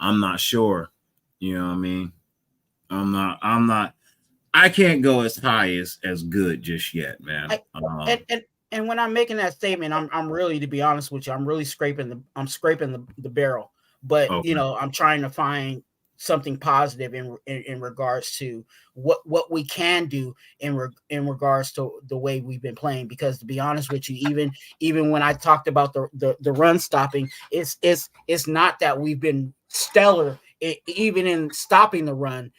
I'm not sure. You know what I mean? I'm not. I can't go as high as good just yet, man. And when I'm making that statement, I'm really, to be honest with you, I'm really scraping the barrel. But Okay. I'm trying to find something positive in regards to what we can do in regards to the way we've been playing. Because to be honest with you, even when I talked about the run stopping, it's not that we've been stellar. Even in stopping the run,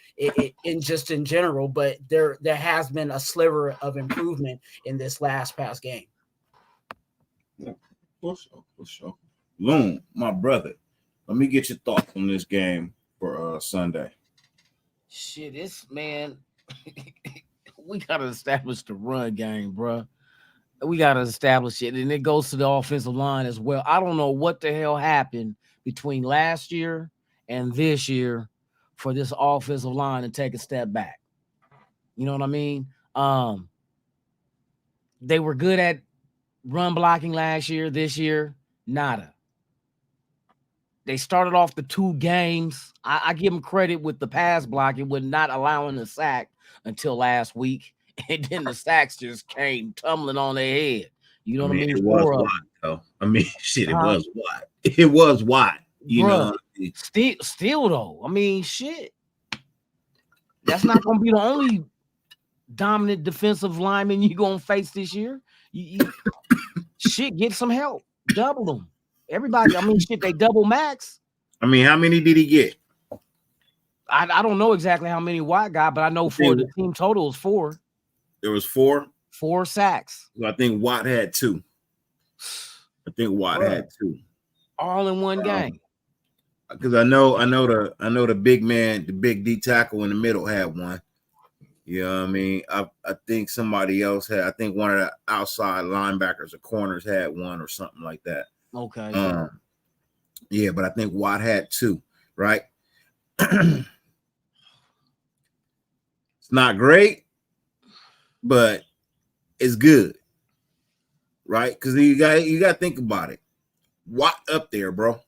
in just in general, but there has been a sliver of improvement in this past game. Yeah, for sure, for sure. Loon, my brother, let me get your thoughts on this game for Sunday. Shit, it's man. We gotta establish the run game, bro. We gotta establish it, and it goes to the offensive line as well. I don't know what the hell happened between last year and this year for this offensive line to take a step back. You know what I mean? They were good at run blocking last year. This year, nada. They started off the 2 games. I give them credit with the pass blocking, with not allowing the sack until last week. And then the sacks just came tumbling on their head. You know what I mean? It was wide, though. I mean, shit, it was wide. It was wide. You know, still though. I mean, shit. That's not gonna be the only dominant defensive lineman you're gonna face this year. Shit, get some help. Double them. Everybody, I mean, shit, they double Max. I mean, how many did he get? I don't know exactly how many Watt got, but I know for the team total is 4. There was 4? 4 sacks. So I think Watt had 2. I think Watt had 2. All in one game. Because I know the big man, the big D tackle in the middle had 1. You know what I mean? I think somebody else had. I think one of the outside linebackers or corners had 1 or something like that. Okay. Yeah, but I think Watt had 2, right? It's not great, but it's good, right? Because you got to think about it. Watt up there, bro.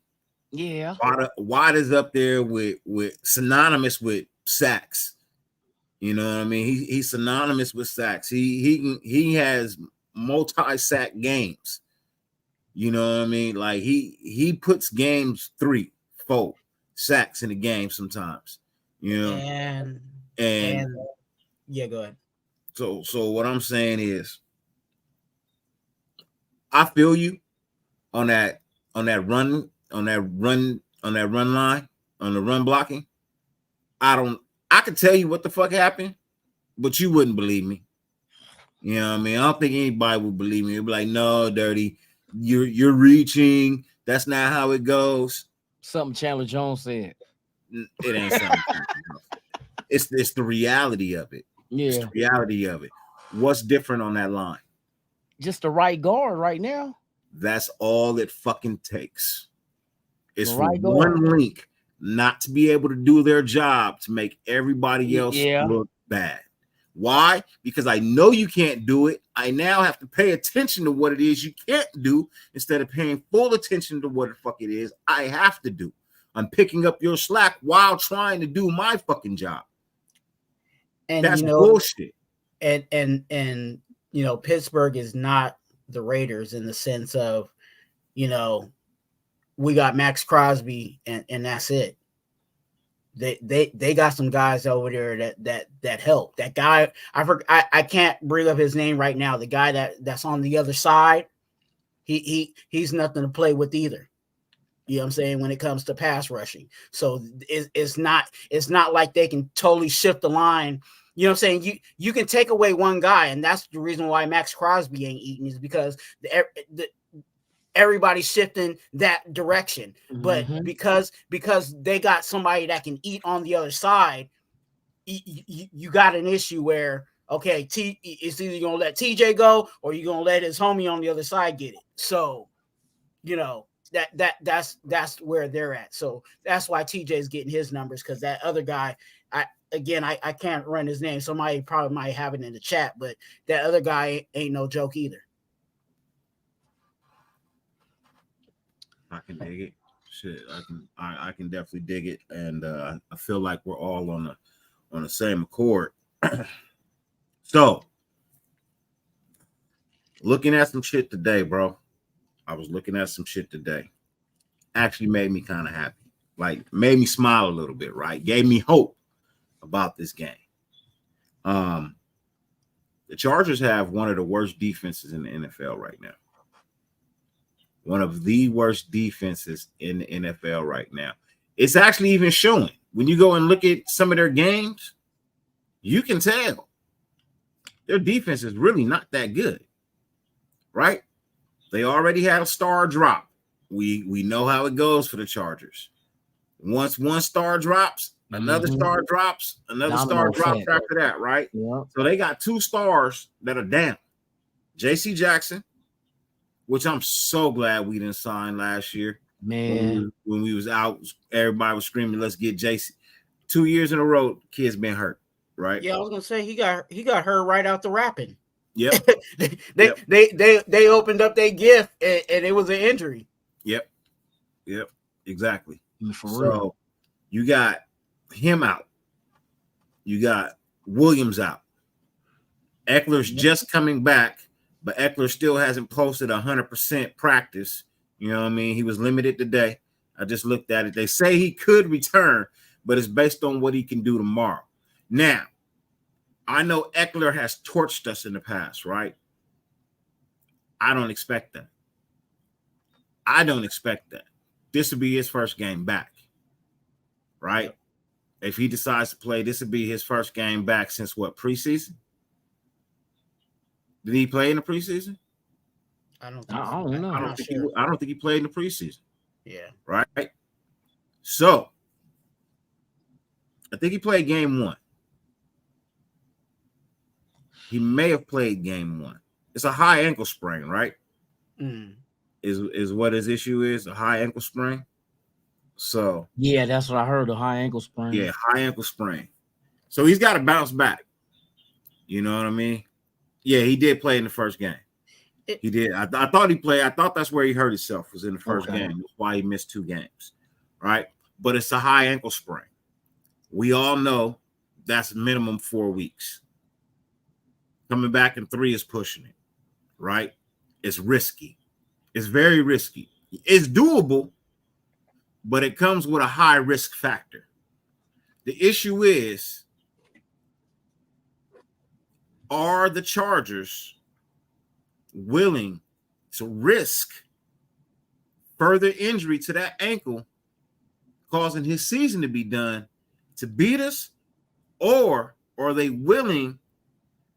Yeah. Watt is up there with synonymous with sacks. You know what I mean? He's synonymous with sacks. He has multi-sack games. You know what I mean? Like he puts games 3, 4 sacks in a game sometimes. You know, and yeah, go ahead. So what I'm saying is, I feel you on that run line, on the run blocking. I could tell you what the fuck happened, but you wouldn't believe me. You know what I mean? I don't think anybody would believe me. It'd be like, no, Dirty, you're reaching. That's not how it goes. Something Chandler Jones said. It ain't something. It's the reality of it. Yeah. It's the reality of it. What's different on that line? Just the right guard right now. That's all it fucking takes. It's for one link not to be able to do their job to make everybody else look bad. Why? Because I know you can't do it. I now have to pay attention to what it is you can't do instead of paying full attention to what the fuck it is I have to do. I'm picking up your slack while trying to do my fucking job. And that's bullshit. And Pittsburgh is not the Raiders in the sense of, we got Max Crosby and that's it. They got some guys over there that help. That guy, I can't bring up his name right now. The guy that's on the other side, he's nothing to play with either. You know what I'm saying, when it comes to pass rushing. So it's not like they can totally shift the line. You know what I'm saying? You can take away one guy, and that's the reason why Max Crosby ain't eating, is because everybody's shifting that direction. But because they got somebody that can eat on the other side, you got an issue where, okay, it's either going to let TJ go or you're going to let his homie on the other side get it. So, that's where they're at. So that's why TJ's getting his numbers, because that other guy, I can't run his name. Somebody probably might have it in the chat, but that other guy ain't no joke either. I can dig it. shit, I can definitely dig it, and I feel like we're all on the same accord. So, looking at some shit today, bro. I was looking at some shit today. Actually made me kind of happy. Like made me smile a little bit, right? Gave me hope about this game. The Chargers have one of the worst defenses in the NFL right now. One of the worst defenses in the NFL right now. It's actually even showing. When you go and look at some of their games, you can tell their defense is really not that good, right? They already had a star drop. We know how it goes for the Chargers. Once one star drops, another star drops, another star drops after that, right? Yep. So they got 2 stars that are down. J.C. Jackson, which I'm so glad we didn't sign last year. Man, when we was out, everybody was screaming, "Let's get JC." 2 years in a row, kid's been hurt, right? Yeah, I was gonna say he got hurt right out the wrapping. Yep. they opened up their gift and it was an injury. Yep, exactly. for So real. you got him out. You got Williams out. Eckler's just coming back, but Eckler still hasn't posted 100% practice. You know what I mean? He was limited today. I just looked at it. They say he could return, but it's based on what he can do tomorrow. Now, I know Eckler has torched us in the past, right? I don't expect that. This will be his first game back, right? If he decides to play, this will be his first game back since what, preseason? Did he play in the preseason? I don't know. I don't think he played in the preseason. Yeah. Right? So, I think he played game 1. He may have played game 1. It's a high ankle sprain, right? Is what his issue is, a high ankle sprain. So yeah, that's what I heard, a high ankle sprain. Yeah, high ankle sprain. So he's got to bounce back. You know what I mean? Yeah, he did play in the first game. He did. I thought he played. I thought that's where he hurt himself, was in the first game. That's why he missed 2 games, right? But it's a high ankle sprain. We all know that's minimum 4 weeks. Coming back in 3 is pushing it, right? It's risky. It's very risky. It's doable, but it comes with a high risk factor. The issue is, are the Chargers willing to risk further injury to that ankle, causing his season to be done, to beat us? Or are they willing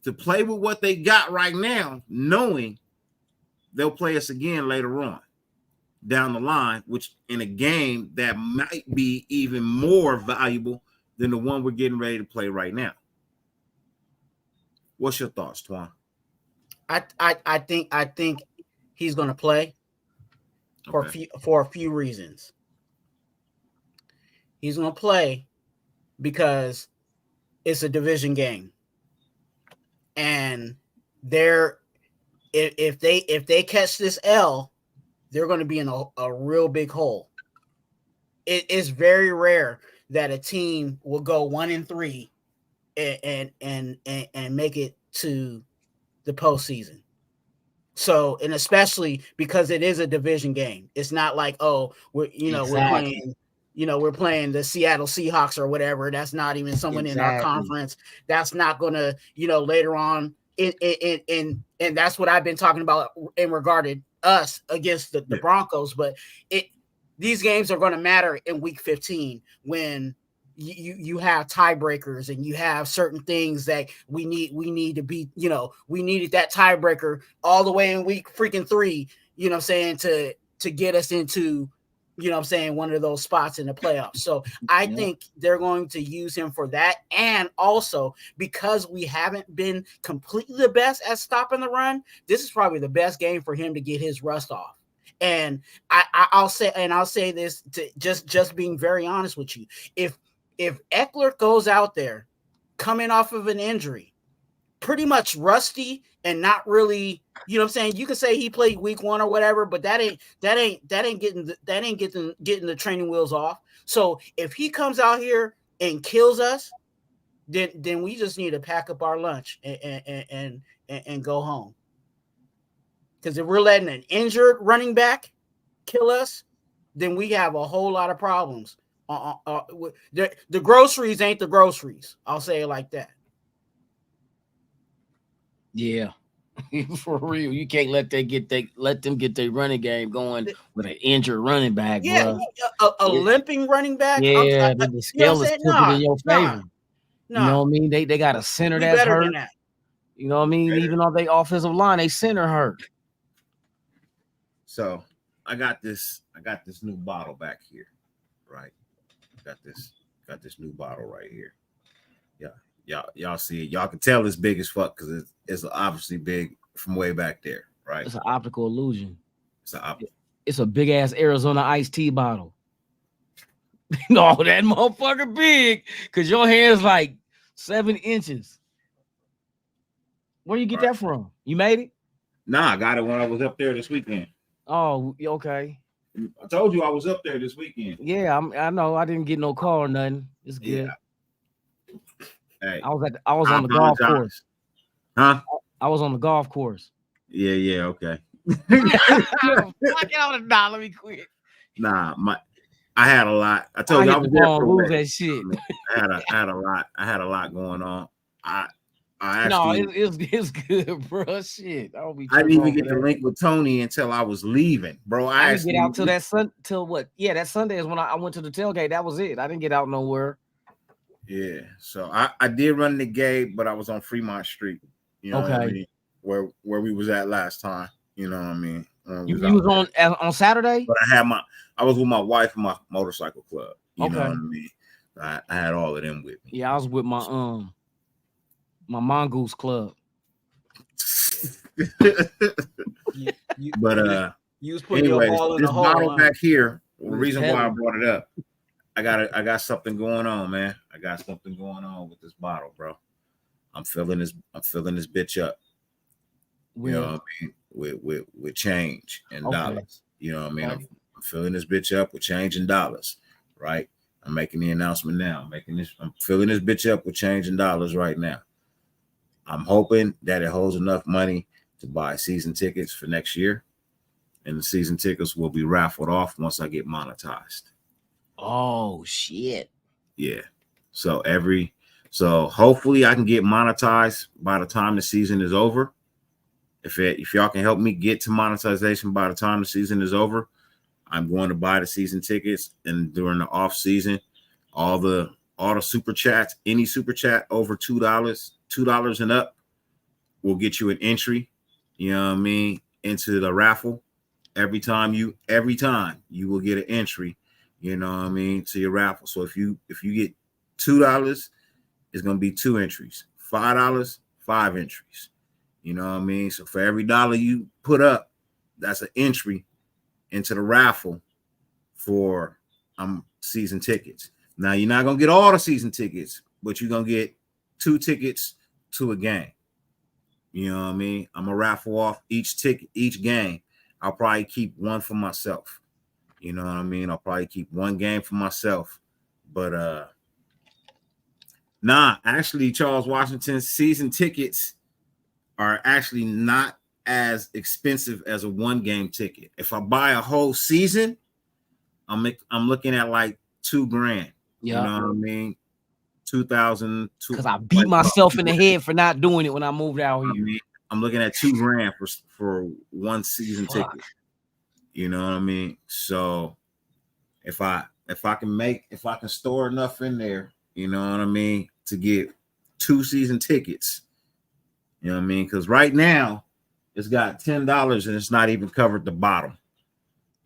to play with what they got right now, knowing they'll play us again later on down the line, which in a game that might be even more valuable than the one we're getting ready to play right now? What's your thoughts, Twuan? I think he's going to play for a few reasons. He's going to play because it's a division game, and if they catch this L, they're going to be in a real big hole. It's very rare that a team will go 1-3 and make it to the postseason. So, and especially because it is a division game. It's not like, we're playing the Seattle Seahawks or whatever. That's not even someone in our conference. That's not going to, later on and that's what I've been talking about in regard to us against the Broncos. But these games are going to matter in week 15 when you have tiebreakers and you have certain things that we need to be, we needed that tiebreaker all the way in week freaking 3, to get us into, one of those spots in the playoffs. So I think they're going to use him for that. And also because we haven't been completely the best at stopping the run, this is probably the best game for him to get his rust off. And I'll say this to just being very honest with you. If Eckler goes out there coming off of an injury, pretty much rusty and not really, you know what I'm saying? You can say he played week 1 or whatever, but that ain't getting the training wheels off. So if he comes out here and kills us, then we just need to pack up our lunch and go home. Because if we're letting an injured running back kill us, then we have a whole lot of problems. The groceries ain't the groceries. I'll say it like that. Yeah, for real. You can't let them get their running game going with an injured running back. Yeah, a limping running back. Yeah, the scale is tilted in your favor. You know what I mean? They got a center that's hurt. You know what I mean? Even on their offensive line, they center hurt. So I got this new bottle back here, right? Got this new bottle right here. Yeah, y'all see it. Y'all can tell it's big as fuck because it's obviously big from way back there, right? It's an optical illusion. It's a big ass Arizona iced tea bottle. No, that motherfucker big because your hand's like 7 inches. Where you get that from? You made it? Nah, I got it when I was up there this weekend. Oh, okay. I told you I was up there this weekend. Yeah, I know. I didn't get no call or nothing. It's good. Yeah. Hey, I was on the golf course. Huh? I was on the golf course. Yeah, okay. Fuck it on the dollar, me quick. Nah, I had a lot. I told you I was there for lose that shit. I had a lot going on. I actually, it's good, bro. Shit, I didn't even get to link with Tony until I was leaving, bro. I didn't get out till that till what? Yeah, that Sunday is when I went to the tailgate. That was it. I didn't get out nowhere. Yeah, so I did run the gate, but I was on Fremont Street. You know what I mean? Where we was at last time. You know what I mean? You was on Saturday? But I was with my wife and my motorcycle club. You know what I mean? I had all of them with me. Yeah, I was with my Mongoose club. But you was putting anyways, your ball in this the bottle hole, back here. The reason why I brought it up, I got something going on, man. I got something going on with this bottle, bro. I'm filling this bitch up. You know what I mean? With change and dollars. You know what I mean? I'm filling this bitch up with change and dollars, right? I'm making the announcement now. I'm filling this bitch up with change and dollars right now. I'm hoping that it holds enough money to buy season tickets for next year. And the season tickets will be raffled off once I get monetized. Oh shit. Yeah. So hopefully I can get monetized by the time the season is over. If y'all can help me get to monetization by the time the season is over, I'm going to buy the season tickets. And during the off season, all the super chats, any super chat over $2 and up will get you an entry. You know what I mean? Into the raffle. Every time you will get an entry, you know what I mean, to your raffle. So if you get $2, it's gonna be 2 entries. $5, 5 entries. You know what I mean? So for every $1 you put up, that's an entry into the raffle for season tickets. Now you're not gonna get all the season tickets, but you're gonna get 2 tickets to a game. You know what I mean? I'm gonna raffle off each game. I'll probably keep one for myself. You know what I mean? I'll probably keep one game for myself. But actually, Charles Washington's season tickets are actually not as expensive as a 1-game ticket. If I buy a whole season, I'm looking at like $2,000. Yeah. You know what I mean? 2,000. Because I beat myself in the head for not doing it when I moved out here. I mean, I'm looking at $2,000 for one season ticket. You know what I mean? So if I can store enough in there, you know what I mean, to get 2 season tickets. You know what I mean? Because right now it's got $10 and it's not even covered the bottom.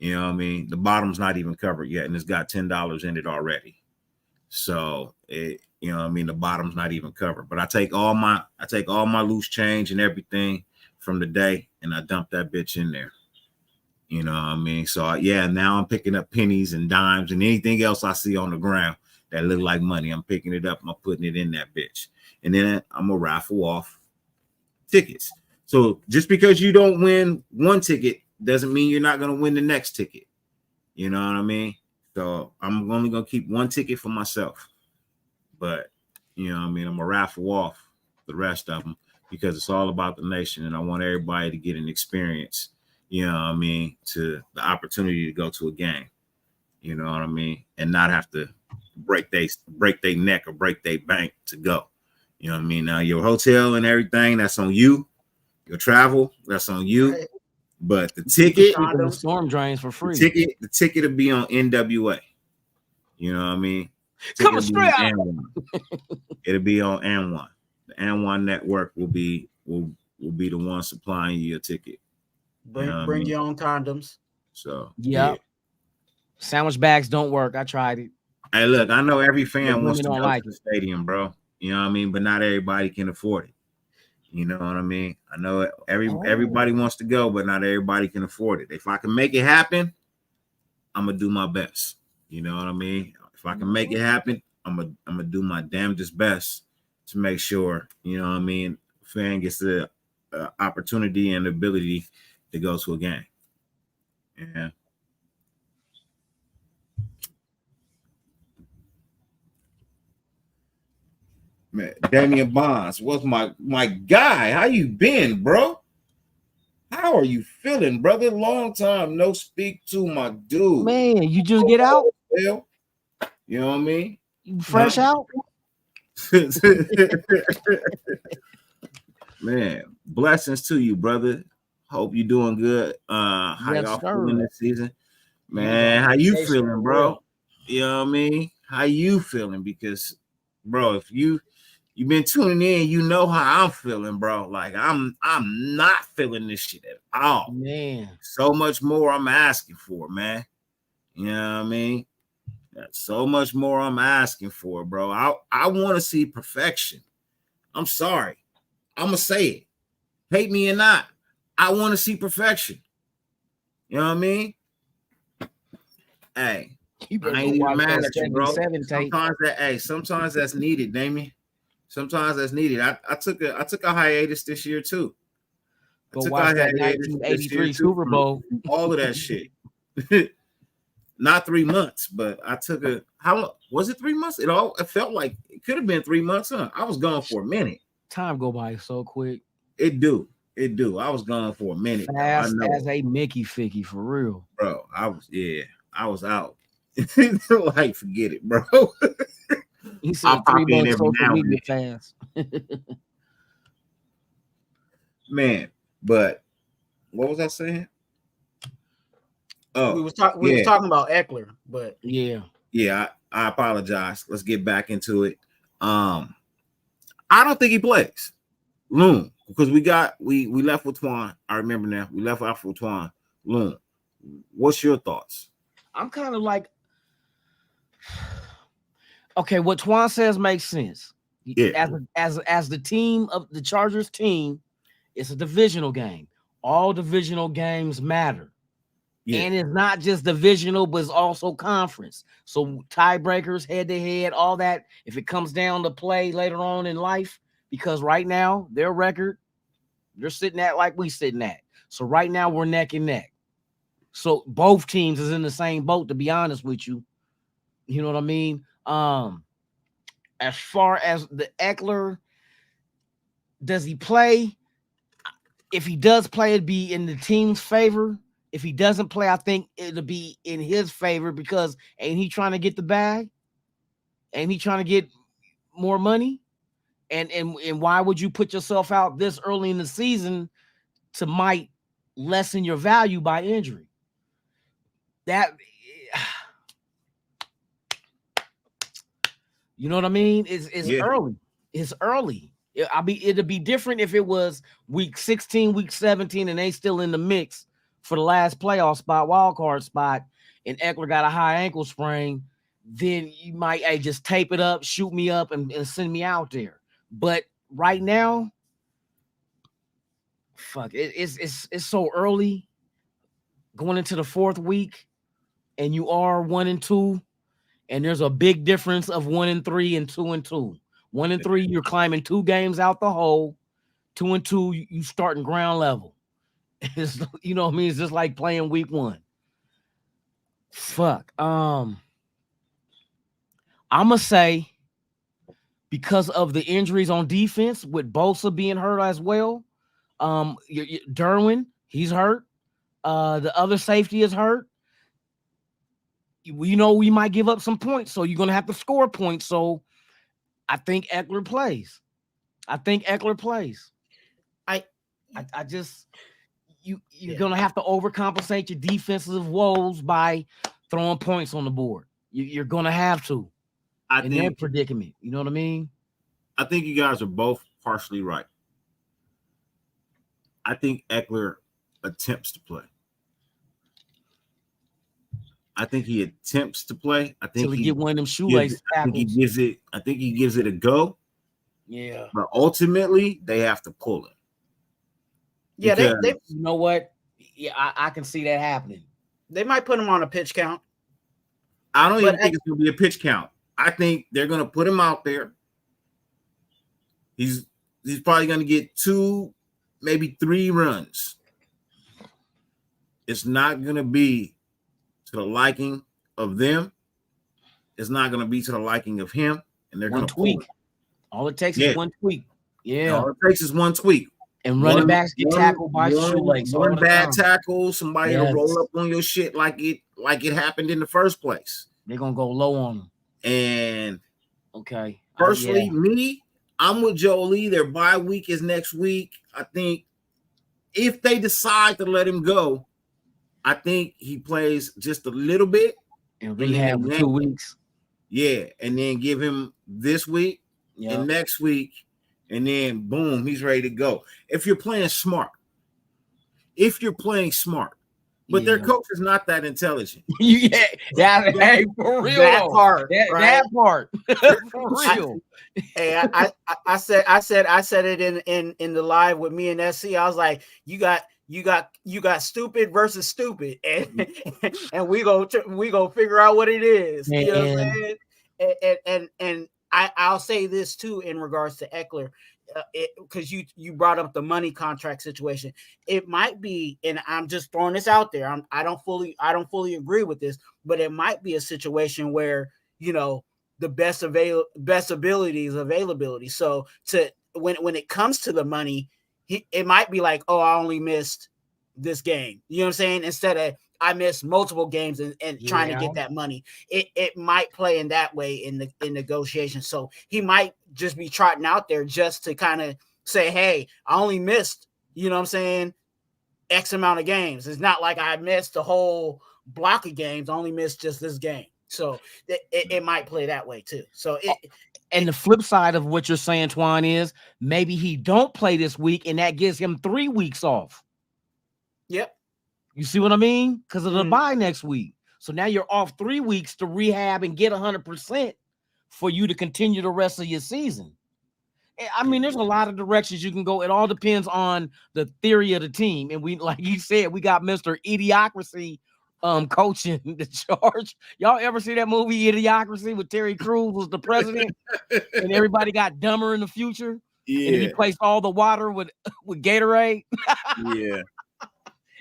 You know what I mean? The bottom's not even covered yet, and it's got $10 in it already. So you know what I mean, the bottom's not even covered. But I take all my loose change and everything from the day and I dump that bitch in there. You know what I mean? So now I'm picking up pennies and dimes and anything else I see on the ground that look like money. I'm picking it up, I'm putting it in that bitch. And then I'm gonna raffle off tickets. So just because you don't win one ticket doesn't mean you're not going to win the next ticket. You know what I mean? So I'm only going to keep one ticket for myself. But, you know what I mean? I'm going to raffle off the rest of them because it's all about the nation. And I want everybody to get an experience, you know what I mean, to the opportunity to go to a game. You know what I mean? And not have to break their neck or break their bank to go. You know what I mean? Now your hotel and everything, that's on you. Your travel, that's on you. Right. But the ticket, the storm drains for free. The ticket will be on NWA. You know what I mean? Coming straight out. It'll be on N1. The N1 network will be the one supplying you a ticket. Bring your own condoms. So yeah. Sandwich bags don't work. I tried it. Hey, look, I know every fan wants to go to the stadium, bro. You know what I mean? But not everybody can afford it. You know what I mean? I know everybody wants to go, but not everybody can afford it. If I can make it happen, I'm gonna do my best. You know what I mean? If I can make it happen, I'm gonna do my damnedest best to make sure, you know what I mean, fan gets the opportunity and ability to go to a game. Yeah. Man, Damian Bonds, what's my guy? How you been, bro? How are you feeling, brother? Long time no speak to, my dude. Man, you just get out? You know what I mean? You fresh out? Man, blessings to you, brother. Hope you're doing good. How y'all feeling this season? Man, how you feeling, bro? You know what I mean? How you feeling? Because, bro, if you've been tuning in, you know how I'm feeling, bro. Like I'm not feeling this shit at all. Man, so much more I'm asking for, man. You know what I mean? That's so much more I'm asking for, bro. I want to see perfection. I'm sorry. I'm gonna say it. Hate me or not, I want to see perfection. You know what I mean? Hey, I ain't even mad at you, bro. Sometimes that's needed, Damien. Sometimes that's needed. I took a hiatus this year too. Go watch that 1983 Super Bowl. All of that shit. Not 3 months, but I took how long was it? 3 months? It felt like it could have been 3 months, huh? I was gone for a minute. Time go by so quick. It do. I was gone for a minute. Fast as a Mickey Ficky, for real. Bro, I was out. Like, forget it, bro. He said 3 months social media fast. Man, but what was I saying? Oh, we was talking about Eckler, but yeah, I apologize. Let's get back into it. I don't think he plays Loon because we left with Twuan. I remember now. We left out with Twuan. Loon, what's your thoughts? I'm kind of like, okay, what Twuan says makes sense. Yeah. As the team of the Chargers team, it's a divisional game. All divisional games matter. Yeah. And it's not just divisional, but it's also conference. So tiebreakers, head-to-head, all that, if it comes down to play later on in life, because right now, their record, they're sitting at like we sitting at. So right now, we're neck and neck. So both teams is in the same boat, to be honest with you. You know what I mean? As far as the Eckler, does he play? If he does play, it'd be in the team's favor. If he doesn't play, I think it'll be in his favor because ain't he trying to get the bag? Ain't he trying to get more money? And why would you put yourself out this early in the season to might lessen your value by injury? That, you know what I mean? It's early. It's early. It'd be different if it was week 16, week 17, and they still in the mix for the last playoff spot, wild card spot, and Eckler got a high ankle sprain. Then you might just tape it up, shoot me up, and send me out there. But right now, fuck, it's so early going into the fourth week, and you are 1-2, and there's a big difference of 1-3 and 2-2. 1-3, you're climbing 2 games out the hole. 2-2, you starting ground level. It's, you know what I mean? It's just like playing week 1. Fuck. I'm gonna say because of the injuries on defense, with Bosa being hurt as well, Derwin, he's hurt. The other safety is hurt. We know we might give up some points, so you're gonna have to score points. So I think Eckler plays. I just you're gonna have to overcompensate your defensive woes by throwing points on the board. You're gonna have to. In their predicament, you know what I mean? I think you guys are both partially right. I think Eckler attempts to play. I think he attempts to play. I think he get one of them shoelace tackles. I think he gives it a go. Yeah. But ultimately, they have to pull it. Yeah, they you know what? Yeah, I can see that happening. They might put him on a pitch count. I don't even think it's going to be a pitch count. I think they're going to put him out there. He's probably going to get 2, maybe 3 runs. It's not going to be to the liking of them. It's not going to be to the liking of him. And they're going to tweak. All it takes is one tweak. Yeah. All it takes is one tweak. And running backs get tackled by shoelace. One bad tackle, somebody to roll up on your shit like it happened in the first place. They're going to go low on them. And okay. Personally, me, I'm with Jolie. Their bye week is next week. I think if they decide to let him go, I think he plays just a little bit. And rehab for 2 weeks. Yeah. And then give him this week and next week. And then, boom, he's ready to go. If you're playing smart. But their coach is not that intelligent. Hey, for real. That part. That part. For real. I said it in the live with me and SC. I was like, you got stupid versus stupid, and we go figure out what it is. You know what I'm saying? And I'll say this too in regards to Eckler, because you brought up the money contract situation. It might be, and I'm just throwing this out there. I don't fully agree with this, but it might be a situation where, you know, the best ability is availability. So when it comes to the money, it might be like, oh, I only missed this game. You know what I'm saying? Instead of I missed multiple games and trying to get that money. It might play in that way in negotiation. So he might just be trotting out there just to kind of say, hey, I only missed, you know what I'm saying, X amount of games. It's not like I missed a whole block of games. I only missed just this game. So it might play that way too. So and the flip side of what you're saying, Twuan, is maybe he don't play this week and that gives him 3 weeks off. Yep. You see what I mean? Because of the bye next week. So now you're off 3 weeks to rehab and get 100% for you to continue the rest of your season. I mean, there's a lot of directions you can go. It all depends on the theory of the team. And we, like you said, we got Mr. Idiocracy coaching the charge. Y'all ever see that movie Idiocracy with Terry Crews was the president and everybody got dumber in the future? Yeah. And he replaced all the water with Gatorade. Yeah.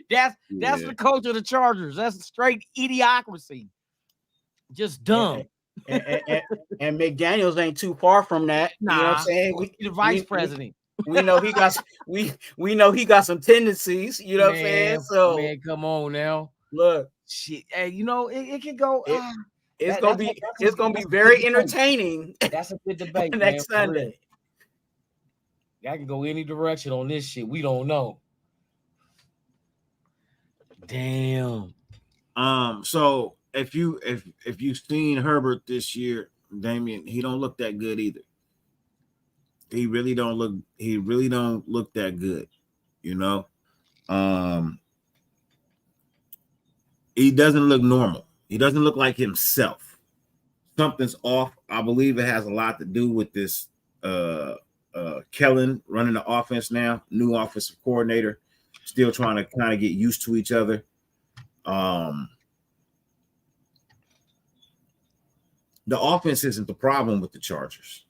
That's the coach of the Chargers. That's straight idiocracy. Just dumb. And McDaniels ain't too far from that. Nah, you know what I'm saying? He's the vice president. We know he got we know he got some tendencies. You know what I'm saying? So man, come on now. Look, shit. Hey, you know it can go. It's gonna be very entertaining. That's a good debate next Sunday. I can go any direction on this shit. We don't know. Damn. So if you've seen Herbert this year, Damien, he don't look that good either. He really don't look that good, you know. He doesn't look normal. He doesn't look like himself. Something's off. I believe it has a lot to do with this Kellen running the offense now, new offensive coordinator. Still trying to kind of get used to each other. The offense isn't the problem with the Chargers.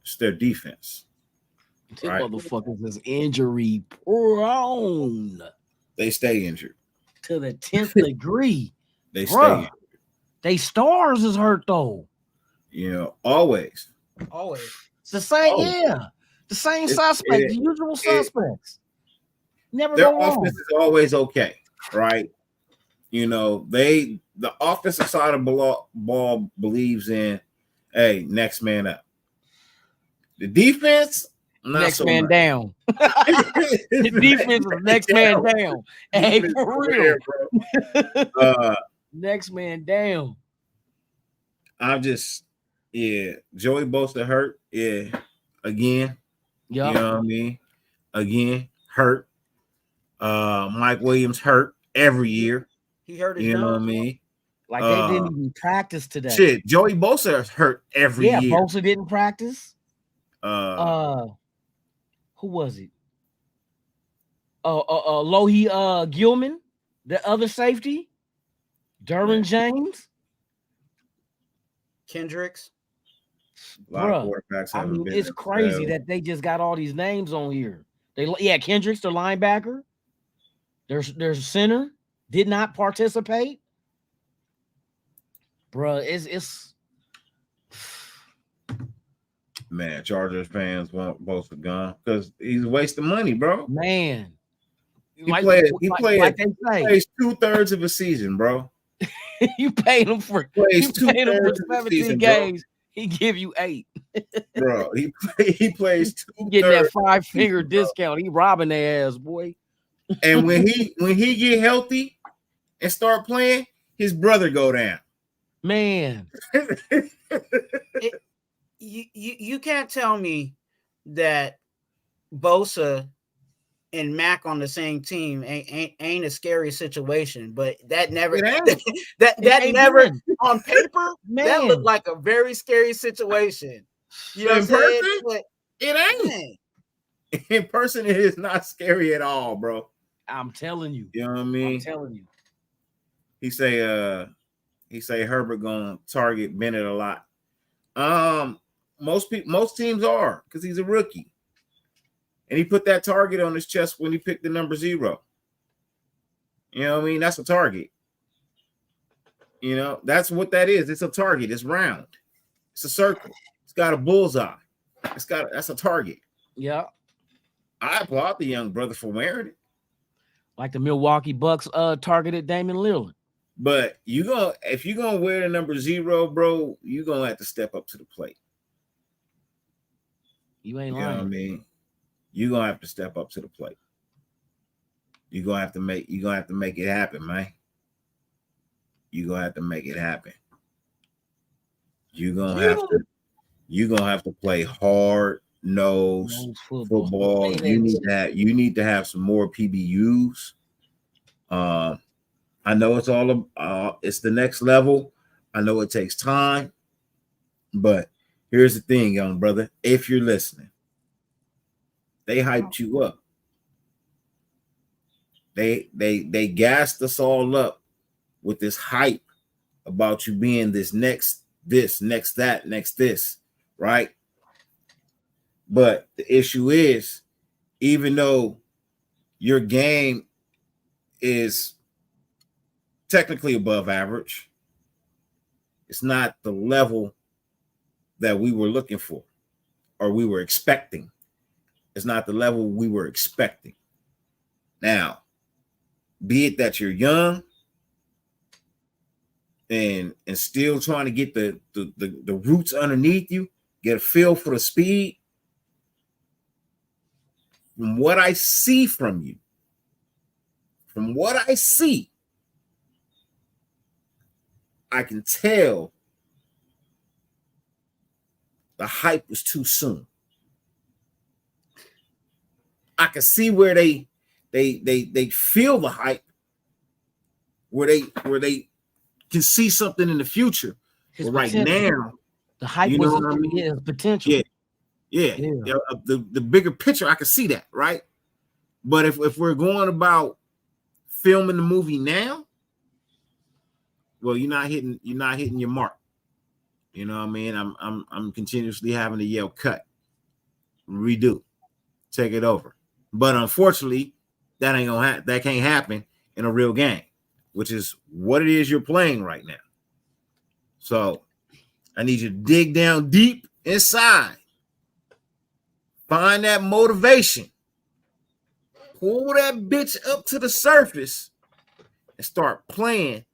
It's their defense. These motherfuckers is injury prone. They stay injured to the 10th degree. They stay injured. They stars is hurt though. You know, always. It's the same, the same suspects, the usual suspects. Never their go offense wrong. is always okay, right? You know, the offensive side of ball believes in, hey, next man up. The defense, next man down. The defense is next man down. Hey, for real, bro. Next man down. I'm just, Joey Bosa hurt, again. Yeah, you know what I mean. Again, hurt. Mike Williams hurt every year. He hurt his you know what I mean. Like they didn't even practice today. Shit, Joey Bosa is hurt every year. Yeah, Bosa didn't practice. Who was it? Lohi Gilman, the other safety. Derwin James. Kendricks. Bruh, I mean, it's crazy that they just got all these names on here. Kendricks, the linebacker. There's center, did not participate. Bruh, it's man, Chargers fans want Bosa gone because he's wasting money, bro. Man, he plays 2/3 of a season, bro. You paid him for 17 games. Bro. He give you 8. Bro, he plays 2/3. Getting that 5-finger discount. He robbing their ass, boy. And when he get healthy and start playing, his brother go down. Man. You can't tell me that Bosa and Mac on the same team ain't a scary situation, but that never that never on paper that looked like a very scary situation. You know what I'm saying? But it ain't. In person, it is not scary at all, bro. I'm telling you. You know what I mean? I'm telling you. He say Herbert gonna target Bennett a lot. Most teams are because he's a rookie. And he put that target on his chest when he picked the number 0. You know what I mean? That's a target. You know, that's what that is. It's a target. It's round. It's a circle. It's got a bullseye. That's a target. Yeah. I applaud the young brother for wearing it. Like the Milwaukee Bucks targeted Damian Lillard. But if you're gonna wear the number 0, bro, you're gonna have to step up to the plate. You ain't lying. You know what I mean? You're gonna have to step up to the plate. You're gonna have to make it happen, man. You're gonna have to make it happen. You're gonna have to play hard nose football. You need to have some more PBUs. I know it's it's the next level. I know it takes time, but here's the thing, young brother. If you're listening, they hyped you up. They gassed us all up with this hype about you being this next that, next this, right? But the issue is, even though your game is technically above average, it's not the level that we were looking for or we were expecting. It's not the level we were expecting. Now, be it that you're young and still trying to get the roots underneath you, get a feel for the speed. From what I see from you, I can tell the hype was too soon. I can see where they feel the hype, where they can see something in the future. But right now, the hype was his potential. Yeah. The bigger picture, I can see that, right? But if we're going about filming the movie now, well, you're not hitting your mark. You know what I mean? I'm continuously having to yell cut, redo. take it over. But unfortunately, that ain't gonna that can't happen in a real game, which is what it is you're playing right now. So I need you to dig down deep inside, find that motivation, pull that bitch up to the surface, and start playing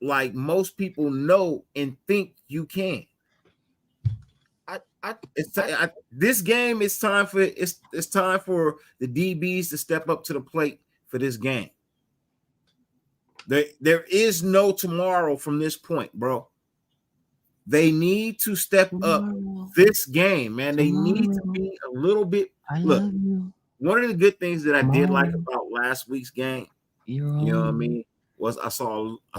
like most people know and think you can. This game is time for it's time for the DBs to step up to the plate for this game. There is no tomorrow from this point, bro. They need to step up this game, man. They need to be a little bit. Look, one of the good things that I did like about last week's game, you know what I mean, was I saw a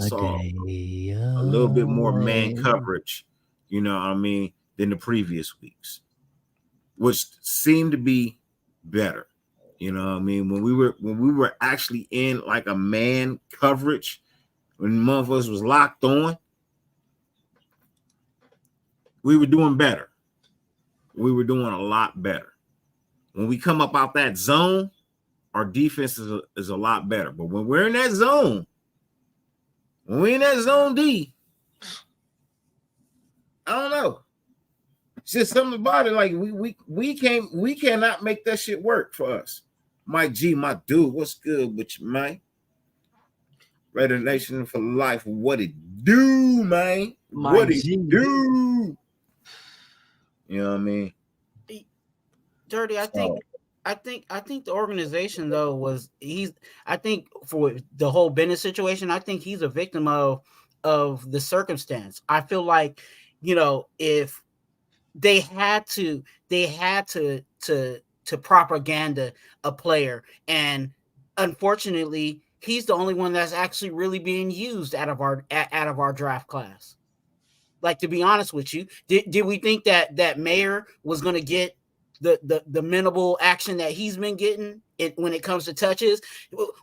little bit more man coverage, you know what I mean, than the previous weeks, which seemed to be better. You know what I mean? When we were actually in like a man coverage, when motherfuckers was locked on, we were doing better. We were doing a lot better. When we come up out that zone, our defense is a lot better. But when we're in that zone, when we're in that zone D, I don't know. It's just something about it. Like we cannot make that shit work for us. Mike G, my dude, what's good with you, man? Raider Nation for life. What it do, man? What it do? You know what I mean? Dirty, I think the organization though I think for the whole Bennett situation, I think he's a victim of the circumstance. I feel like, you know, if they had to propaganda a player, and unfortunately he's the only one that's actually really being used out of our draft class. Like, to be honest with you, did we think that Mayer was going to get the minimal action that he's been getting when it comes to touches?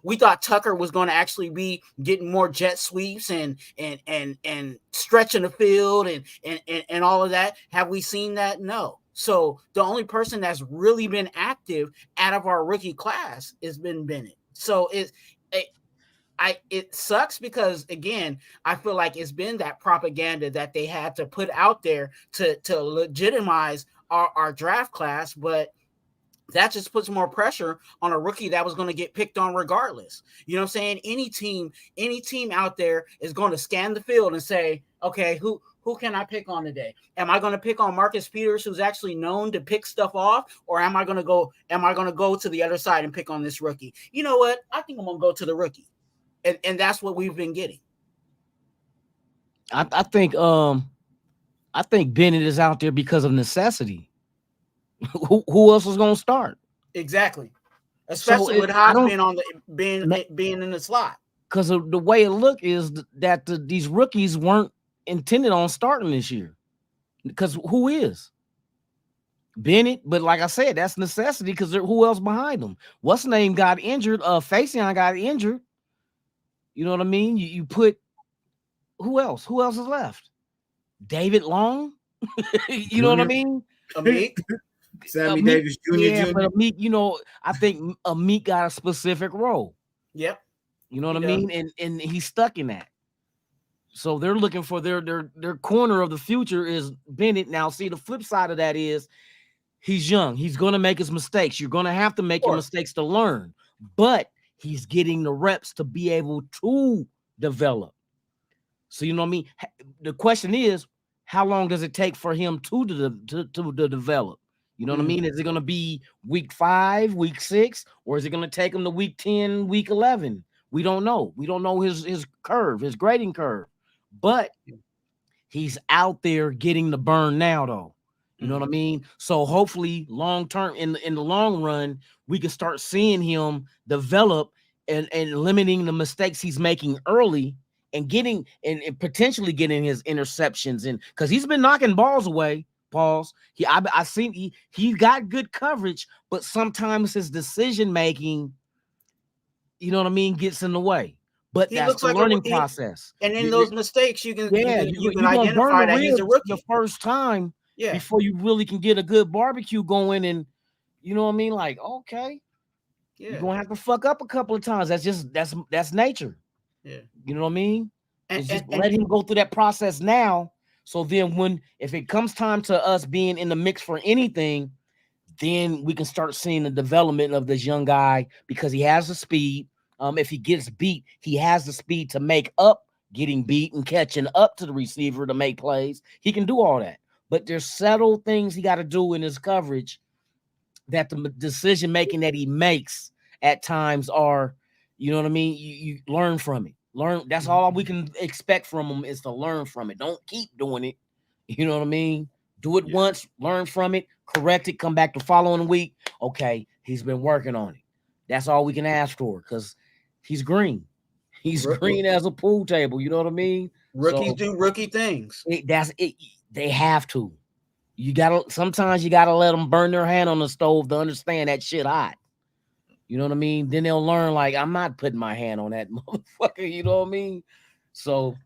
We thought Tucker was going to actually be getting more jet sweeps and stretching the field and all of that. Have we seen that? No. So the only person that's really been active out of our rookie class has been Bennett. So it sucks because, again, I feel like it's been that propaganda that they had to put out there to legitimize our draft class, but that just puts more pressure on a rookie that was going to get picked on regardless. You know what I'm saying? Any team out there is going to scan the field and say, okay, who can I pick on today? Am I going to pick on Marcus Peters, who's actually known to pick stuff off, or am I going to go to the other side and pick on this rookie? You know what? I think I'm going to go to the rookie. And that's what we've been getting. I think Bennett is out there because of necessity. Who else is going to start? Exactly, especially with Hodge being in the slot. Because the way it look is that these rookies weren't intended on starting this year. Because who is Bennett? But like I said, that's necessity because who else behind them? What's name got injured? Faison got injured. You know what I mean? You put who else? Who else is left? David Long. You know what I mean? Amik. Sammy Davis Jr. Yeah, but Amik, you know, I think Amik got a specific role. Yep. You know what I mean? And he's stuck in that. So they're looking for their corner of the future is Bennett. Now, see, the flip side of that is he's young. He's going to make his mistakes. You're going to have to make your mistakes to learn. But he's getting the reps to be able to develop. So, you know what I mean? The question is, how long does it take for him to develop? You know what I mean? Is it going to be week 5, week 6, or is it going to take him to week 10, week 11? We don't know. We don't know his curve, his grading curve. But he's out there getting the burn now, though. You know what I mean? So hopefully, long term, in the long run, we can start seeing him develop and limiting the mistakes he's making early and getting and potentially getting his interceptions in, because he's been knocking balls away. Pause. I seen he got good coverage, but sometimes his decision making, you know what I mean, gets in the way. But that's the learning process. And in those mistakes, you can identify that he's a rookie the first time. Yeah. Before you really can get a good barbecue going and You know what I mean? Like, okay, Yeah. you're gonna have to fuck up a couple of times. That's nature. Yeah. You know what I mean? And, It's just and let him go through that process now. So then if it comes time to us being in the mix for anything, then we can start seeing the development of this young guy because he has the speed. If he gets beat, he has the speed to make up getting beat and catching up to the receiver to make plays. He can do all that. But there's subtle things he got to do in his coverage that the decision making that he makes at times are, you know what I mean? You learn from it. Learn. That's all we can expect from him is to learn from it. Don't keep doing it. You know what I mean? Do it once, learn from it, correct it, come back the following week. Okay, he's been working on it. That's all we can ask for because he's green. He's green as a pool table. You know what I mean? Rookies do rookie things. That's it. They have to. Sometimes you gotta let them burn their hand on the stove to understand that shit hot. You know what I mean? Then they'll learn, like, I'm not putting my hand on that motherfucker. You know what I mean? So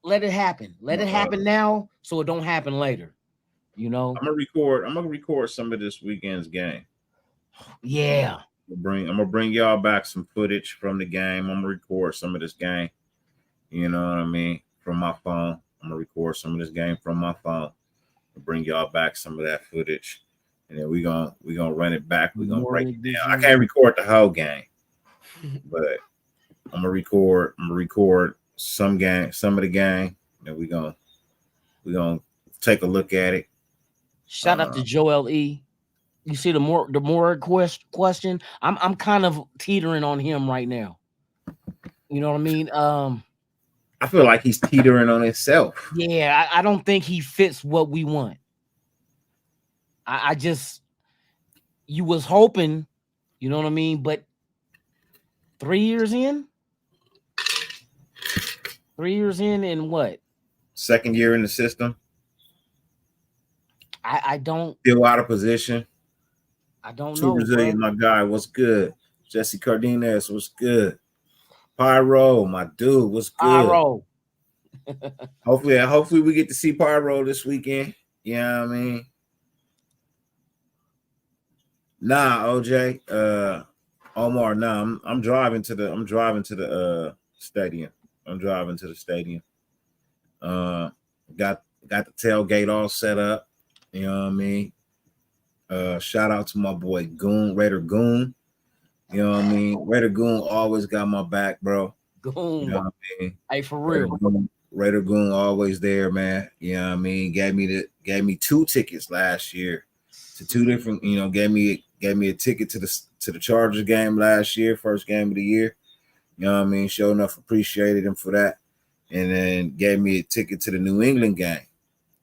let it happen. Let it happen now so it don't happen later. You know? I'm gonna record some of this weekend's game. Yeah. I'm gonna bring y'all back some footage from the game. I'm gonna record some of this game. You know what I mean? From my phone. I'm gonna record some of this game from my phone. I'll bring y'all back some of that footage. And then we're gonna run it back. We're gonna break it down. I can't record the whole game, but I'm gonna record some of the game. And we're gonna take a look at it. Shout out to Joel E. You see the more question. I'm kind of teetering on him right now. You know what I mean? I feel like he's teetering on himself. Yeah, I don't think he fits what we want. I just, you was hoping, you know what I mean? But 3 years in? 3 years in and what? Second year in the system. I don't. Still out of position. I don't know. Brazilian, my guy. What's good? Jesse Cardenas, what's good? Pyro, my dude, what's good? Pyro. Hopefully we get to see Pyro this weekend. You know what I mean? Nah, OJ. Omar, nah, I'm driving to the stadium. I'm driving to the stadium. Got the tailgate all set up. You know what I mean? Shout out to my boy Goon, Raider Goon. You know what I mean? Raider Goon always got my back, bro. Goon. You know what I mean? Hey, for real. Raider Goon always there, man. You know what I mean? Gave me 2 tickets last year to 2 different, you know, gave me a ticket to the Chargers game last year, first game of the year. You know what I mean? Sure enough, appreciated him for that. And then gave me a ticket to the New England game.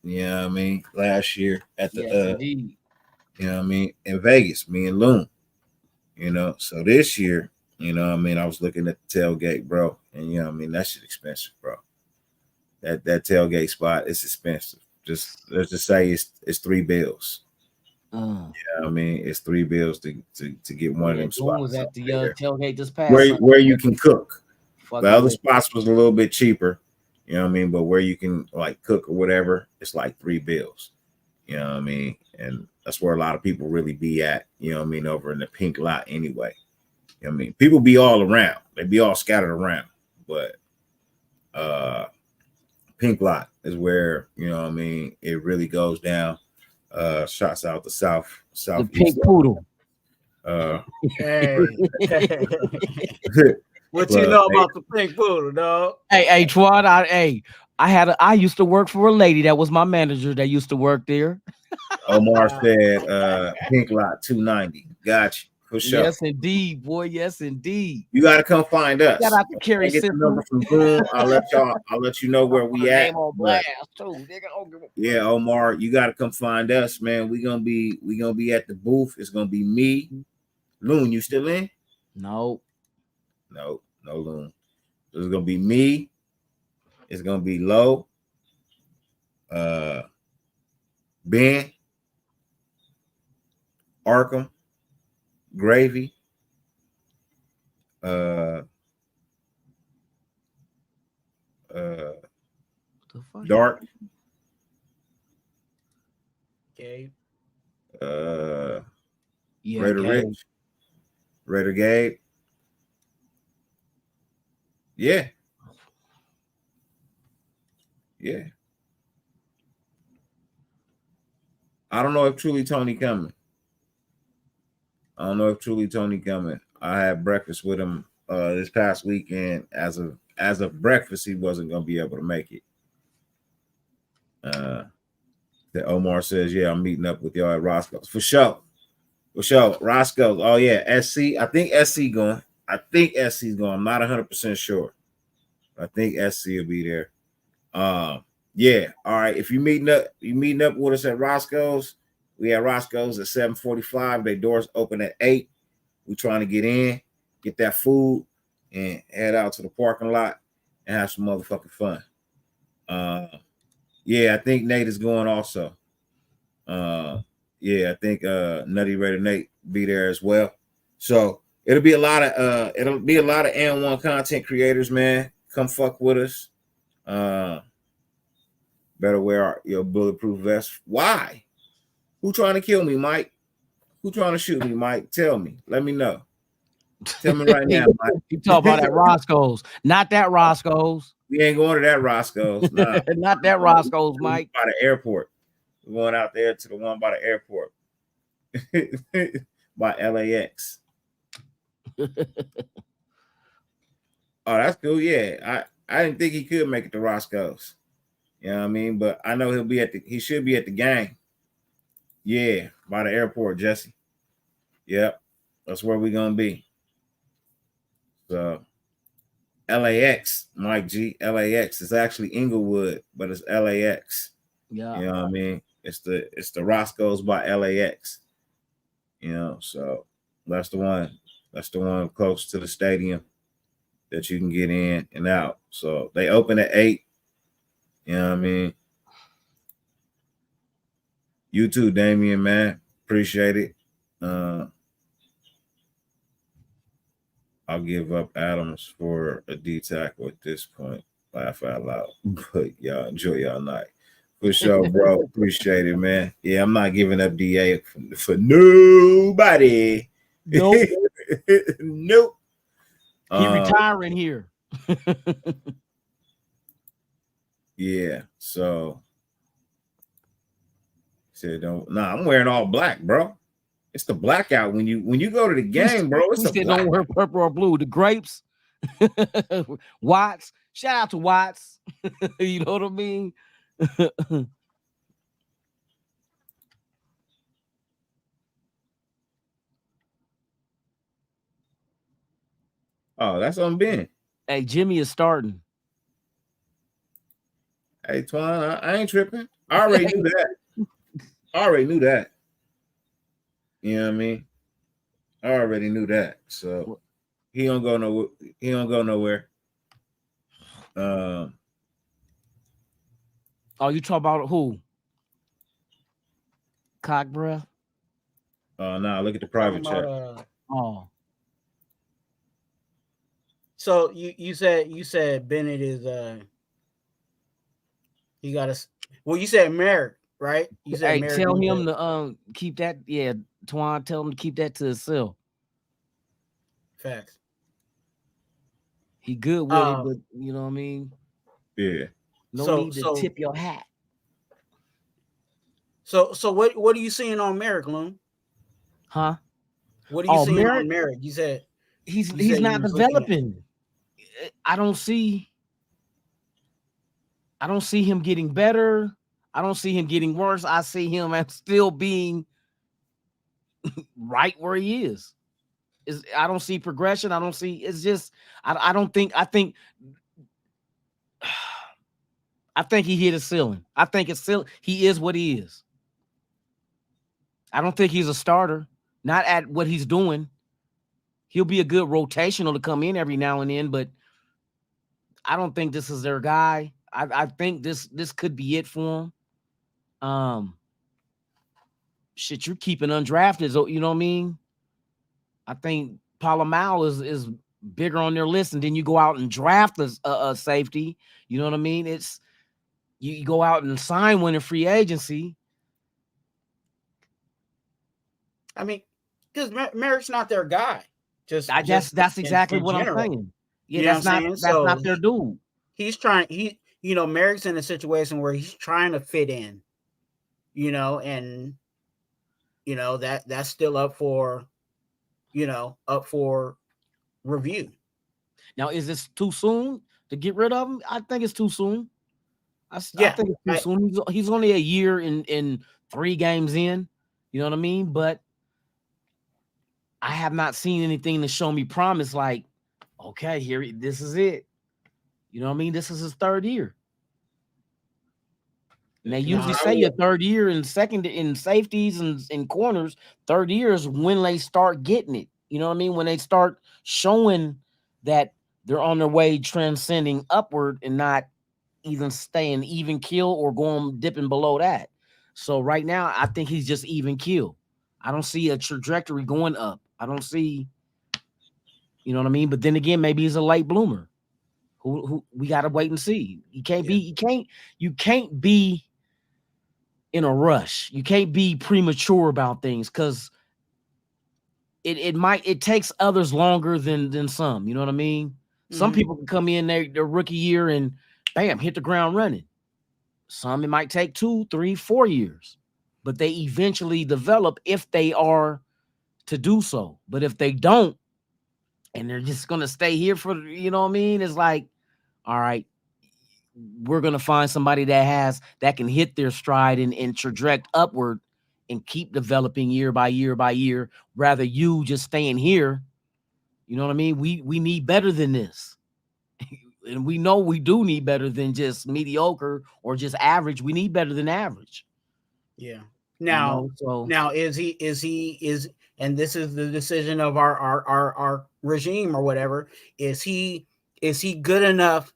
You know what I mean? Last year at the indeed. You know what I mean, in Vegas, me and Loon. You know, so this year, you know what I mean, I was looking at the tailgate, bro. And you know what I mean, that shit expensive, bro. That tailgate spot is expensive. Just let's just say it's $3 bills. You know what I mean? It's $3 bills to get one of them spots. Was at the tailgate this past where you can cook. The other way. spots was a little bit cheaper, you know what I mean? But where you can like cook or whatever, it's like $3 bills. You know what I mean? And that's where a lot of people really be at, you know what I mean, over in the pink lot anyway. You know what I mean? People be all around. They be all scattered around. But pink lot is where, you know what I mean, it really goes down. Shots out the south. The pink poodle. Hey. What you know about the pink poodle, dog? Hey, Twuan, I used to work for a lady that was my manager that used to work there. Omar said pink lot 290. Gotcha. For sure. Yes, indeed, boy. Yes, indeed. You gotta come find us. Shout out to Kerry. Get the number from Boom. I'll let you know where we at. Name on blast too. Yeah, Omar, you gotta come find us, man. We gonna be at the booth. It's gonna be me. Loon, you still in? No, Loon. It's gonna be me. It's gonna be Low. Ben, Arkham, Gravy, Dark, Gabe, Raider Gabe. Rich, Raider Gabe. Yeah. I don't know if truly Tony coming. I had breakfast with him this past weekend. As of breakfast, he wasn't gonna be able to make it. That Omar says, yeah, I'm meeting up with y'all at Roscoe's. For sure. Roscoe's. Oh yeah, SC. I think SC's going. I'm not 100% sure. I think SC will be there. Yeah. All right. If you meeting up with us at Roscoe's, we at Roscoe's at 7:45. Their doors open at 8. We trying to get in, get that food, and head out to the parking lot and have some motherfucking fun. Yeah, I think Nate is going also. Yeah, I think Nutty Raider Nate be there as well. So it'll be a lot of N1 content creators, man. Come fuck with us. Better wear your bulletproof vest. Why? Who trying to kill me, Mike? Who trying to shoot me, Mike? Tell me. Let me know. Tell me right now, Mike. You talk about that Roscoe's, not that Roscoe's. We ain't going to that Roscoe's. Nah. Not that Roscoe's, Mike. By the airport. We're going out there to the one by the airport. By LAX. Oh, that's cool. Yeah. I didn't think he could make it to Roscoe's. You know what I mean? But I know he should be at the game. Yeah, by the airport, Jesse. Yep. That's where we're gonna be. So LAX, Mike G. LAX. It's actually Inglewood, but it's LAX. Yeah. You know what I mean? It's the Roscoe's by LAX. You know, so that's the one. That's the one close to the stadium that you can get in and out. So they open at 8. You know what I mean? You too, Damien, man. Appreciate it. I'll give up Adams for a D-tackle at this point. Laugh out loud. But y'all enjoy y'all night. For sure, bro. Appreciate it, man. Yeah, I'm not giving up DA for nobody. Nope. Nope. He retiring here. Yeah, so said don't. Nah, I'm wearing all black, bro. It's the blackout when you go to the game, bro. It's the don't wear purple or blue. The grapes, Watts. Shout out to Watts. You know what I mean? Oh, that's on Ben. Hey, Jimmy is starting. Hey, Twuan, I ain't tripping. I already knew that. You know what I mean? I already knew that. So he don't go nowhere. Oh, you talk about who? Cock breath? Oh, no, look at the private chat. Oh. So you said Bennett is he got us. Well, you said Merrick, right? You said Merrick. Tell him to keep that. Yeah, Twuan, tell him to keep that to himself. Facts. He good with it, but you know what I mean? Yeah. No need to tip your hat. So what are you seeing on Merrick, Loon? Huh? What are you seeing on Merrick? You said he's not developing. I don't see him getting better. I don't see him getting worse. I see him as still being right where he is. I don't see progression. I don't see. It's just I think he hit a ceiling. I think it's still he is what he is. I don't think he's a starter. Not at what he's doing. He'll be a good rotational to come in every now and then, but I don't think this is their guy. I think this could be it for him. Shit, you're keeping undrafted, so you know what I mean? I think Palomal is bigger on their list, and then you go out and draft a safety. You know what I mean? It's you go out and sign one in free agency. I mean, because Merrick's not their guy. That's exactly what I'm saying. Yeah, you that's not their dude. He's trying. Merrick's in a situation where he's trying to fit in. And that's still up for review. Now, is this too soon to get rid of him? I think it's too soon. I think it's too soon. He's only a year in 3 games in. You know what I mean? But I have not seen anything to show me promise. Like, okay, this is it. You know what I mean? This is his 3rd year. And they usually say your 3rd year in safeties and in corners, 3rd year is when they start getting it. You know what I mean? When they start showing that they're on their way transcending upward and not even staying even kill or dipping below that. So right now, I think he's just even kill. I don't see a trajectory going up. I don't see, you know what I mean? But then again, maybe he's a late bloomer. Who we gotta wait and see. You can't be in a rush. You can't be premature about things because it takes others longer than some. You know what I mean? Mm-hmm. Some people can come in their rookie year and bam, hit the ground running. Some it might take 2, 3, 4 years, but they eventually develop if they are to do so. But if they don't, and they're just gonna stay here for, you know what I mean? It's like, all right, we're gonna find somebody that can hit their stride and traject upward and keep developing year by year by year. Rather you just staying here. You know what I mean? We need better than this. And we know we do need better than just mediocre or just average. We need better than average. Yeah. Now, now is and this is the decision of our regime or whatever. Is he good enough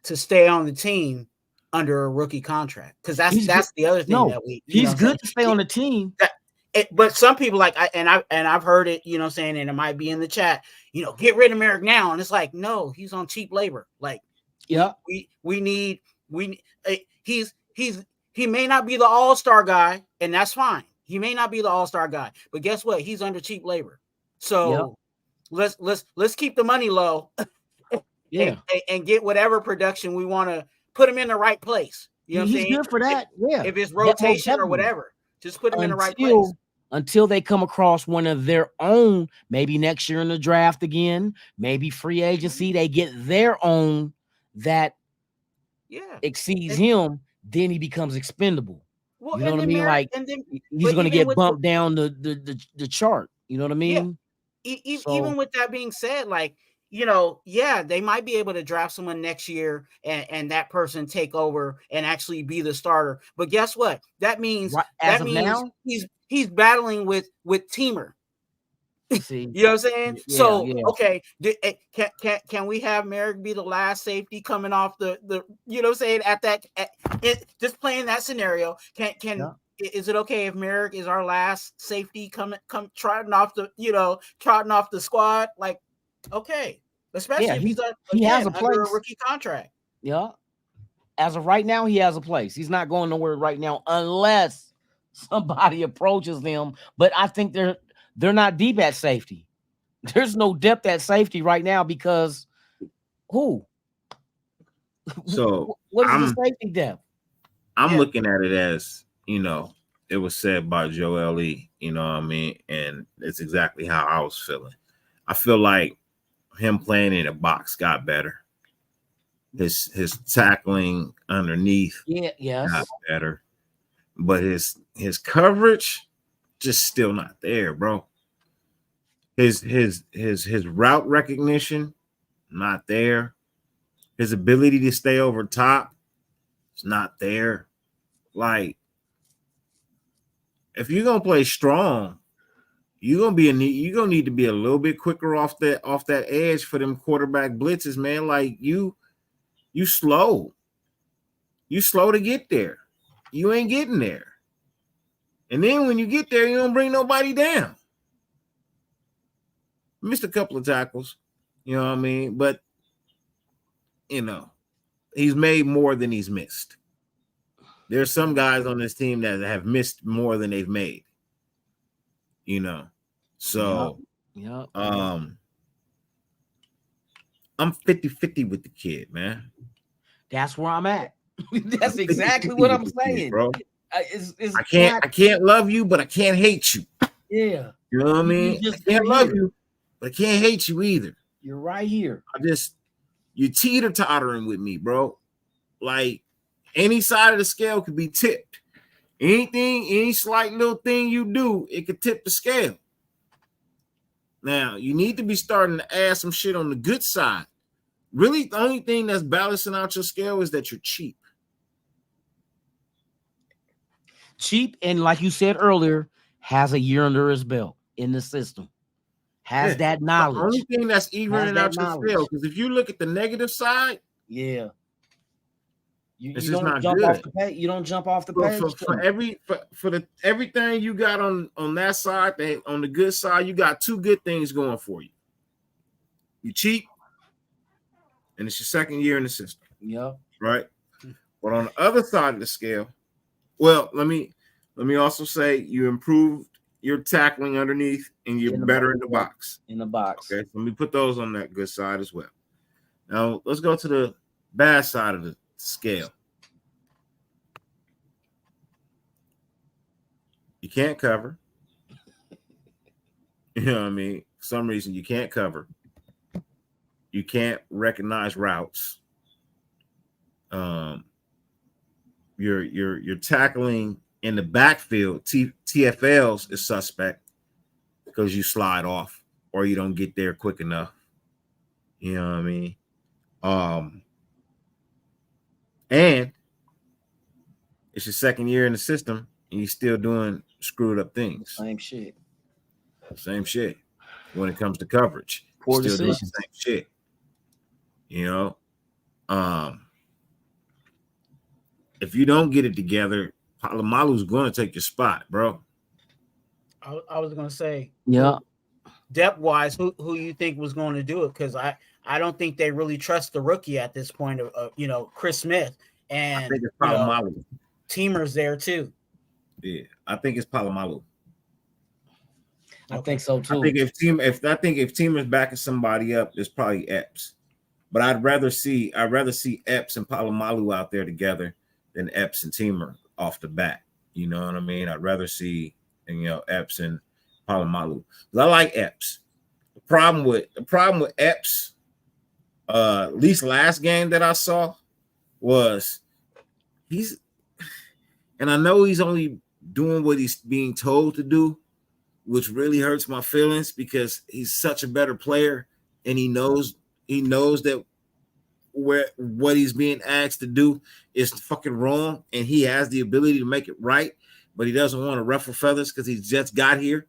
to stay on the team under a rookie contract? Because that's the other thing that he's good to stay on the team. But some people like I've heard it, saying, and it might be in the chat, get rid of Merrick now. And it's like, no, he's on cheap labor. Like, yeah, he may not be the all-star guy, and that's fine. He may not be the all-star guy, but guess what? He's under cheap labor. So let's keep the money low. Yeah, and get whatever production we want to put him in the right place. You know what I'm saying? He's good for that. If it's rotation or whatever, just put him in the right place. Until they come across one of their own, maybe next year in the draft again, maybe free agency, they get their own that exceeds him, then he becomes expendable. Well, you know what I mean? Like he's going to get bumped down the chart. You know what I mean? Yeah. Even with that being said, like, they might be able to draft someone next year and that person take over and actually be the starter. But guess what? That means now, he's battling with teamer. See, you know what I'm saying? Okay, can we have Merrick be the last safety coming off the you know what I'm saying, just playing that scenario? Is it okay if Merrick is our last safety come trotting off the squad? Like, okay, especially if he has a place under a rookie contract. Yeah, as of right now, he has a place. He's not going nowhere right now unless somebody approaches them. But I think they're not deep at safety. There's no depth at safety right now because who? So what is the safety depth? I'm looking at it as, it was said by Joel E. You know what I mean? And it's exactly how I was feeling. I feel like him playing in a box got better. His tackling underneath got better. But his coverage just still not there, bro. His route recognition not there. His ability to stay over top is not there. Like, if you're gonna play strong, you're gonna need to be a little bit quicker off that edge for them quarterback blitzes, man. Like you slow to get there. You ain't getting there. And then when you get there, you don't bring nobody down. Missed a couple of tackles, you know what I mean? But, he's made more than he's missed. There's some guys on this team that have missed more than they've made. you know. So yeah. I'm 50-50 with the kid, man. That's where I'm at. That's exactly what I'm saying, kid, bro. It's I can't love you, but I can't hate you. Yeah. You know what I mean? I can't love you, but I can't hate you either. You're right here. You're teeter-tottering with me, bro. Like any side of the scale could be tipped. Any slight little thing you do, it could tip the scale. Now, you need to be starting to add some shit on the good side. Really, the only thing that's balancing out your scale is that you're cheap. Cheap, and like you said earlier, has a year under his belt in the system. Has that knowledge. The only thing that's evening out your scale, because if you look at the negative side, you you don't jump off the page. You don't jump off the page. For everything you got on that side, on the good side, you got two good things going for you. You cheap, and it's your second year in the system. Yeah. Right. But on the other side of the scale, well, let me also say you improved your tackling underneath, and you're better in the box. In the box. Okay, so let me put those on that good side as well. Now let's go to the bad side of the scale. You can't cover. You know what I mean? For some reason you can't cover. You can't recognize routes. You're tackling in the backfield. TFLs is suspect because you slide off or you don't get there quick enough. You know what I mean? And it's your second year in the system and you're still doing screwed up things. Same shit. When it comes to coverage. Poor still decisions. doing the same shit. You know? If you don't get it together, Palomalu's going to take your spot, bro. I was going to say, yeah. Depth-wise, who you think was going to do it? Because I don't think they really trust the rookie at this point of Chris Smith. And I think it's Palomalu. Teamer's there too. Yeah, I think it's Palomalu. I think so too. I think if Teamer's backing somebody up, it's probably Epps. But I'd rather see Epps and Palomalu out there together than Epps and Teamer off the bat. You know what I mean? I'd rather see Epps and Palomalu. I like Epps. The problem with Epps, at least last game that I saw, was and I know he's only doing what he's being told to do, which really hurts my feelings because he's such a better player and he knows that what he's being asked to do is fucking wrong and he has the ability to make it right, but he doesn't want to ruffle feathers because he's just got here.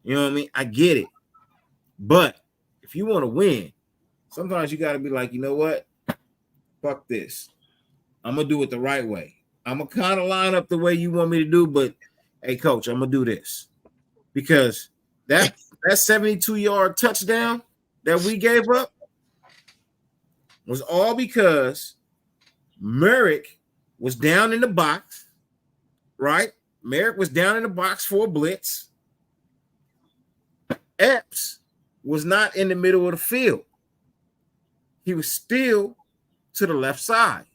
You know what I mean? I get it. But if you want to win, sometimes you got to be like, you know what? Fuck this. I'm going to do it the right way. I'm going to kind of line up the way you want me to do, but hey, coach, I'm going to do this. Because that 72-yard touchdown that we gave up was all because Merrick was down in the box, right? Merrick was down in the box for a blitz. Epps was not in the middle of the field. He was still to the left side.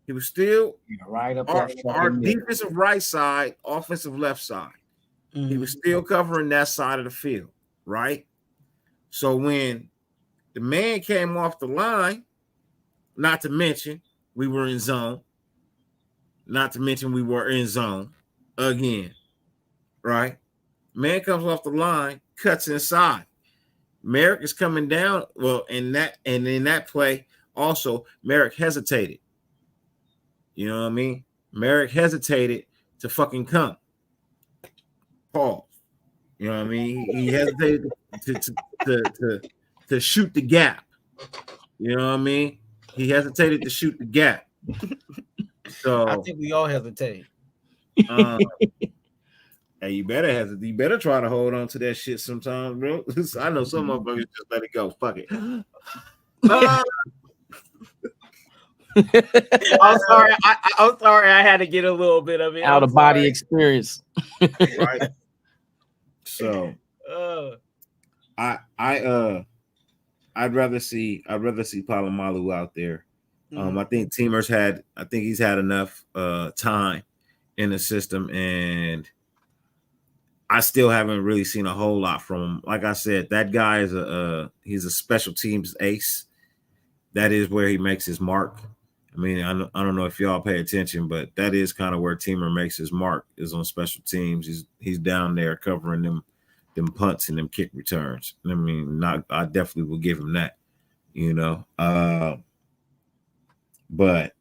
He was still right up our defensive right side, offensive left side. Mm-hmm. He was still covering that side of the field, right? So when the man came off the line, not to mention we were in zone again, right? Man comes off the line, cuts inside. Merrick is coming down. Well, in that play, also Merrick hesitated. You know what I mean? Merrick hesitated to fucking come. Pause. You know what I mean? He hesitated to shoot the gap. You know what I mean? He hesitated to shoot the gap. So I think we all hesitate. Hey, you better try to hold on to that shit sometimes, bro. I know some motherfuckers just let it go. Fuck it. I'm sorry. I'm sorry. I had to get a little bit of it. Out of body experience. Right. So I'd rather see Palomalu out there. I think he's had enough time in the system, and I still haven't really seen a whole lot from him. Like I said, that guy is he's a special teams ace. That is where he makes his mark. I mean, I don't know if y'all pay attention, but that is kind of where Teamer makes his mark, is on special teams. He's down there covering them punts and them kick returns. I mean, I definitely will give him that, you know. But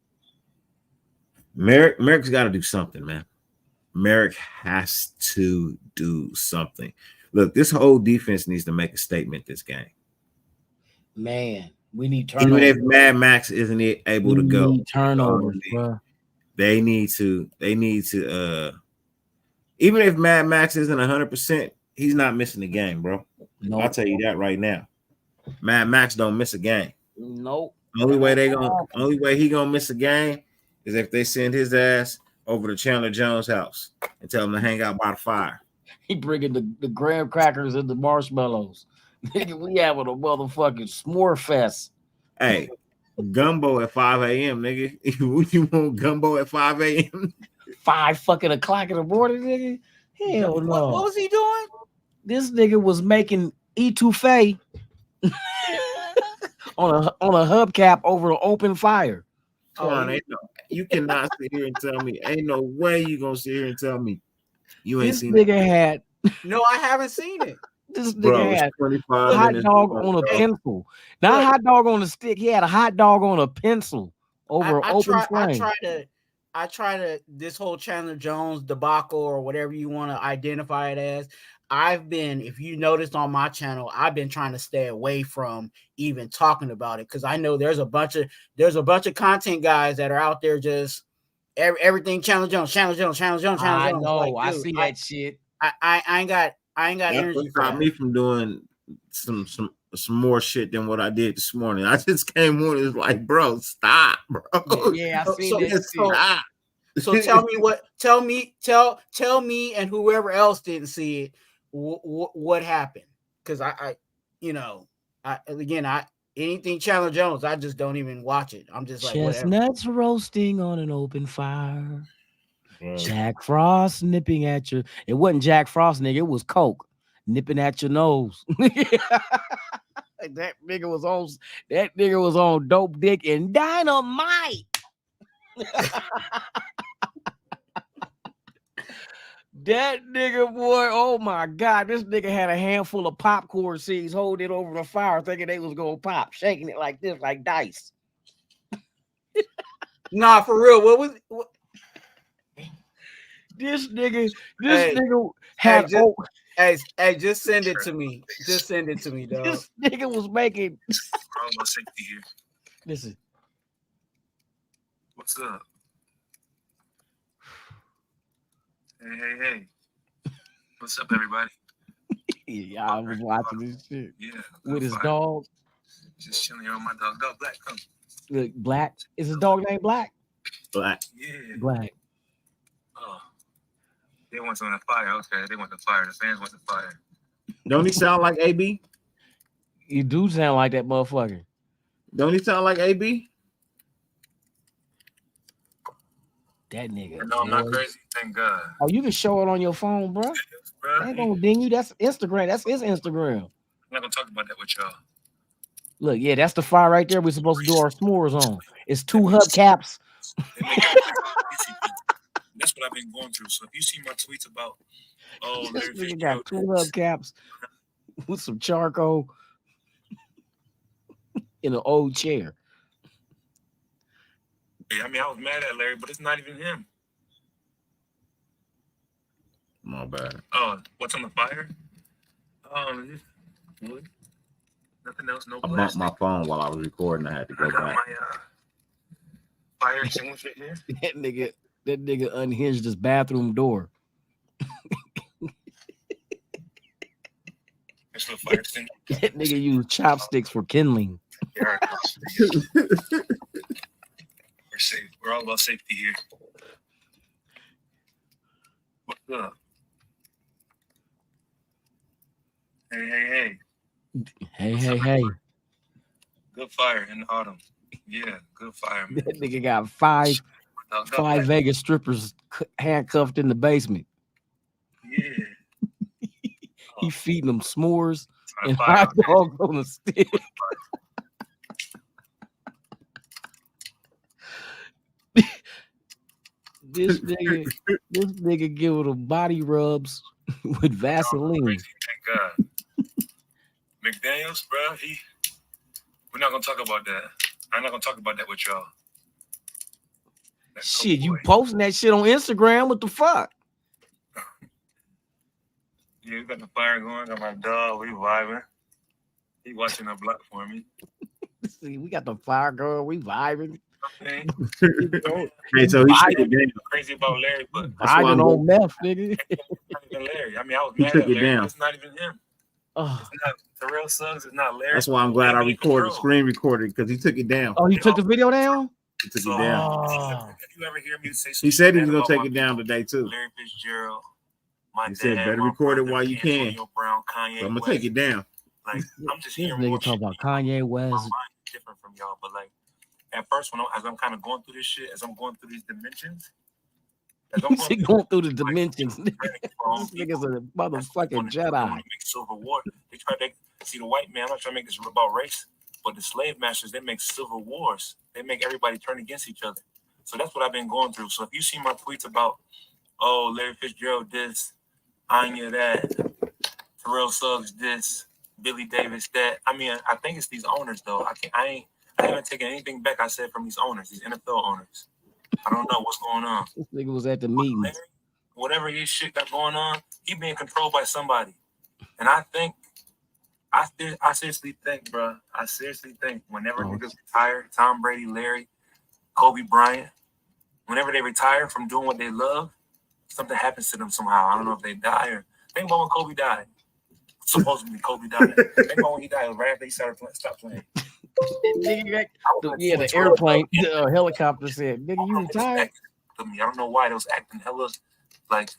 Merrick's got to do something, man. Merrick has to do something. Look, this whole defense needs to make a statement this game. Man, we need turnovers. Even if Mad Max isn't able to go, need turnovers, bro. They need to. Even if Mad Max isn't 100%, he's not missing the game, bro. Nope. I'll tell you that right now. Mad Max don't miss a game. Nope. Only way he gonna miss a game is if they send his ass over to Chandler Jones' house and tell him to hang out by the fire. He bringing the graham crackers and the marshmallows. Nigga, we having a motherfucking s'more fest. Hey, gumbo at 5 a.m., nigga. You want gumbo at 5 a.m.? 5 fucking o'clock in the morning, nigga? Hell no. What was he doing? This nigga was making etouffee on a hubcap over an open fire. You cannot sit here and tell me. Ain't no way you gonna sit here and tell me you ain't seen this nigga had. No, I haven't seen it. This nigga had a hot dog on a pencil. Not a hot dog on a stick. He had a hot dog on a pencil over an open flame. I try to this whole Chandler Jones debacle or whatever you want to identify it as. If you noticed on my channel, I've been trying to stay away from even talking about it because I know there's a bunch of content guys that are out there just everything Chandler Jones. I know, like, I see that shit. I ain't got energy. Stopped me from doing some more shit than what I did this morning. I just came on. It's like, bro, stop, bro. Yeah, I see that. Stop. So tell me, and whoever else didn't see it, what happened? Because anything Chandler Jones, I just don't even watch it. I'm just like, chestnuts roasting on an open fire. Jack Frost nipping at your. It wasn't Jack Frost, nigga. It was Coke nipping at your nose. That nigga was on dope dick and dynamite. That nigga, boy, oh my God, this nigga had a handful of popcorn seeds holding it over the fire, thinking they was gonna pop, shaking it like this, like dice. Nah, for real. What? This nigga had. Just send it to me. Just send it to me, dog. This nigga was making. Here. Listen. What's up? Hey. What's up, everybody? Yeah, I was watching this shit. Yeah. With his dog. Just chilling here with my dog. Dog Black, come. Look, Black. Is his dog named Black? Black. Yeah. Black. Oh. They want on the fire. Okay, they want the fire. The fans want the fire. Don't he sound like AB? You do sound like that motherfucker. Don't he sound like AB? That nigga. No, I'm not crazy. Thank God. Oh, you can show it on your phone, bro. I ain't gonna ding you. That's Instagram. That's his Instagram. I'm not gonna talk about that with y'all. Look, yeah, that's the fire right there. We're supposed to do our s'mores on. It's 2 hubcaps. That's what I've been going through. So if you see my tweets about, you got 2 hubcaps with some charcoal in an old chair. Yeah, I mean, I was mad at Larry, but it's not even him. My bad. Oh, what's on the fire? Just wood. Nothing else. No. I bumped my phone while I was recording. I had to go back. My fire extinguisher here. That nigga unhinged his bathroom door. There's no fire extinguisher. That nigga used chopsticks for kindling. Yeah, we're safe. We're all about safety here. What's up? Hey. Good fire in the autumn. Yeah, good fire, man. That nigga got five Vegas strippers handcuffed in the basement. Yeah. He feeding them s'mores and hot dogs on a stick. This nigga giving them body rubs with Vaseline. Thank God. McDaniels, bro. We're not gonna talk about that. I'm not gonna talk about that with y'all. Shit, you posting that shit on Instagram? What the fuck? Yeah, we got the fire going. Got my dog. We vibing. He watching a block for me. See, we got the fire going. We vibing. Okay. Hey, so he's crazy about Larry, but vibing on meth, nigga. Larry. I mean, I was mad at Larry, but it's not even him. It's not Terrell Suggs. It's not Larry. That's why I'm glad I recorded, screen recorded, because he took it down. Oh, he took the video down? He took it down. If you ever hear me say, he said he was gonna take it down today too. Larry Fitzgerald. He said, better record it while you can. Brown, Kanye so I'm gonna take it down. Like, I'm just hearing nigga talk about Kanye West. Different from y'all, but like at first, as I'm kind of going through this shit, as I'm going through these dimensions, going through the dimensions. This nigga's a motherfucking Jedi. Civil War. They try to see the white man. I'm not trying to make this about race, but the slave masters, they make civil wars. They make everybody turn against each other. So that's what I've been going through. So if you see my tweets about, oh, Larry Fitzgerald this, Anya that, Terrell Suggs this, Billy Davis that. I mean, I think it's these owners though. I haven't taken anything back I said from these owners, these NFL owners. I don't know what's going on. This nigga was at the meeting. Whatever his shit got going on, he being controlled by somebody. And I seriously think, bro. I seriously think whenever niggas retire, Tom Brady, Larry, Kobe Bryant, whenever they retire from doing what they love, something happens to them somehow. I don't know if they die or think about when Kobe died. Supposedly Kobe died. Think about when he died right after he stopped playing. The airplane, the helicopter said, "Nigga, you retired." I don't know why they was acting hella like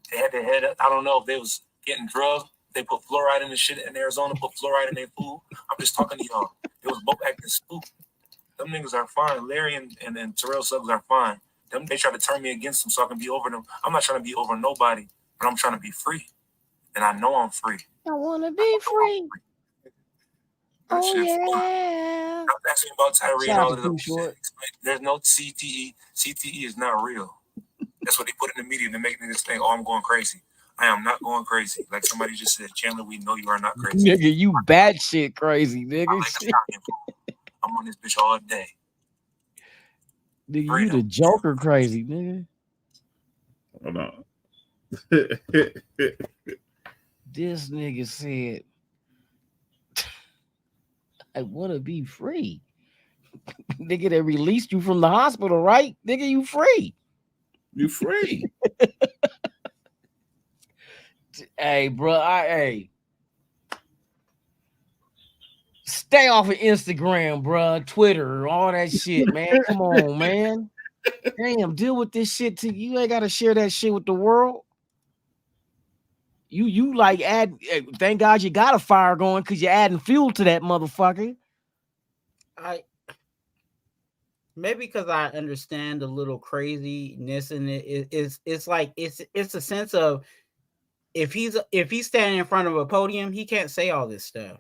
they had their head up. I don't know if they was getting drugged. They put fluoride in the shit in Arizona, put fluoride in their food. I'm just talking to y'all. They was both acting spook. Them niggas are fine. Larry and Terrell Suggs are fine. They try to turn me against them so I can be over them. I'm not trying to be over nobody, but I'm trying to be free. And I know I'm free. I want to be free. Oh, yeah. I'm asking about Tyree and all of them. There's no CTE. CTE is not real. That's what they put in the media to make niggas think, oh, I'm going crazy. I am not going crazy. Like somebody just said, Chandler, we know you are not crazy. Nigga, you batshit crazy, nigga. I'm on this bitch all day. Nigga, you the Joker crazy, nigga. Hold on. This nigga said, I want to be free. Nigga, they released you from the hospital, right? Nigga, you free. You free. Hey, bro, stay off of Instagram, bro, Twitter, all that shit, man. Come on, man. Damn, deal with this shit too. You ain't gotta share that shit with the world. You like thank God you got a fire going because you're adding fuel to that motherfucker. Maybe because I understand a little craziness in it. It's like it's a sense of if he's standing in front of a podium, he can't say all this stuff.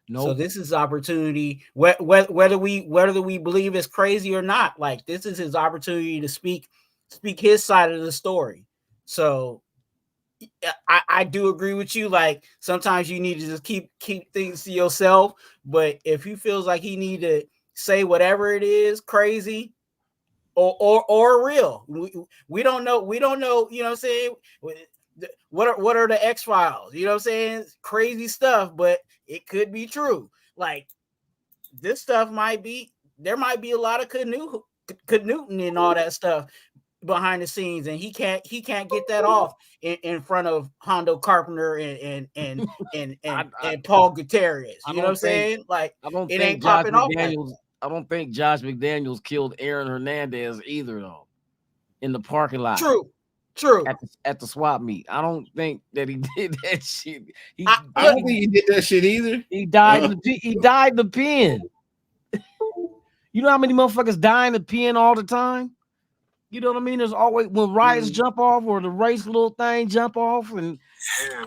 No. So this is opportunity, whether we believe it's crazy or not. Like this is his opportunity to speak his side of the story. So I do agree with you. Like sometimes you need to just keep things to yourself. But if he feels like he need to say whatever it is, crazy or real, we don't know. You know what I'm saying? What are the X-Files? You know what I'm saying? Crazy stuff, but it could be true. Like this stuff there might be a lot of Knudsen and all that stuff behind the scenes, and he can't get that off in front of Hondo Carpenter and Paul Gutierrez. You know what I'm saying? Like it ain't popping off. I don't think Josh McDaniels killed Aaron Hernandez either, though, in the parking lot. True. True. At the swap meet. I don't think that he did that shit. I don't think he did that shit either. He died. He died in the pen. You know how many motherfuckers die in the pen all the time? You know what I mean? There's always when riots jump off or the race little thing jump off, and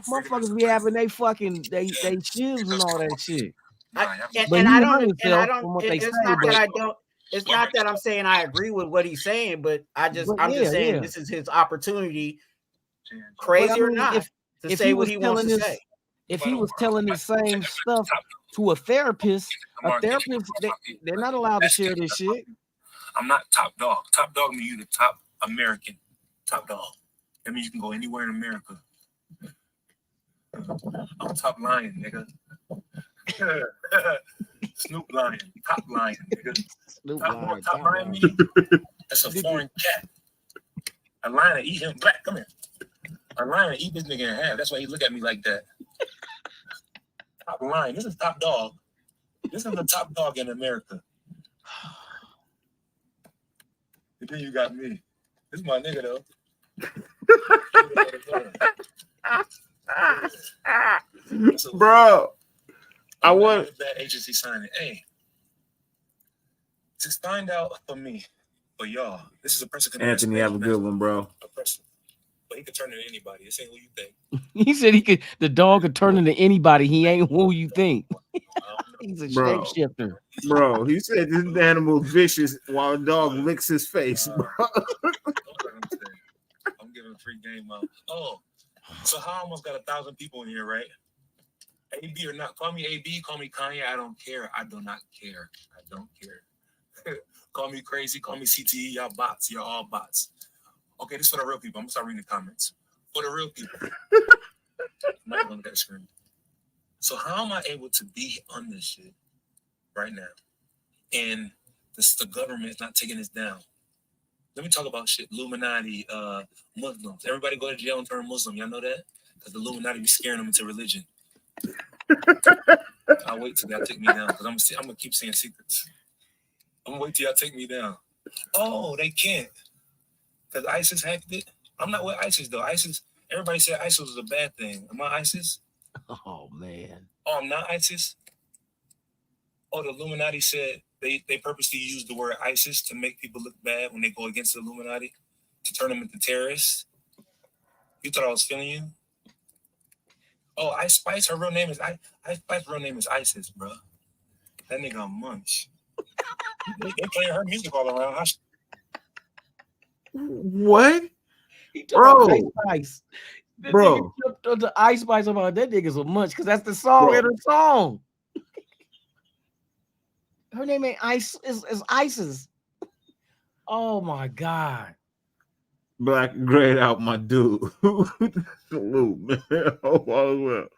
motherfuckers be having they fucking they shivs and all that shit. It's not that I'm saying I agree with what he's saying, but I'm just saying this is his opportunity, crazy or not, to say what he wants to say. If he was telling the same stuff to a therapist, they're not allowed to share this shit. I'm not top dog. Top dog means you the top American. Top dog. That means you can go anywhere in America. I'm top lion, nigga. Snoop lion. Top lion, nigga. Top lion means that's a foreign cat. A lion that eat him black. Come here. A lion that eat this nigga in half. That's why he look at me like that. Top lion. This is top dog. This is the top dog in America. And then you got me. This is my nigga though. Bro, I want that agency signing. Hey, just find out for me, for y'all. This is a person. Anthony, have a good one, bro. A person, but he could turn into anybody. This ain't who you think. He said the dog could turn into anybody. He ain't who you think. He's a shapeshifter. Bro, he said this animal vicious while a dog licks his face. Bro. I'm giving a free game out. Oh, so how I almost got 1,000 people in here, right? AB or not, call me AB, call me Kanye. I don't care. I do not care. I don't care. Call me crazy, call me CTE. Y'all bots. You're all bots. Okay, this is for the real people. I'm gonna start reading the comments. For the real people. I'm not gonna get a screen. So how am I able to be on this shit right now? And the government is not taking this down. Let me talk about shit. Illuminati, Muslims. Everybody go to jail and turn Muslim. Y'all know that? Because the Illuminati be scaring them into religion. I'll wait till y'all take me down because I'm gonna keep saying secrets. I'm gonna wait till y'all take me down. Oh, they can't. Because ISIS hacked it. I'm not with ISIS though. ISIS, everybody said ISIS was a bad thing. Am I ISIS? Oh man. Oh, I'm not ISIS. Oh, the Illuminati said they purposely used the word ISIS to make people look bad when they go against the Illuminati, to turn them into terrorists. You thought I was feeling you? Oh, Ice Spice, her real name is Ice Spice's real name is Isis, bro. That nigga a munch. they playing her music all around. What? Bro, Ice Spice. Bro, the Ice Spice about that nigga's a munch because that's the song in her song. Her name ain't Ice is Isis. Oh my god. Black grade out, my dude. Salute, man. Hope all is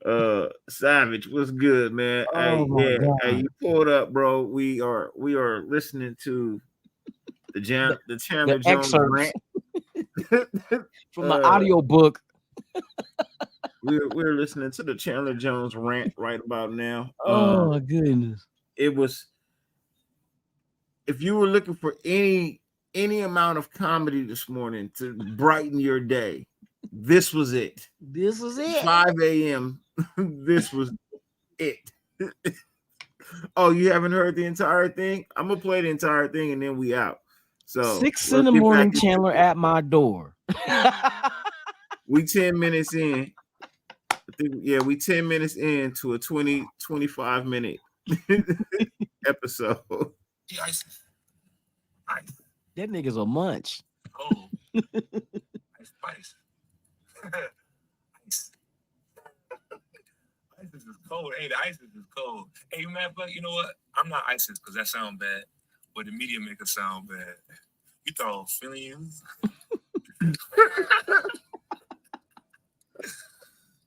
well. Savage, what's good, man? Hey, you pulled up, bro. We are listening to the Chandler Jones rant from the audio book. We're listening to the Chandler Jones rant right about now. Oh my goodness. It was, if you were looking for any amount of comedy this morning to brighten your day, this was it. This was it. 5 a.m. This was it. Oh, you haven't heard the entire thing? I'm gonna play the entire thing and then we out. So 6 in the morning, Chandler at my door. We 10 minutes in. I think, we 10 minutes into a 25 minute episode. That nigga's a munch. Oh, Ice Spice. ISIS is cold. Hey, the ISIS is cold. Hey, man, but you know what? I'm not ISIS because that sound bad, but the media make it sound bad. You thought I was feeling you?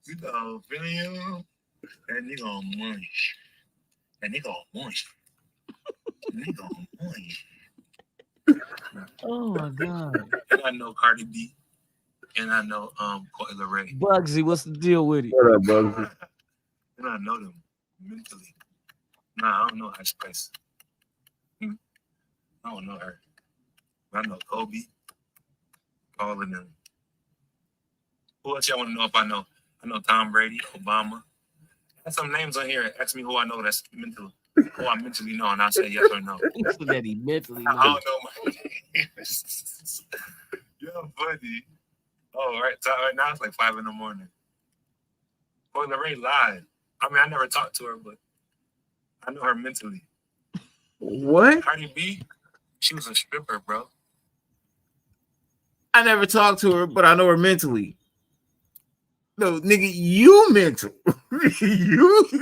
You thought I was feeling you? That nigga on munch. That nigga on munch. Nigga on munch. Oh my god. And I know Cardi B. And I know Coy Ray. Bugsy, what's the deal with it? What up, Bugsy? And I know them mentally. Nah, I don't know Ice Spice. I don't know her. I know Kobe. All of them. Who else y'all want to know if I know? I know Tom Brady, Obama. There's some names on here. Ask me who I know that's mental. Who I mentally know, and I'll say yes or no. That he mentally knows. I don't know my names. You're funny. Oh, right. So right now it's like 5 a.m. Boy, Lorraine lied. I mean, I never talked to her, but I know her mentally. What? Cardi B, she was a stripper, bro. I never talked to her, but I know her mentally. No, nigga, you mental. you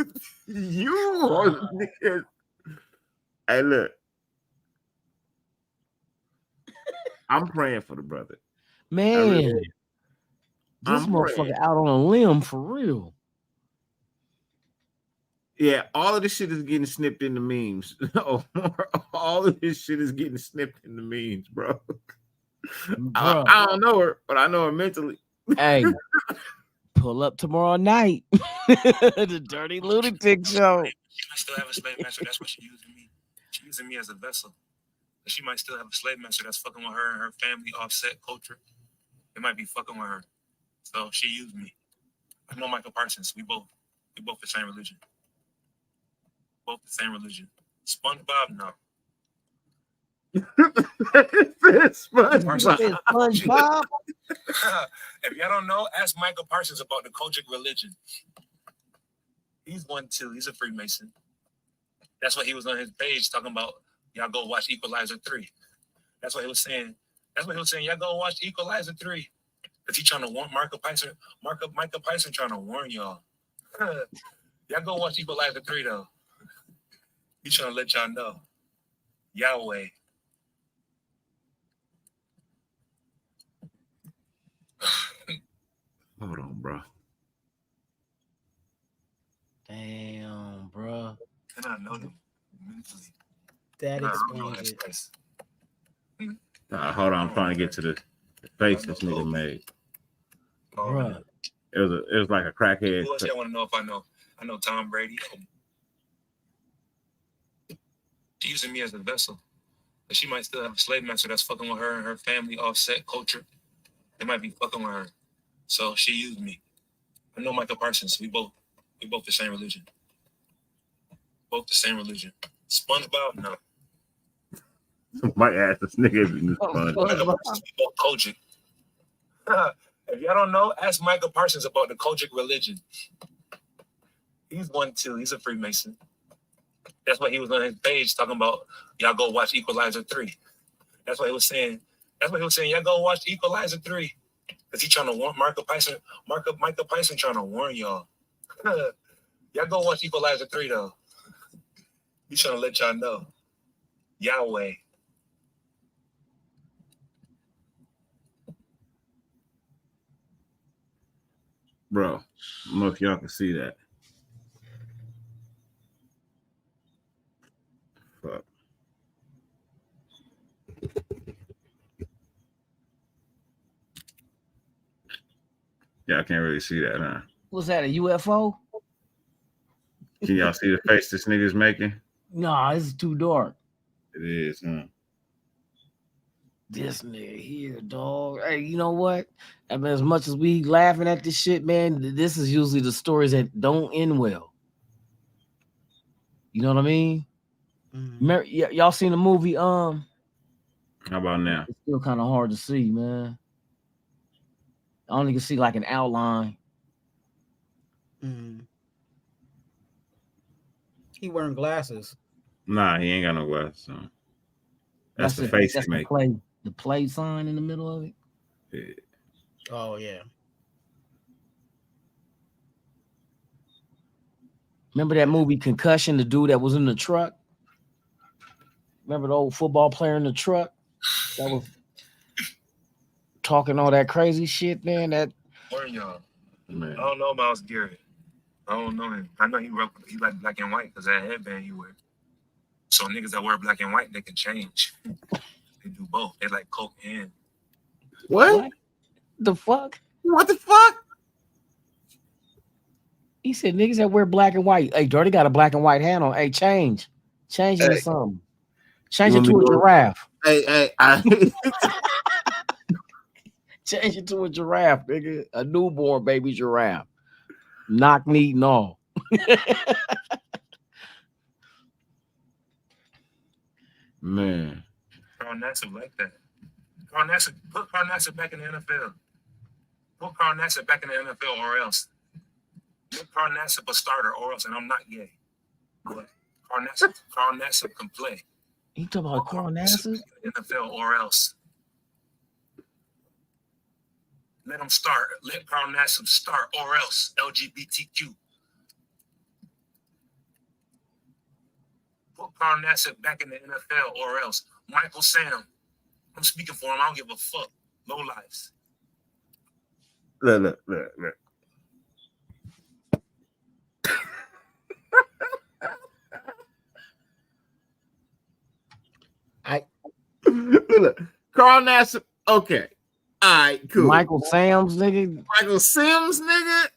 are nigga. Hey, look. I'm praying for the brother. Man, this motherfucker out on a limb for real. Yeah, all of this shit is getting snipped into memes. All of this shit is getting snipped into memes, bro. I don't know her, but I know her mentally. Hey, pull up tomorrow night. The Dirty Lunatic Show. She might still have a slave master. That's what she's using me. She's using me as a vessel. But she might still have a slave master that's fucking with her and her family offset culture. It might be fucking with her. So she used me. I know Michael Parsons. We both the same religion. Both the same religion. SpongeBob, no. SpongeBob. If y'all don't know, ask Michael Parsons about the Kojic religion. He's one too. He's a Freemason. That's what he was on his page talking about. Y'all go watch Equalizer 3. That's what he was saying. Y'all go watch Equalizer 3. Because he trying to warn Michael Pyson trying to warn y'all. Y'all go watch Equalizer 3 though. He's trying to let y'all know. Yahweh. Hold on, bro. Damn, bro. And I know them mentally. That explains it. Hold on, I'm trying to get to the face this nigga made. Bro. It was like a crackhead. Who else y'all want to know if I know? I know Tom Brady. She's using me as a vessel. But she might still have a slave master that's fucking with her and her family offset culture. They might be fucking with her. So she used me. I know Michael Parsons. We both the same religion. Both the same religion. SpongeBob, no. Might ask this nigga if he knew SpongeBob. Kojic. If y'all don't know, ask Michael Parsons about the Kojic religion. He's one too. He's a Freemason. That's what he was on his page talking about. Y'all go watch Equalizer 3. That's what he was saying. Y'all go watch Equalizer 3. Because he trying to warn Michael Pyson trying to warn y'all. Y'all go watch Equalizer 3 though. He's trying to let y'all know. Yahweh. Bro, I don't know if y'all can see that. Fuck. Yeah, I can't really see that, huh? Was that a UFO? Can y'all see the face this nigga's making? Nah, it's too dark. It is, huh? This nigga here, dog. Hey, you know what? I mean, as much as we laughing at this shit, man, this is usually the stories that don't end well. You know what I mean? Mm-hmm. Y'all seen the movie? How about now? It's still kind of hard to see, man. I only can see like an outline. Mm. He wearing glasses. Nah, he ain't got no glasses on. That's the face he make. The play sign in the middle of it. Yeah. Oh yeah. Remember that movie Concussion? The dude that was in the truck. Remember the old football player in the truck that was talking all that crazy shit, man? That. Warn y'all. Man. I don't know Miles Garrett. I don't know him. I know he like black and white because that headband he wear. So niggas that wear black and white, they can change. They do both. They like coke and. What? The fuck? What the fuck? He said niggas that wear black and white. Hey, Dirty got a black and white hat on. Hey, change it to something. Change it to a giraffe. Hey, Change it to a giraffe, nigga. A newborn baby giraffe. Knock knee and all. Man. Carl Nassib like that. Carl Nassib, put Carl Nassib back in the NFL. Put Carl Nassib back in the NFL or else. Make Carl Nassib a starter or else, and I'm not gay. But Carl Nassib can play. You talking about Carl Nassib? NFL or else. Let him start. Let Carl Nassib start or else. LGBTQ. Put Carl Nassib back in the NFL or else. Michael Sam. I'm speaking for him. I don't give a fuck. Low lives. Look. Look. Carl Nassib. Okay. All right, cool. Michael Sims, nigga. Michael Sims, nigga.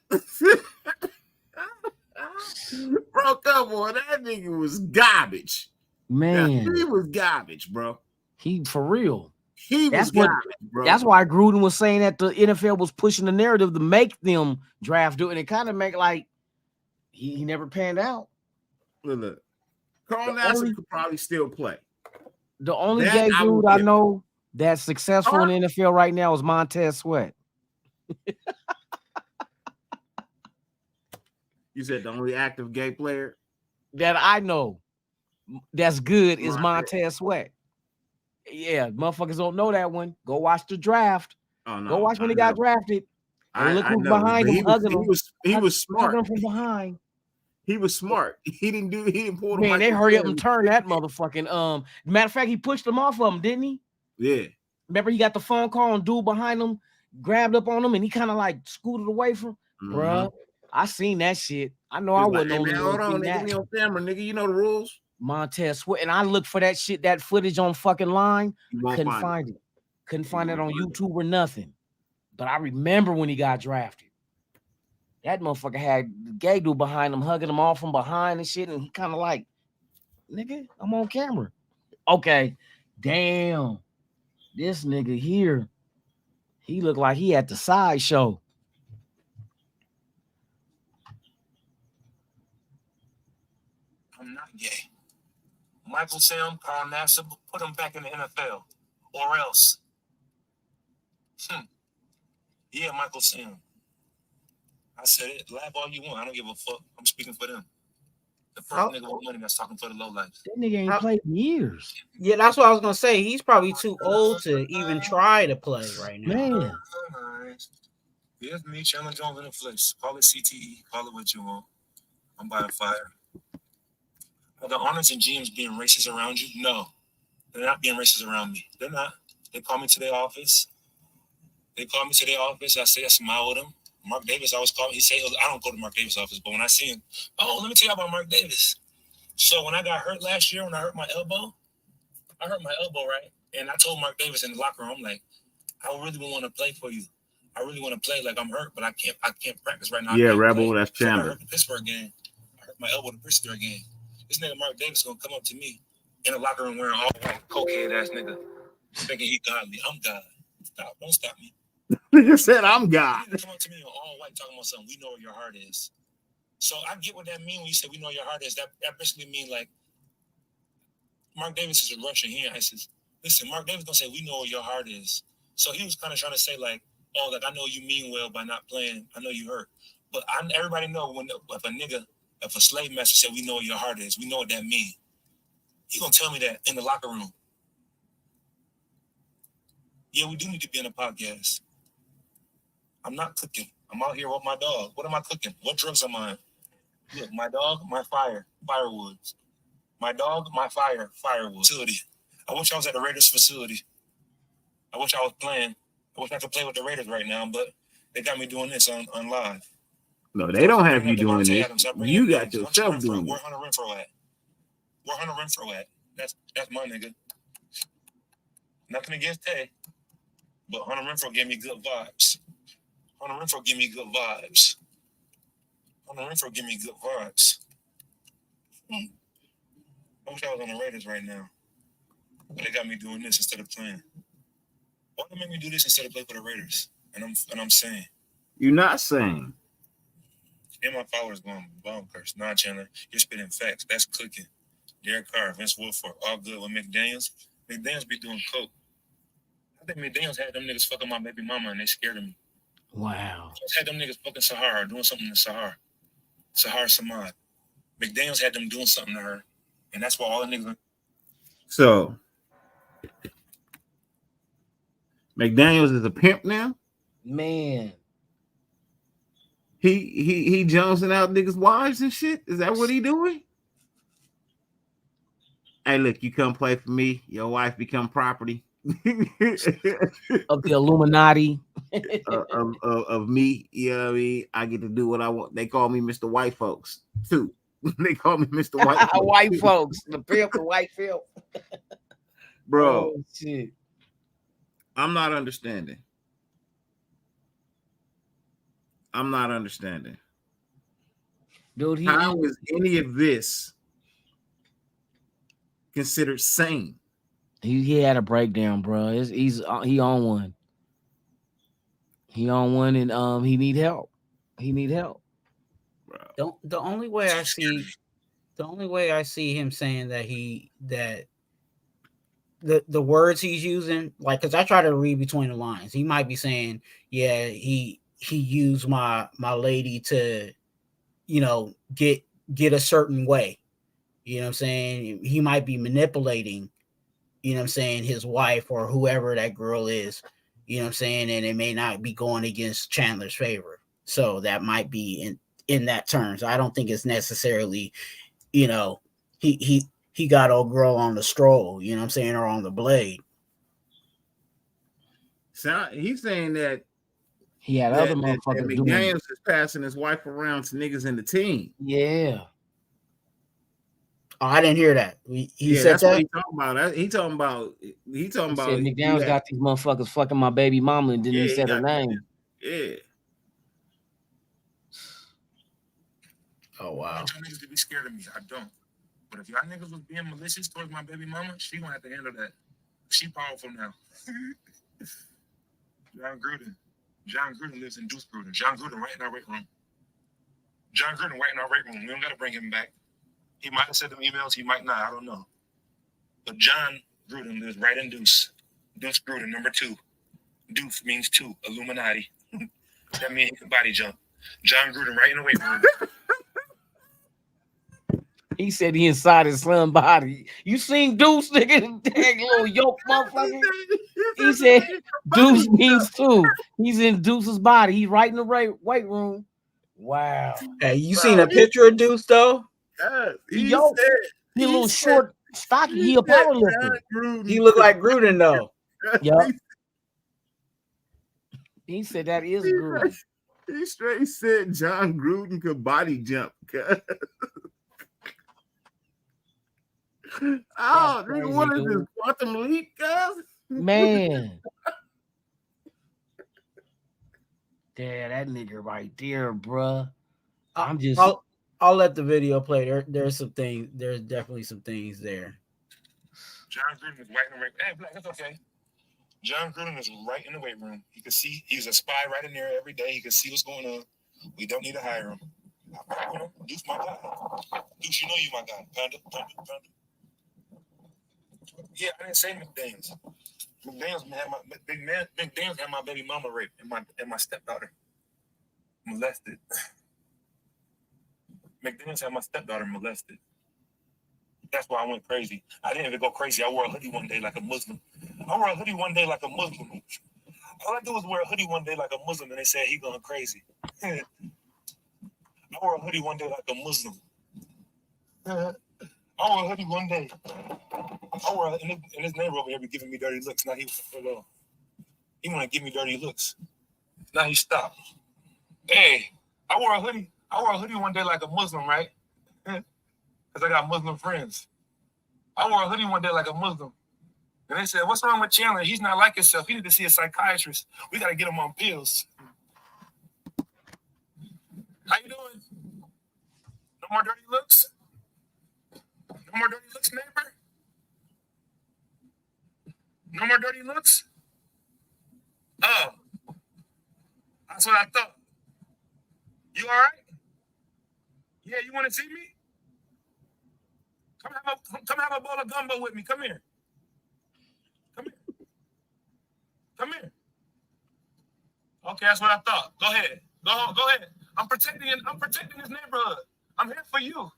Bro, come on. That nigga was garbage. Man. He was garbage, bro. He for real. He was garbage, bro. That's why Gruden was saying that the NFL was pushing the narrative to make them draft do it, and it kind of make like he never panned out. Look. Carl Nassib could probably still play. The only gay dude I know that's successful in the NFL right now is Montez Sweat. You said the only active gay player that I know that's good is Montez Sweat. Yeah, motherfuckers don't know that one. Go watch the draft. Oh, no, go watch when he got drafted. And look who's behind him. He was smart. Hugging from behind. He was smart. He didn't pull the man. They hurry up and turn that motherfucking matter of fact, he pushed him off of him, didn't he? Yeah. Remember, he got the phone call and dude behind him grabbed up on him and he kind of like scooted away from bruh. I seen that shit. I know I wasn't on. Hey, man, hold on, nigga. Give me on camera, nigga. You know the rules. Montez Sweat, and I looked for that shit, that footage on fucking line. Couldn't find it. Couldn't find it on YouTube or nothing. But I remember when he got drafted. That motherfucker had the gay dude behind him, hugging him off from behind and shit, and he kind of like, nigga, I'm on camera. Okay, damn. This nigga here, he looked like he at the sideshow. I'm not gay. Michael Sam, Carl Nassib, put him back in the NFL or else. Yeah, Michael Sam. I said it. Laugh all you want. I don't give a fuck. I'm speaking for them. The first nigga with money that's talking for the low life. That nigga ain't played in years. Yeah, that's what I was gonna say. He's probably too old to even try to play right now. Man. Here's me, Chandler Jones in the flesh. Call it CTE. Call it what you want. I'm by a fire. Are the owners and GMs being racist around you? No. They're not being racist around me. They're not. They call me to their office. I say I smile with them. Mark Davis always call me. He say, I don't go to Mark Davis' office, but when I see him, let me tell you about Mark Davis. So when I got hurt last year, when I hurt my elbow, right? And I told Mark Davis in the locker room, I'm like, I really want to play for you. I really want to play. Like, I'm hurt, but I can't practice right now. Yeah, Rebel, play. That's Chandler. I hurt the Pittsburgh game. I hurt my elbow in the Pittsburgh game. This nigga Mark Davis is going to come up to me in the locker room wearing all white, cokehead ass nigga, thinking he godly. I'm God. Stop. Don't stop me. You said I'm God. You come up to me in all white talking about something. We know where your heart is. So I get what that means when you say we know your heart is. That basically means like Mark Davis is a Russian here. I says, listen, Mark Davis don't say we know where your heart is. So he was kind of trying to say like, I know you mean well by not playing. I know you hurt. But everybody know if a slave master said we know where your heart is, we know what that means. He gonna tell me that in the locker room. Yeah, we do need to be in a podcast. I'm not cooking. I'm out here with my dog. What am I cooking? What drugs am I on? Look, my dog, my fire, firewoods. My dog, my fire, firewood. Facility. I wish I was at the Raiders facility. I wish I was playing. I wish I could play with the Raiders right now, but they got me doing this on live. No, they don't have you doing this. You got yourself doing it. Where Hunter Renfrow at? Where Hunter Renfrow at? That's my nigga. Nothing against Tay, but Hunter Renfrow gave me good vibes. I wish I was on the Raiders right now, but they got me doing this instead of playing. Why don't make me do this instead of play for the Raiders? And I'm saying. You're not saying. And my followers going bonkers. Nah, Chandler, you're spitting facts. That's cooking. Derek Carr, Vince Wilfork, all good with McDaniels. McDaniels be doing coke. I think McDaniels had them niggas fucking my baby mama and they scared of me. Wow. Had them niggas fucking Sahara, doing something to Sahara. Sahara Samad. McDaniels had them doing something to her. And that's why all the niggas. So McDaniels is a pimp now? Man. He Jonesing out niggas' wives and shit? Is that what he doing? Hey, look, you come play for me, your wife become property of the Illuminati of me. You know what I mean? I get to do what I want. They call me Mr. White Folks too. They call me Mr. White Folks. White folks, the pimp, the white pimp. Bro, oh, shit. I'm not understanding. Dude, how is any of this considered sane? He had a breakdown, bro. He on one. He on one, and he need help. Bro. The only way I see him saying that the words he's using, like, because I try to read between the lines. He might be saying, yeah, he used my lady to, you know, get a certain way. You know what I'm saying? He might be manipulating, you know what I'm saying, his wife or whoever that girl is, you know what I'm saying, and it may not be going against Chandler's favor. So that might be in that terms. I don't think it's necessarily, you know, he got old girl on the stroll, you know what I'm saying, or on the blade. So he's saying that he had other motherfuckers doing McDaniels is passing his wife around to niggas in the team. Yeah. Oh, I didn't hear that. He said that's that? what he talking about. He talking about McDaniels got these motherfuckers fucking my baby mama and didn't even say her name. Yeah. Oh wow. I want y'all niggas to be scared of me. I don't. But if y'all niggas was being malicious towards my baby mama, she gonna have to handle that. She powerful now. John Gruden lives in Deuce Gruden. John Gruden right in our weight room. We don't gotta bring him back. He might have sent them emails, he might not, I don't know. But John Gruden lives right in Deuce. Deuce Gruden, number 2. Deuce means 2, Illuminati. That means he can body jump. John Gruden right in the weight room. He said he inside his slim body. You seen Deuce, nigga? That little yoke motherfucker. He said Deuce means 2. He's in Deuce's body. He's right in the weight room. Wow. Hey, you seen a picture of Deuce though? He a little short, stocky. He a power lifter. He look like Gruden though. Yep. He said that is Gruden. He straight said John Gruden could body jump. Oh, crazy, what is this? Quantum leap, guys? Man. Damn, that nigga right there, bruh. I'll let the video play. There's some things. There's definitely some things there. John Gruden is right in the weight room. Hey, Black, that's okay. John Gruden is right in the weight room. He can see. He's a spy right in there every day. He can see what's going on. We don't need to hire him. Deuce, my guy. Deuce, you know you my guy. Panda. Yeah, I didn't say McDaniels. McDaniels had my baby mama raped and my stepdaughter molested. McDaniels had my stepdaughter molested. That's why I went crazy. I didn't even go crazy. I wore a hoodie one day like a Muslim. All I did was wear a hoodie one day like a Muslim, and they said he going crazy. I wore a hoodie one day like a Muslim. I wore a hoodie one day. And his neighbor over here be giving me dirty looks. Now he want to give me dirty looks. Now he stopped. Hey, I wore a hoodie one day like a Muslim, right? Because I got Muslim friends. I wore a hoodie one day like a Muslim. And they said, what's wrong with Chandler? He's not like himself. He need to see a psychiatrist. We got to get him on pills. How you doing? No more dirty looks? No more dirty looks, neighbor? No more dirty looks? Oh, that's what I thought. You all right? Yeah, you want to see me? Come have a bowl of gumbo with me. Come here. Come here. Come here. Okay, that's what I thought. Go ahead. Go ahead. I'm protecting this neighborhood. I'm here for you.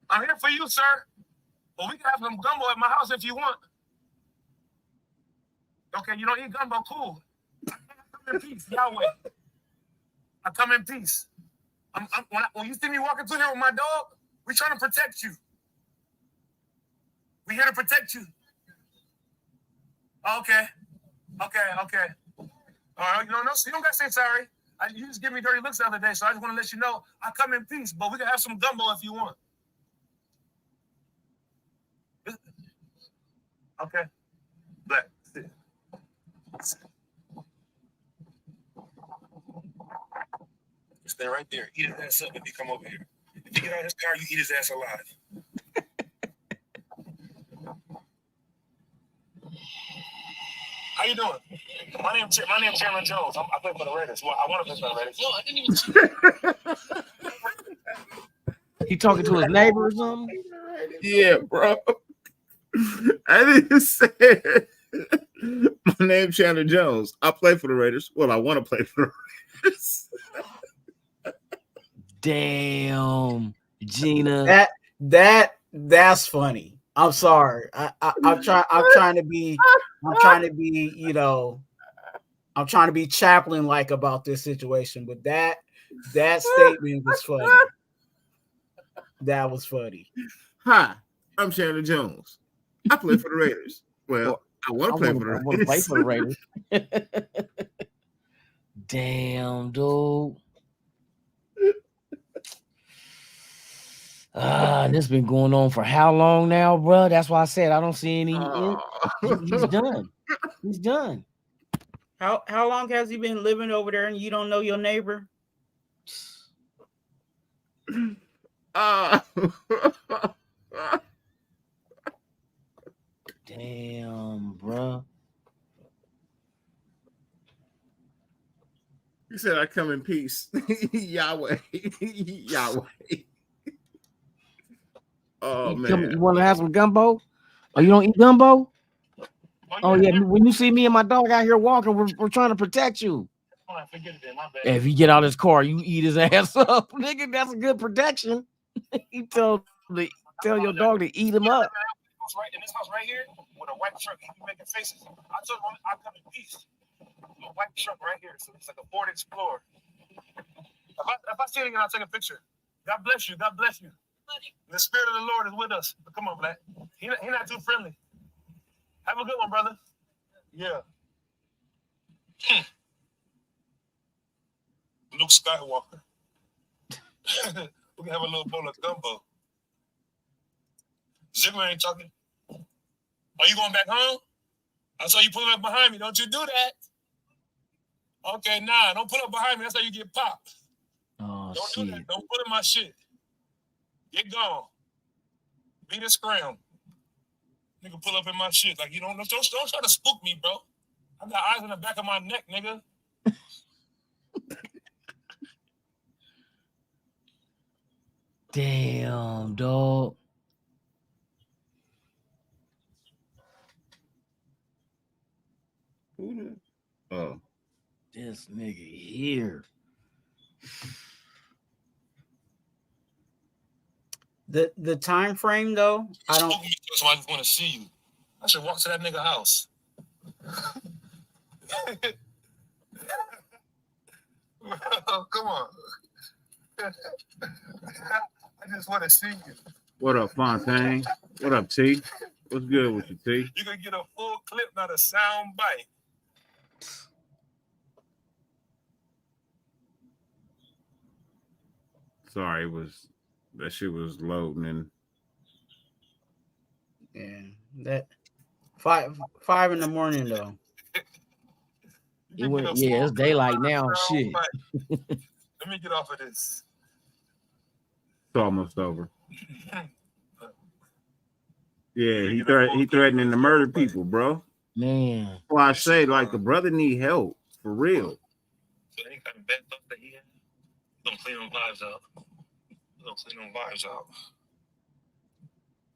I'm here for you, sir. Well, we can have some gumbo at my house if you want. Okay, you don't eat gumbo, cool. I come in peace, Yahweh. I come in peace. When you see me walking through here with my dog, we're trying to protect you. We're here to protect you. Okay. All right, no, you don't got to say sorry. You just gave me dirty looks the other day, so I just want to let you know I come in peace, but we can have some gumbo if you want. Okay. Black. Stay right there. Eat his ass up if you come over here. If you get out of his car, you eat his ass alive. How you doing? My name's Chandler Jones. I play for the Raiders. Well, I want to play for the Raiders. No, I didn't even. He talking to his neighbor or something? Yeah, bro. I didn't say it. My name's Chandler Jones. I play for the Raiders. Well, I want to play for the Raiders. Damn, Gina. That's funny. I'm sorry. I'm trying to be, you know, I'm trying to be Chaplin like about this situation, but that statement was funny. That was funny. Hi, I'm Chandler Jones. I play for the Raiders. Well, I want to play for the Raiders. Damn, dude. This been going on for how long now, bro? That's why I said I don't see any. He's done. He's done. How long has he been living over there and you don't know your neighbor? Damn, bro. You said I come in peace. Yahweh. Yahweh. Oh, man. You want to have some gumbo? Oh, you don't eat gumbo? Oh, yeah. When you see me and my dog out here walking, we're trying to protect you. If you get out of his car, you eat his ass up. Nigga, that's a good protection. You tell your dog to eat him up. In this house right here, with a white truck, he making faces. I told him I come in peace. A white truck right here, so it's like a Ford Explorer. If I see it again, I'll take a picture. God bless you. God bless you. The Spirit of the Lord is with us. Come on, Black. He not too friendly. Have a good one, brother. Yeah. Luke Skywalker. We can have a little bowl of gumbo. Ziggler ain't talking. Are you going back home? I saw you pulling up behind me. Don't you do that. Okay, nah, don't pull up behind me. That's how you get popped. Oh, don't shit. do that. Don't put in my shit. Get gone. Beat a scram. Nigga, pull up in my shit. Like, you don't try to spook me, bro. I got eyes in the back of my neck, nigga. Damn, dog. Oh. This nigga here. The time frame though, I don't. So I just want to see you. I should walk to that nigga house. Oh, come on. I just want to see you. What up, Fontaine? What up, T? What's good with you, T? You can get a full clip, not a sound bite. Sorry, that shit was loading and yeah, that 5 in the morning though. It's daylight now. Shit. Let me get off of this. It's almost over. Yeah, he threatening to murder people, bro. Man. That's why I say, like, the brother need help for real. So any kind of bad thoughts that he had, don't clean them vibes out. Don't clean them vibes out.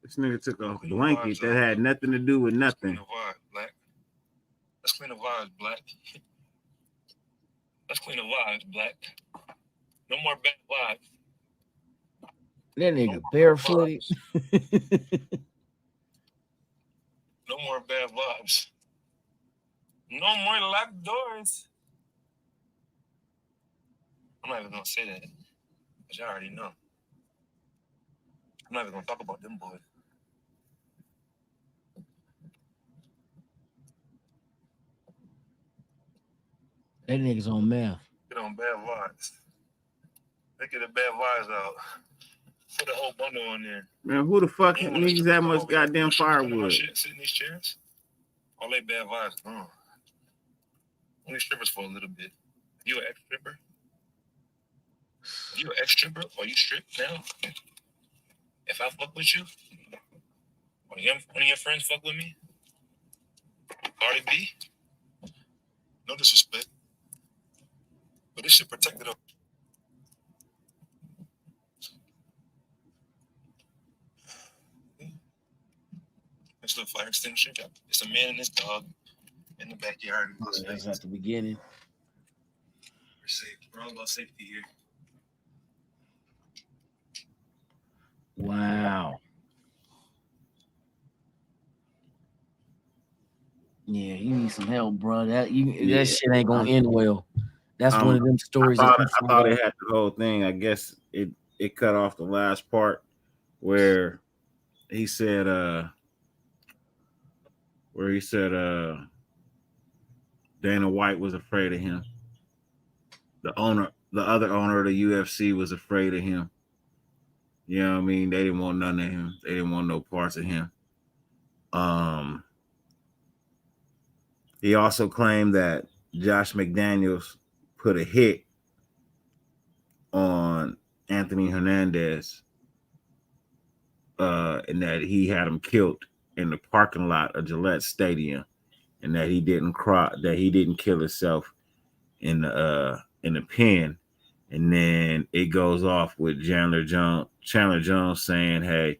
This nigga took a blanket that had nothing to do with nothing. Let's clean the vibe, Black. Let's clean the vibes, Black. Let's clean the vibes, Black. No more bad vibes. That nigga barefooted. No more bad vibes. No more locked doors. I'm not even gonna say that, because y'all already know. I'm not even gonna talk about them boys. That nigga's on meth. Get on bad vibes. They get the bad vibes out. Put a whole bundle on there. Man, who the fuck needs that much goddamn firewood? Sit in these chairs. All they bad vibes gone. Only strippers for a little bit. You an ex-stripper? You an ex-stripper or you strip now? If I fuck with you, one of your friends fuck with me, Cardi B, no disrespect, but this shit protected up. This little fire extinguisher. It's a man and his dog in the backyard. That's at the beginning. We're safe. We're all about safety here. Wow. Yeah, you need some help, bro. That shit ain't gonna end well. That's one of them stories. I thought it had the whole thing. I guess it cut off the last part where he said Dana White was afraid of him. The other owner of the UFC was afraid of him. You know what I mean? They didn't want none of him. They didn't want no parts of him. He also claimed that Josh McDaniels put a hit on Anthony Hernandez, and that he had him killed in the parking lot of Gillette Stadium, and that he didn't kill himself in the pen. And then it goes off with Chandler Jones saying, "Hey,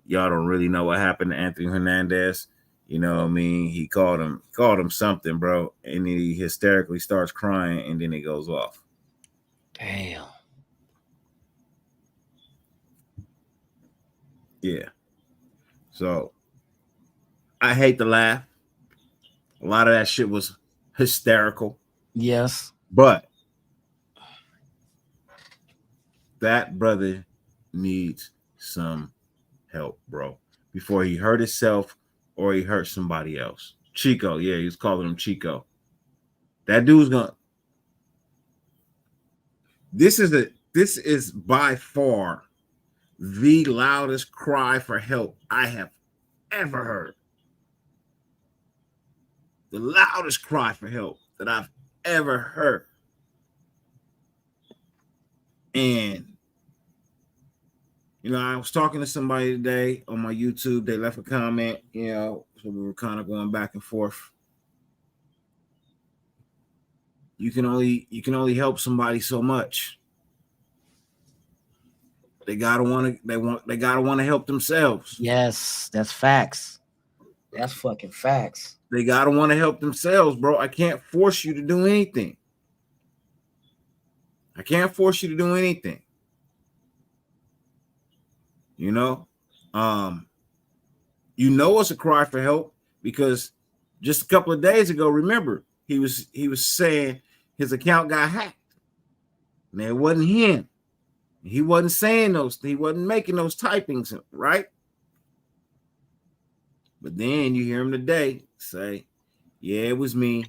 y'all don't really know what happened to Anthony Hernandez." You know what I mean? He called him something, bro. And he hysterically starts crying, and then it goes off. Damn. Yeah. So I hate to laugh. A lot of that shit was hysterical. Yes. But that brother needs some help, bro, before he hurt himself or he hurt somebody else. Chico, yeah, he was calling him Chico. That dude's gonna. This is by far the loudest cry for help I have ever heard. The loudest cry for help that I've ever heard. And, you know, I was talking to somebody today on my YouTube. They left a comment, you know, so we were kind of going back and forth. You can only help somebody so much. They gotta want to help themselves. Yes, that's facts. That's fucking facts. They gotta want to help themselves, bro. I can't force you to do anything. I can't force you to do anything. You know, it's a cry for help because just a couple of days ago, remember, he was saying his account got hacked. And it wasn't him. He wasn't saying those. He wasn't making those typings, right? But then you hear him today say, "Yeah, it was me.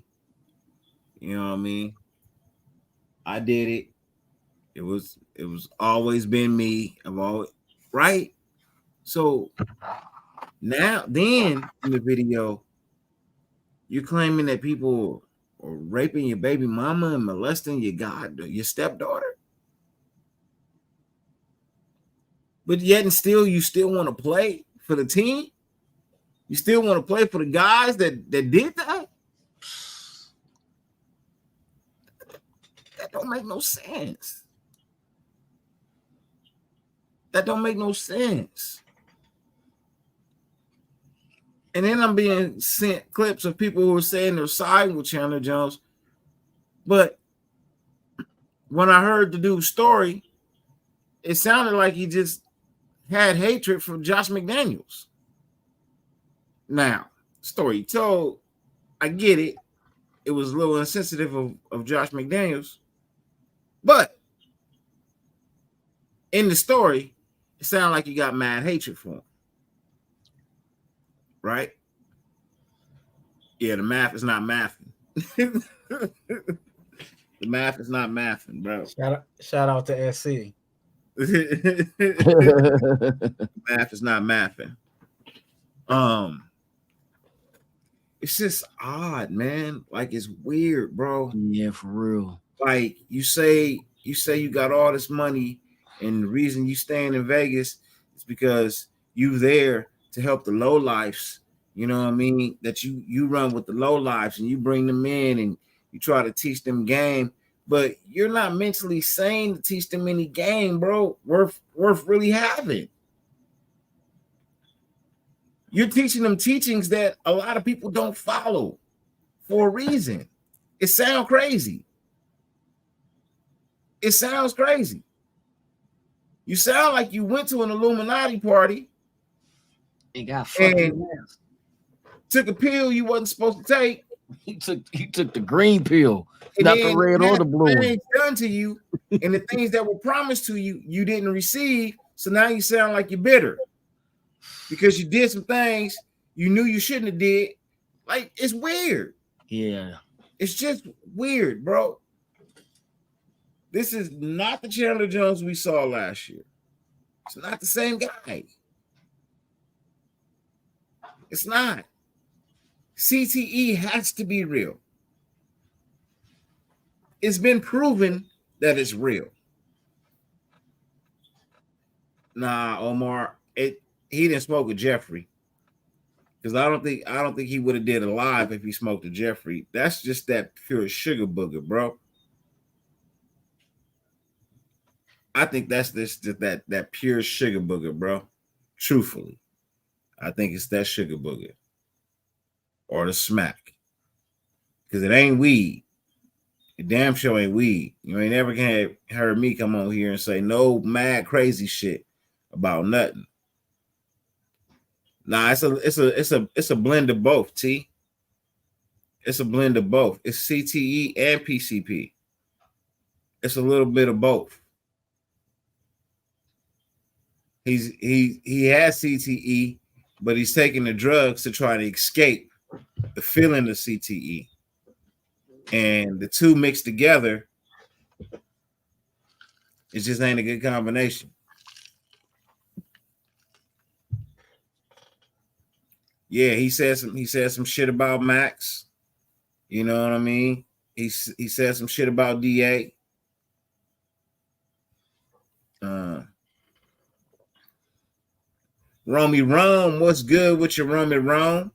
You know what I mean? I did it. It was always been me. I've always." Right? So now, then in the video, you're claiming that people are raping your baby mama and molesting your stepdaughter. But yet and still, you still want to play for the team? You still want to play for the guys that did that? That don't make no sense. That don't make no sense. And then I'm being sent clips of people who are saying they're siding with Chandler Jones. But when I heard the dude's story, it sounded like he just had hatred for Josh McDaniels. Now, story he told, I get it. It was a little insensitive of Josh McDaniels. But in the story, it sounded like you got mad hatred for him. Right? Yeah, the math is not mathing. The math is not mathing, bro. Shout out to SC. Math is not mathing. It's just odd, man. Like, it's weird, bro. Yeah, for real. Like, you say you got all this money, and the reason you staying in Vegas is because you there to help the lowlifes. You know what I mean? That you run with the lowlifes and you bring them in and you try to teach them game, but you're not mentally sane to teach them any game, bro. Worth really having. You're teaching them teachings that a lot of people don't follow for a reason. It sounds crazy. It sounds crazy. You sound like you went to an Illuminati party and got fucking ass. Took a pill you wasn't supposed to take. He took the green pill, not the red or the blue. Things done to you, and the things that were promised to you, you didn't receive. So now you sound like you're bitter because you did some things you knew you shouldn't have did. Like, it's weird. Yeah, it's just weird, bro. This is not the Chandler Jones we saw last year. It's not the same guy. It's not. CTE has to be real. It's been proven that it's real. Nah, Omar, he didn't smoke a Jeffrey. Because I don't think he would have did it live if he smoked a Jeffrey. That's just that pure sugar booger, bro. I think that's that pure sugar booger, bro. Truthfully, I think it's that sugar booger or the smack, because it ain't weed. It damn sure ain't weed. You ain't never heard me come on here and say no mad crazy shit about nothing. Nah, it's a blend of both. T. It's a blend of both. It's CTE and PCP. It's a little bit of both. He has CTE, but he's taking the drugs to try to escape the feeling of CTE. And the two mixed together, it just ain't a good combination. Yeah, he said some shit about Max. You know what I mean? He said some shit about DA. Romy Rome, what's good with your Romy Rome?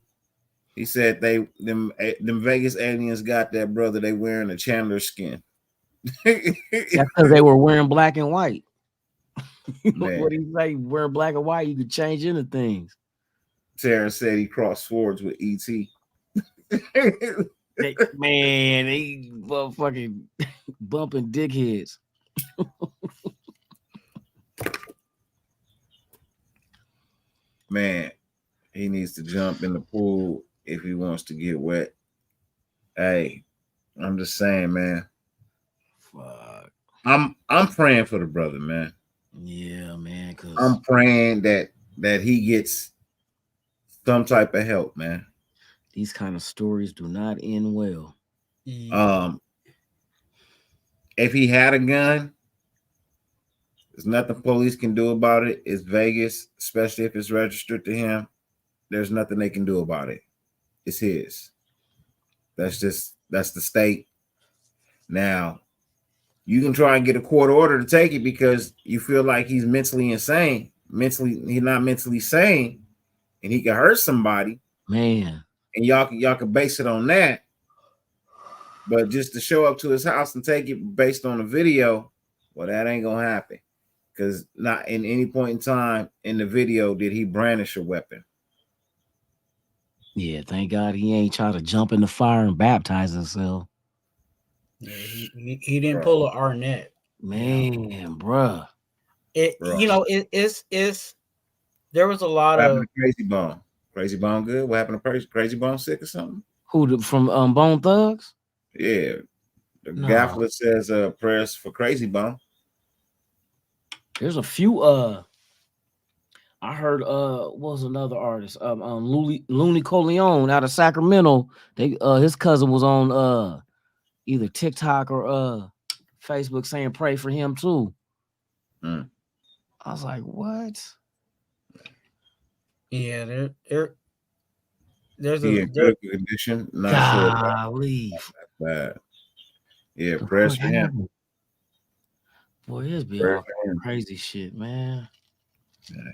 He said them Vegas aliens got that brother. They wearing a Chandler skin. That's because they were wearing black and white. What do you say? Wearing black and white, you could change into things. Sarah said he crossed swords with ET. Man, they motherfucking bumping dickheads. Man, he needs to jump in the pool if he wants to get wet. Hey, I'm just saying, man. Fuck. I'm praying for the brother, man. Yeah, man. I'm praying that he gets some type of help, man. These kind of stories do not end well. If he had a gun, there's nothing police can do about it. It's Vegas, especially if it's registered to him. There's nothing they can do about it. It's his. That's the state. Now, you can try and get a court order to take it because you feel like he's mentally insane. He's not mentally sane, and he can hurt somebody. Man. And y'all can base it on that. But just to show up to his house and take it based on the video, well, that ain't gonna happen. Because not in any point in time in the video did he brandish a weapon. Yeah, thank God he ain't try to jump in the fire and baptize himself. Yeah, he didn't pull an Arnett. Man, bruh. It's there was a lot what of happened to Crazy Bone. Crazy Bone good? What happened to Crazy Bone sick or something? Who from Bone Thugs? Yeah. The Gaffler says prayers for Crazy Bone. There's a few I heard what was another artist? Looney Coleon out of Sacramento. They his cousin was on either TikTok or Facebook saying pray for him too. I was like, what? Yeah, there's a critical condition. Not sure about that. Yeah, prayers for him. Boy, it's be all crazy shit, man. Yeah.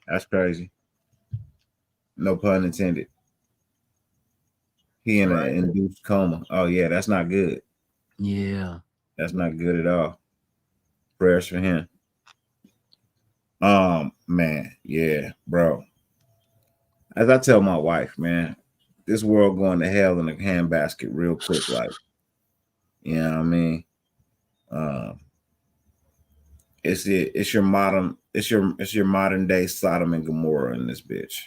That's crazy. No pun intended. He in an induced coma. Oh yeah, that's not good. Yeah, that's not good at all. Prayers for him. Man, yeah, bro. As I tell my wife, man, this world going to hell in a handbasket real quick, like, you know what I mean? It's your modern day Sodom and Gomorrah in this bitch.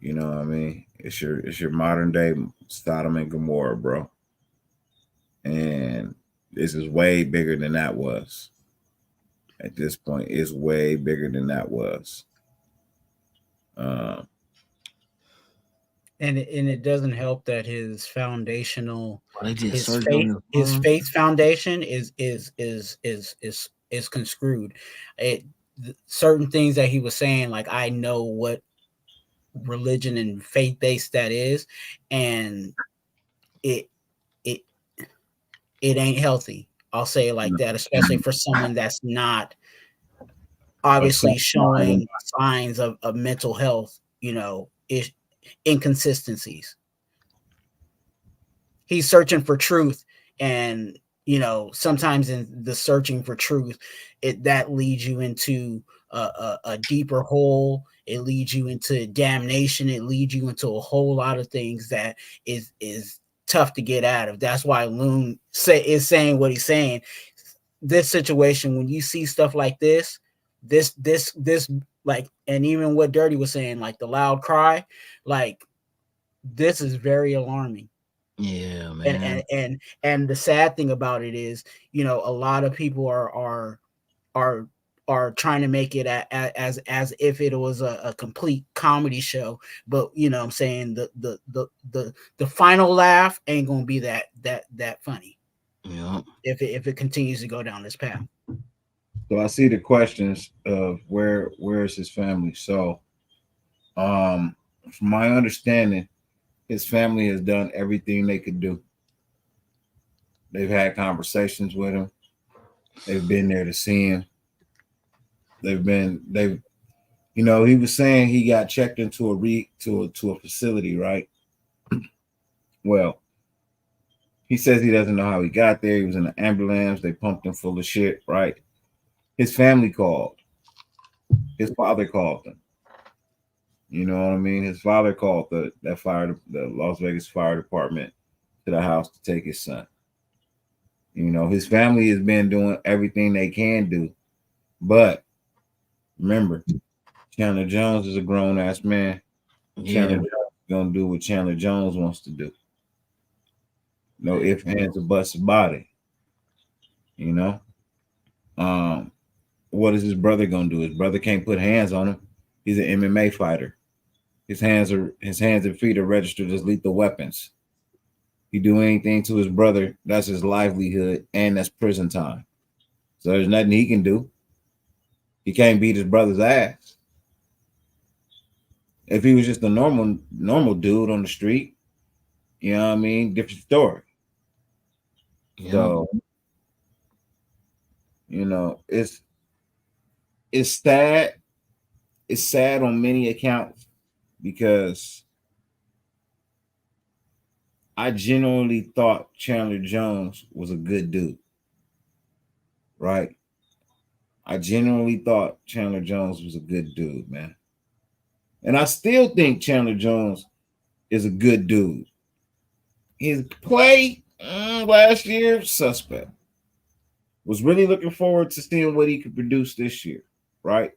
You know what I mean? It's your modern day Sodom and Gomorrah, bro. And this is way bigger than that was. At this point, it's way bigger than that was. And it doesn't help that his foundational his faith foundation is conscrewed. Certain things that he was saying, like, I know what religion and faith based that is, and it ain't healthy. I'll say it like that, especially for someone that's not obviously showing signs of mental health, inconsistencies. He's searching for truth, and sometimes in the searching for truth, that leads you into a deeper hole. It leads you into damnation. It leads you into a whole lot of things that is tough to get out of. That's why Loon is saying what he's saying. This situation, when you see stuff like this, like, and even what Dirty was saying, like the loud cry, like, this is very alarming. Yeah, man. And the sad thing about it is, a lot of people are trying to make it as if it was a complete comedy show, but I'm saying the final laugh ain't gonna be that funny. Yeah. If it continues to go down this path. So I see the questions of where is his family. So, from my understanding, his family has done everything they could do. They've had conversations with him. They've been there to see him. He was saying he got checked into a facility, right? Well, he says he doesn't know how he got there. He was in an ambulance. They pumped him full of shit, right? His family called. His father called him. You know what I mean? His father called the Las Vegas Fire Department to the house to take his son. His family has been doing everything they can do. But remember, Chandler Jones is a grown-ass man. Yeah. Chandler Jones is going to do what Chandler Jones wants to do. No ifs, ands, or buts about it. What is his brother going to do? His brother can't put hands on him. He's an MMA fighter. His hands and feet are registered as lethal weapons. He do anything to his brother, that's his livelihood, and that's prison time. So there's nothing he can do. He can't beat his brother's ass. If he was just a normal dude on the street, you know what I mean? Different story. Yeah. So, it's sad, it's sad on many accounts because I genuinely thought Chandler Jones was a good dude, right? I genuinely thought Chandler Jones was a good dude, man. And I still think Chandler Jones is a good dude. His play last year, suspect. Was really looking forward to seeing what he could produce this year, right?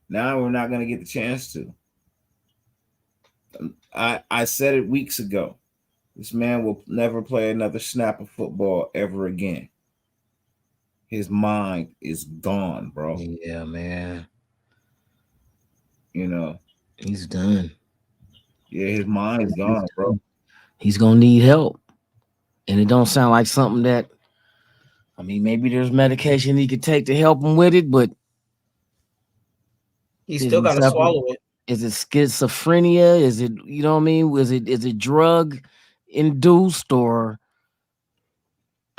Now we're not going to get the chance to. I said it weeks ago. This man will never play another snap of football ever again. His mind is gone, bro. Yeah, man. You know, he's done. Yeah, his mind's gone, bro. He's gonna need help, and it don't sound like something that. I mean, maybe there's medication he could take to help him with it, but he's still got to swallow it. Is it schizophrenia? Is it, you know what I mean? Is it drug induced or?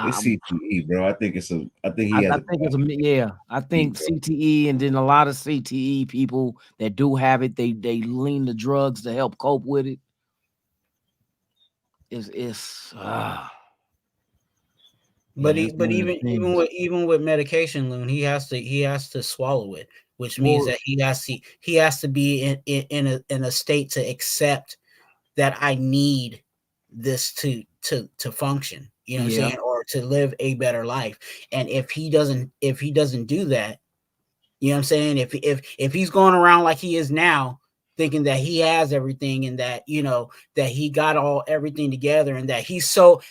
It's CTE, bro. I think it's a. I think he has. I think it's a. Yeah, I think CTE, and then a lot of CTE people that do have it, they lean to drugs to help cope with it. But even with medication, Loon, he has to swallow it, which means that he has to be in a state to accept that I need this to function. You know what I'm saying, or to live a better life. And if he doesn't do that, you know what I'm saying, if he's going around like he is now, thinking that he has everything and that, you know, that he got everything together and that he's so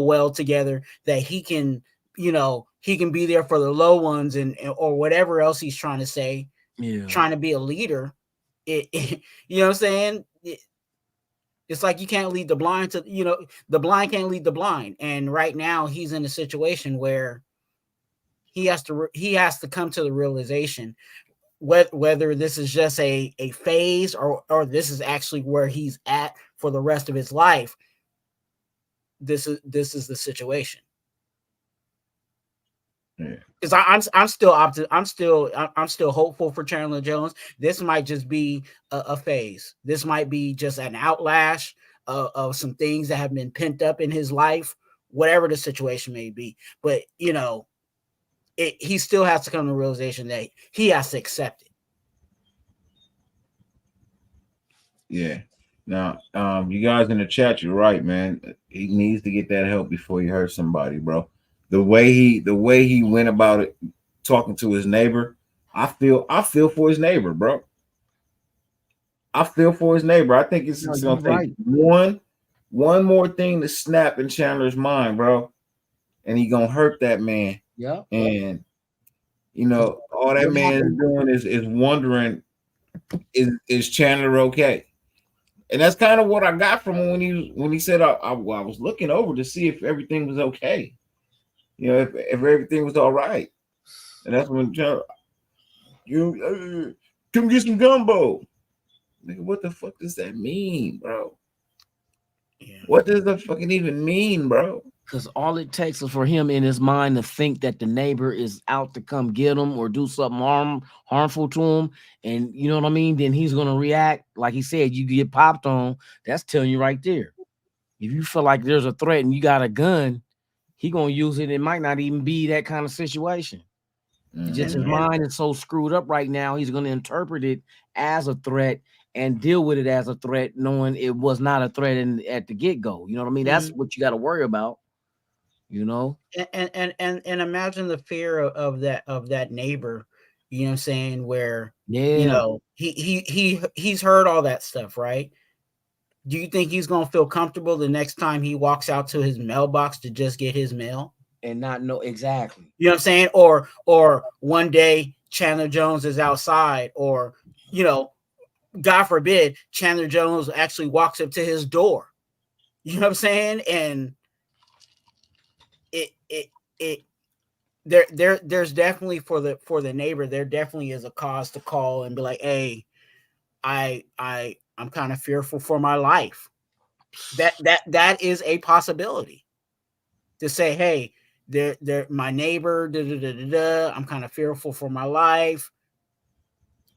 well together that he can, you know, he can be there for the low ones and or whatever else he's trying to say, trying to be a leader. You know what I'm saying? It's like you can't lead the blind to, you know, the blind can't lead the blind. And right now he's in a situation where he has to come to the realization whether this is just a phase or this is actually where he's at for the rest of his life. This is the situation. Because I'm still hopeful for Chandler Jones. This might just be a phase. This might be just an outlash of some things that have been pent up in his life, whatever the situation may be. But you know, he still has to come to the realization that he has to accept it. Yeah. Now, you guys in the chat, you're right, man. He needs to get that help before he hurts somebody, bro. The way he went about it, talking to his neighbor, I feel for his neighbor, bro. I feel for his neighbor. I think it's gonna take one more thing to snap in Chandler's mind, bro, and he gonna hurt that man. Yeah. And you know, all that man is doing is wondering, is Chandler okay? And that's kind of what I got from him when he said I was looking over to see if everything was okay. You know, if everything was all right. And that's when you come get some gumbo. Nigga, what the fuck does that mean, bro? Yeah. What does that fucking even mean, bro? Because all it takes is for him in his mind to think that the neighbor is out to come get him or do something harmful to him. And you know what I mean? Then he's going to react. Like he said, you get popped on. That's telling you right there. If you feel like there's a threat and you got a gun, he going to use it. It might not even be that kind of situation. Just his mind is so screwed up right now. He's going to interpret it as a threat and deal with it as a threat, knowing it was not a threat at the get-go. You know what I mean? That's what you got to worry about. You know, and imagine the fear of that neighbor. You know what I'm saying? Where you know he's heard all that stuff, right? Do you think he's gonna feel comfortable the next time he walks out to his mailbox to just get his mail and not know exactly? You know what I'm saying? Or one day Chandler Jones is outside, or you know, God forbid, Chandler Jones actually walks up to his door. You know what I'm saying? And there's definitely for the neighbor, there definitely is a cause to call and be like, hey, I'm kind of fearful for my life. That is a possibility to say, hey, they're my neighbor, I'm kind of fearful for my life.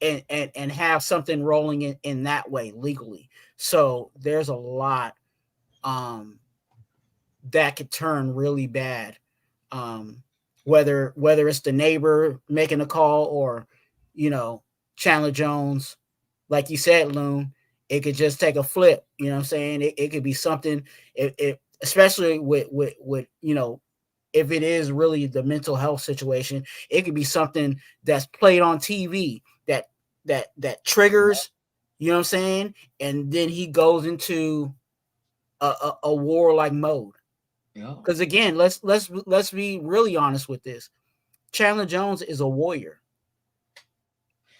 and have something rolling in that way legally. So there's a lot that could turn really bad. Whether it's the neighbor making a call or, Chandler Jones, like you said, Loon, it could just take a flip. You know what I'm saying? It could be something, especially with if it is really the mental health situation, it could be something that's played on TV that triggers, you know what I'm saying? And then he goes into a warlike mode. Yeah. Because again, let's be really honest with this. Chandler Jones is a warrior.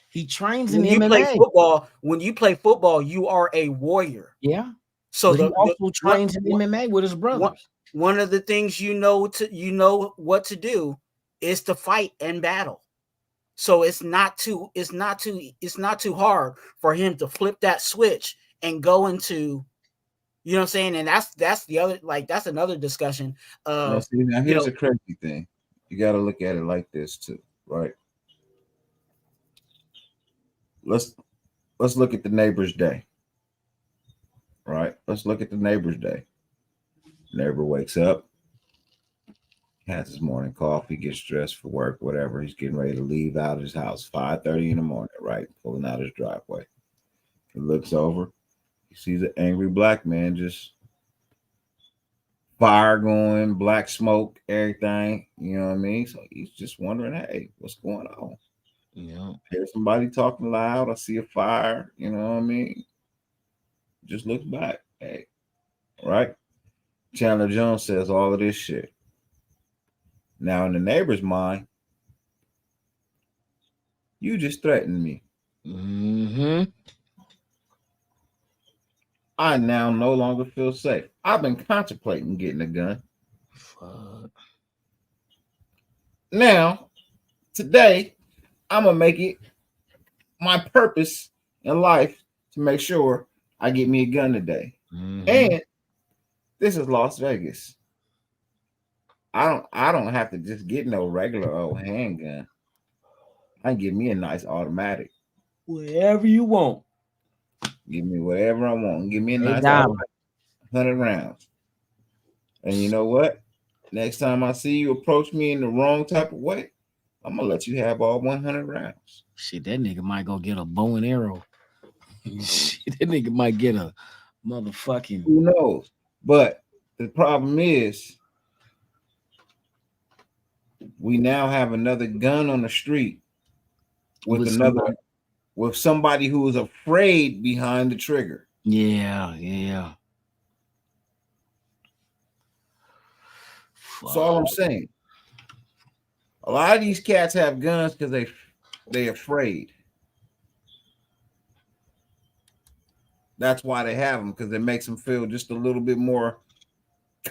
He trains in When you MMA. play football, you are a warrior. Yeah. So he also trains in MMA with his brothers. One of the things what to do is to fight and battle. So it's not too hard for him to flip that switch and go into, you know what I'm saying? And that's the other, that's another discussion. Now here's a crazy thing. You got to look at it like this too, right? Let's look at the neighbor's day. Right? Let's look at the neighbor's day. Neighbor wakes up, has his morning coffee, gets dressed for work, whatever. He's getting ready to leave out of his house, 5:30 in the morning, right? Pulling out his driveway. He looks over. He sees an angry black man, just fire going, black smoke, everything. You know what I mean? So he's just wondering, hey, what's going on? Yeah. Hear somebody talking loud. I see a fire. You know what I mean? Just looks back. Hey, right? Chandler Jones says all of this shit. Now, in the neighbor's mind, you just threatened me. Mm-hmm. I now no longer feel safe. I've been contemplating getting a gun. Fuck. Now, today, I'm going to make it my purpose in life to make sure I get me a gun today. Mm-hmm. And this is Las Vegas. I don't have to just get no regular old handgun. I can get me a nice automatic. Whatever you want. Give me whatever I want. Give me a nice automatic. 100 rounds. And you know what? Next time I see you approach me in the wrong type of way, I'm gonna let you have all 100 rounds. Shit, that nigga might go get a bow and arrow. Shit, that nigga might get a motherfucking. Who knows? But the problem is, we now have another gun on the street with somebody who is afraid behind the trigger. Yeah. That's all I'm saying. A lot of these cats have guns because they're afraid. That's why they have them, because it makes them feel just a little bit more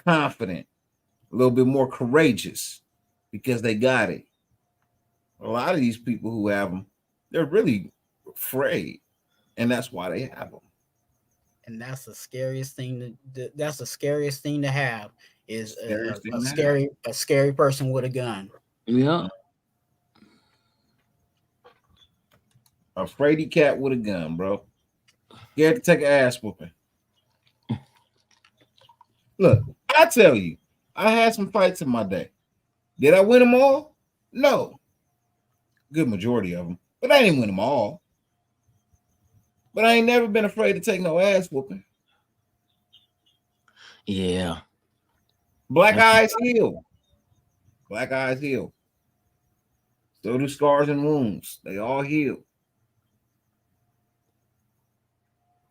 confident, a little bit more courageous, because they got it. A lot of these people who have them, they're really afraid, and that's why they have them. And that's the scariest thing. That's the scariest thing to have is a scary person with a gun. Yeah. A fraidy cat with a gun, bro. Scared to take an ass whooping. Look, I tell you, I had some fights in my day. Did I win them all? No. Good majority of them. But I didn't win them all. But I ain't never been afraid to take no ass whooping. Yeah. Black eyes heal. Black eyes heal. So do scars and wounds. They all heal.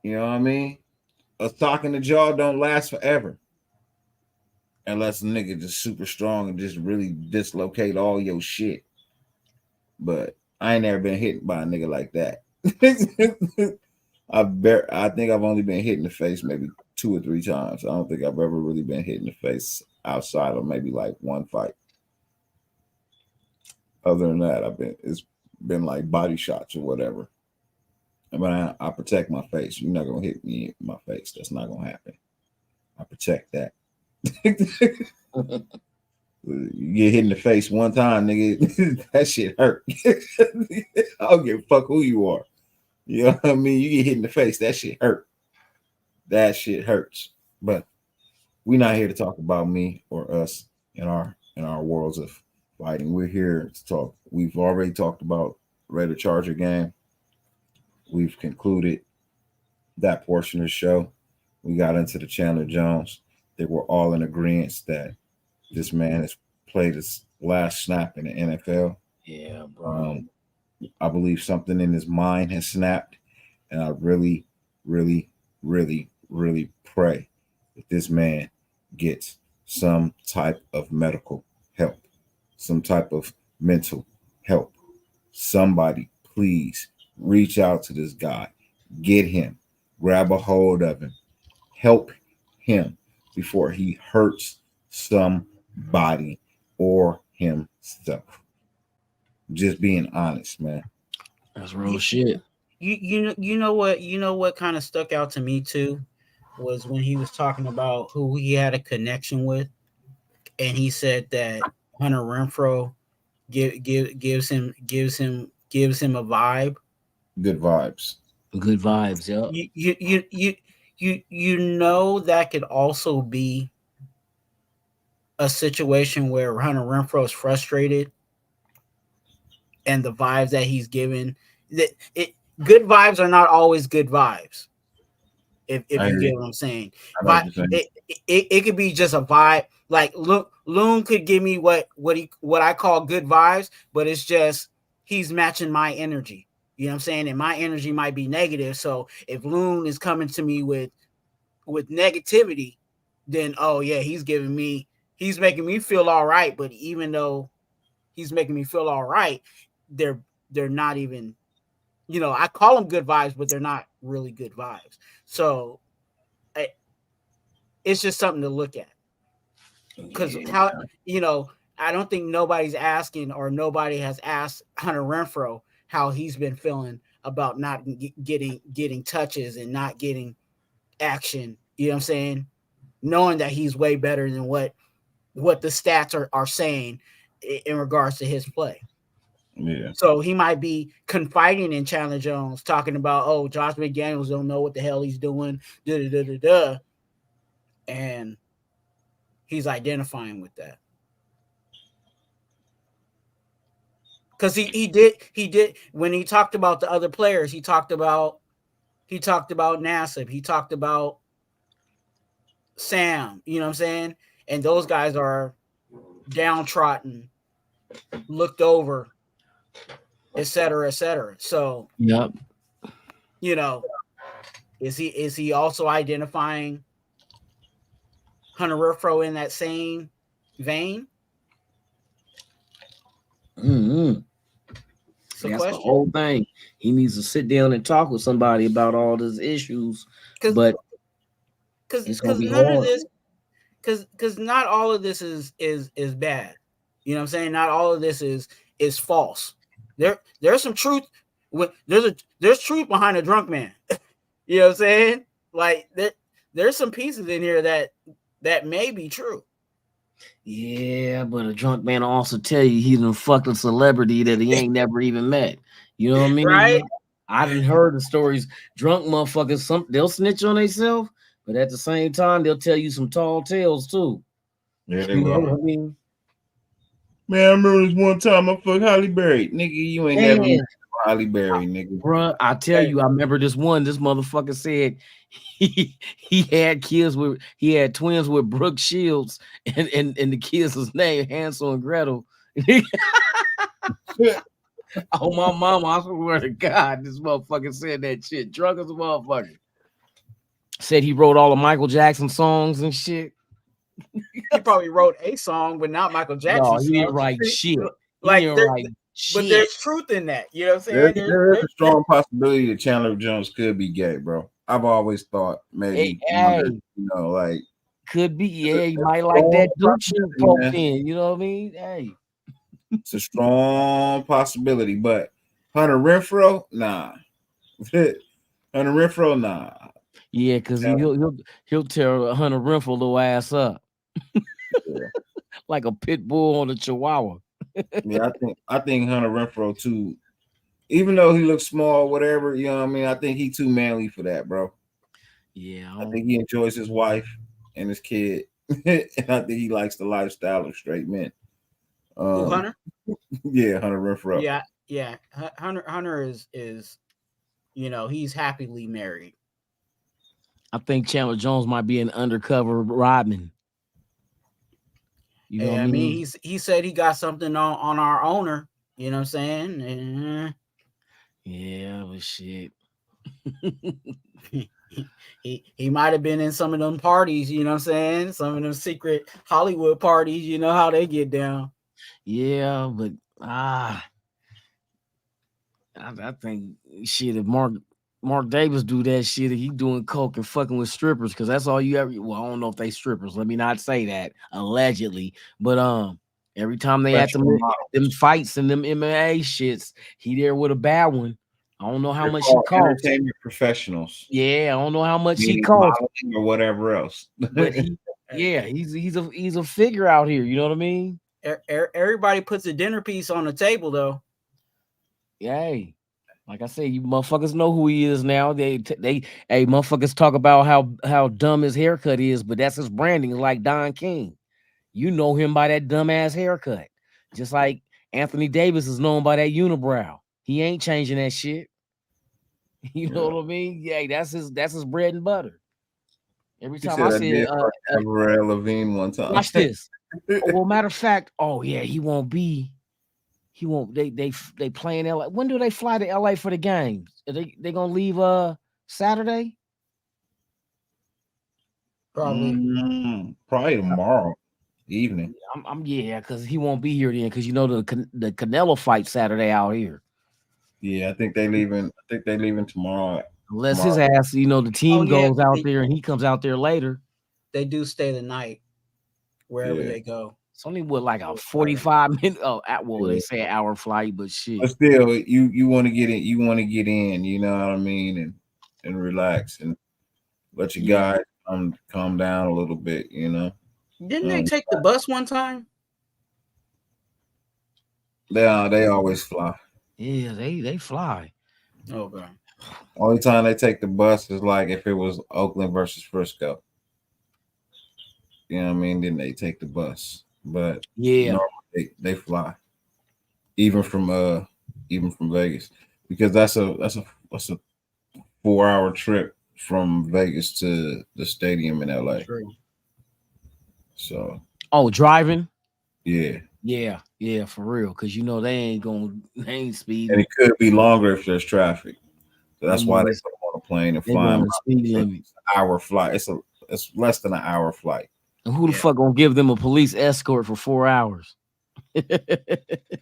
You know what I mean? A sock in the jaw don't last forever. Unless a nigga just super strong and just really dislocate all your shit. But I ain't never been hit by a nigga like that. I think I've only been hit in the face maybe 2 or 3 times. I don't think I've ever really been hit in the face outside of maybe like one fight. Other than that, it's been like body shots or whatever. But I protect my face. You're not gonna hit me in my face. That's not gonna happen. I protect that. You get hit in the face one time, nigga. That shit hurt. I don't give a fuck who you are. You know what I mean? You get hit in the face, that shit hurt. That shit hurts. But we're not here to talk about me or us in our worlds of fighting. We're here to talk. We've already talked about Raider Charger game. We've concluded that portion of the show. We got into the Chandler Jones. They were all in agreement that this man has played his last snap in the NFL. Yeah, bro. I believe something in his mind has snapped, and I really, really, really, really pray that this man gets some type of medical help, some type of mental help. Somebody, please reach out to this guy, get him, grab a hold of him, help him before he hurts somebody or himself. Just being honest, man. That's real shit. You know what kind of stuck out to me too was when he was talking about who he had a connection with, and he said that Hunter Renfrow gives him a vibe. Good vibes. Good vibes, yeah. You know that could also be a situation where Hunter Renfrow is frustrated, and the vibes that he's given, good vibes are not always good vibes. If you get what I'm saying, it could be just a vibe. Like Loon could give me what I call good vibes, but it's just he's matching my energy. You know what I'm saying? And my energy might be negative. So if Loon is coming to me with negativity, then oh yeah, he's making me feel all right. But even though he's making me feel all right, they're not even, I call them good vibes, but they're not really good vibes. So it's just something to look at. Because I don't think nobody's asking, or nobody has asked Hunter Renfrow how he's been feeling about not getting touches and not getting action. You know what I'm saying? Knowing that he's way better than what the stats are saying in regards to his play. Yeah. So he might be confiding in Chandler Jones, talking about, oh, Josh McDaniels don't know what the hell he's doing, and he's identifying with that. Because he did when he talked about the other players, he talked about Nassib, he talked about Sam, you know what I'm saying? And those guys are downtrodden, looked over, et cetera, et cetera. So, yep. Is he also identifying Hunter Renfrow in that same vein? Mm-hmm. That's the whole thing. He needs to sit down and talk with somebody about all these issues. But it's gonna be hard. Because not all of this is bad. You know what I'm saying? Not all of this is false. There's some truth. There's truth behind a drunk man. You know what I'm saying? Like there's some pieces in here that may be true. Yeah, but a drunk man will also tell you he's a fucking celebrity that he ain't never even met. You know what I mean? Right? I done heard the stories. Drunk motherfuckers, they'll snitch on themselves, but at the same time, they'll tell you some tall tales too. Yeah, they you know will. what I mean? Man, I remember this one time I fucked Halle Berry. Nigga, you ain't never met Halle Berry, nigga. Bruh, I tell you, I remember this motherfucker said he had twins with Brooke Shields, and the kids was named Hansel and Gretel. Oh, my mama, I swear to God, this motherfucker said that shit. Drunk as a motherfucker. Said he wrote all of Michael Jackson songs and shit. He probably wrote a song, but not Michael Jackson. No, he didn't write shit. But there's truth in that. You know what I'm saying? There's a strong possibility that Chandler Jones could be gay, bro. I've always thought maybe, like could be. Yeah, he might like that douche poked in. You know what I mean? Hey, it's a strong possibility, but Hunter Renfrow, nah. Hunter Renfrow, nah. Yeah, because he'll tear Hunter Renfrow little ass up. Yeah. like a pit bull on a chihuahua. Yeah, I think Hunter Renfrow too. Even though he looks small, whatever, you know what I mean. I think he too manly for that, bro. Yeah, I think he enjoys his wife and his kid, and I think he likes the lifestyle of straight men. Hunter? Yeah, Hunter Renfrow. Yeah. Hunter is, he's happily married. I think Chandler Jones might be an undercover Rodman. You know what I mean? He said he got something on our owner. You know what I'm saying? Yeah, but shit. he might have been in some of them parties, you know what I'm saying? Some of them secret Hollywood parties, you know how they get down. Yeah, but I think shit, if Mark Davis do that shit, he doing coke and fucking with strippers, because that's all you ever. Well, I don't know if they strippers. Let me not say that allegedly, but every time they had them fights and them MMA shits, he there with a bad one. I don't know how much he costs. Entertainment professionals. Yeah, I don't know how much he costs or whatever else. But he's a figure out here. You know what I mean? Everybody puts a dinner piece on the table, though. Yay. Like I said, you motherfuckers know who he is now. Motherfuckers talk about how dumb his haircut is, but that's his branding. It's like Don King. You know him by that dumbass haircut. Just like Anthony Davis is known by that unibrow. He ain't changing that shit. You know what I mean? Yeah, that's his bread and butter. Every time I see Avril Lavigne one time. Watch this. Well, matter of fact, he won't be. He won't. They play in LA. When do they fly to LA for the games? Are they gonna leave Saturday? Probably tomorrow evening. Because he won't be here then. Because the Canelo fight Saturday out here. Yeah, I think they leaving tomorrow. Unless his ass, the team goes out there and he comes out there later. They do stay the night wherever they go. It's only like a 45 minute. They say an hour flight, but shit. But still, you want to get in. You want to get in. You know what I mean, and relax and let your guys calm down a little bit. Didn't they take the bus one time? They always fly. Yeah, they fly. Okay. Only time they take the bus is like if it was Oakland versus Frisco. You know what I mean? Then they take the bus. But normally they fly. Even from Vegas. Because that's a 4-hour trip from Vegas to the stadium in LA. True. So driving? Yeah. Yeah, for real. Because they ain't speeding. And it could be longer if there's traffic. So that's why they put them on a plane and fly them. It's an hour flight. It's less than an hour flight. And who the fuck gonna give them a police escort for 4 hours?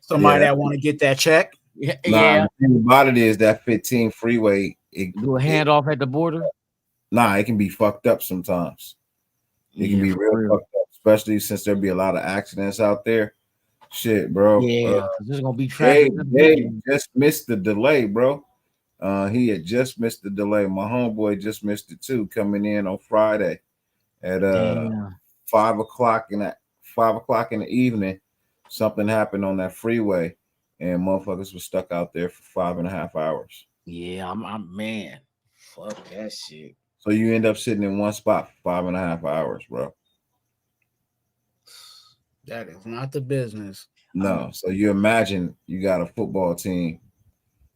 Somebody that want to get that check. The thing about it is that 15 freeway. Do a handoff at the border? It can be fucked up sometimes. It can be real fucked up, especially since there'll be a lot of accidents out there. Shit, bro. Yeah, there's gonna be traffic. They just missed the delay, bro. He had just missed the delay. My homeboy just missed it too, coming in on Friday at 5 o'clock in the evening. Something happened on that freeway, and motherfuckers were stuck out there for 5.5 hours. Yeah, I'm man. Fuck that shit. So you end up sitting in one spot for 5.5 hours, bro. That is not the business. No. So you imagine you got a football team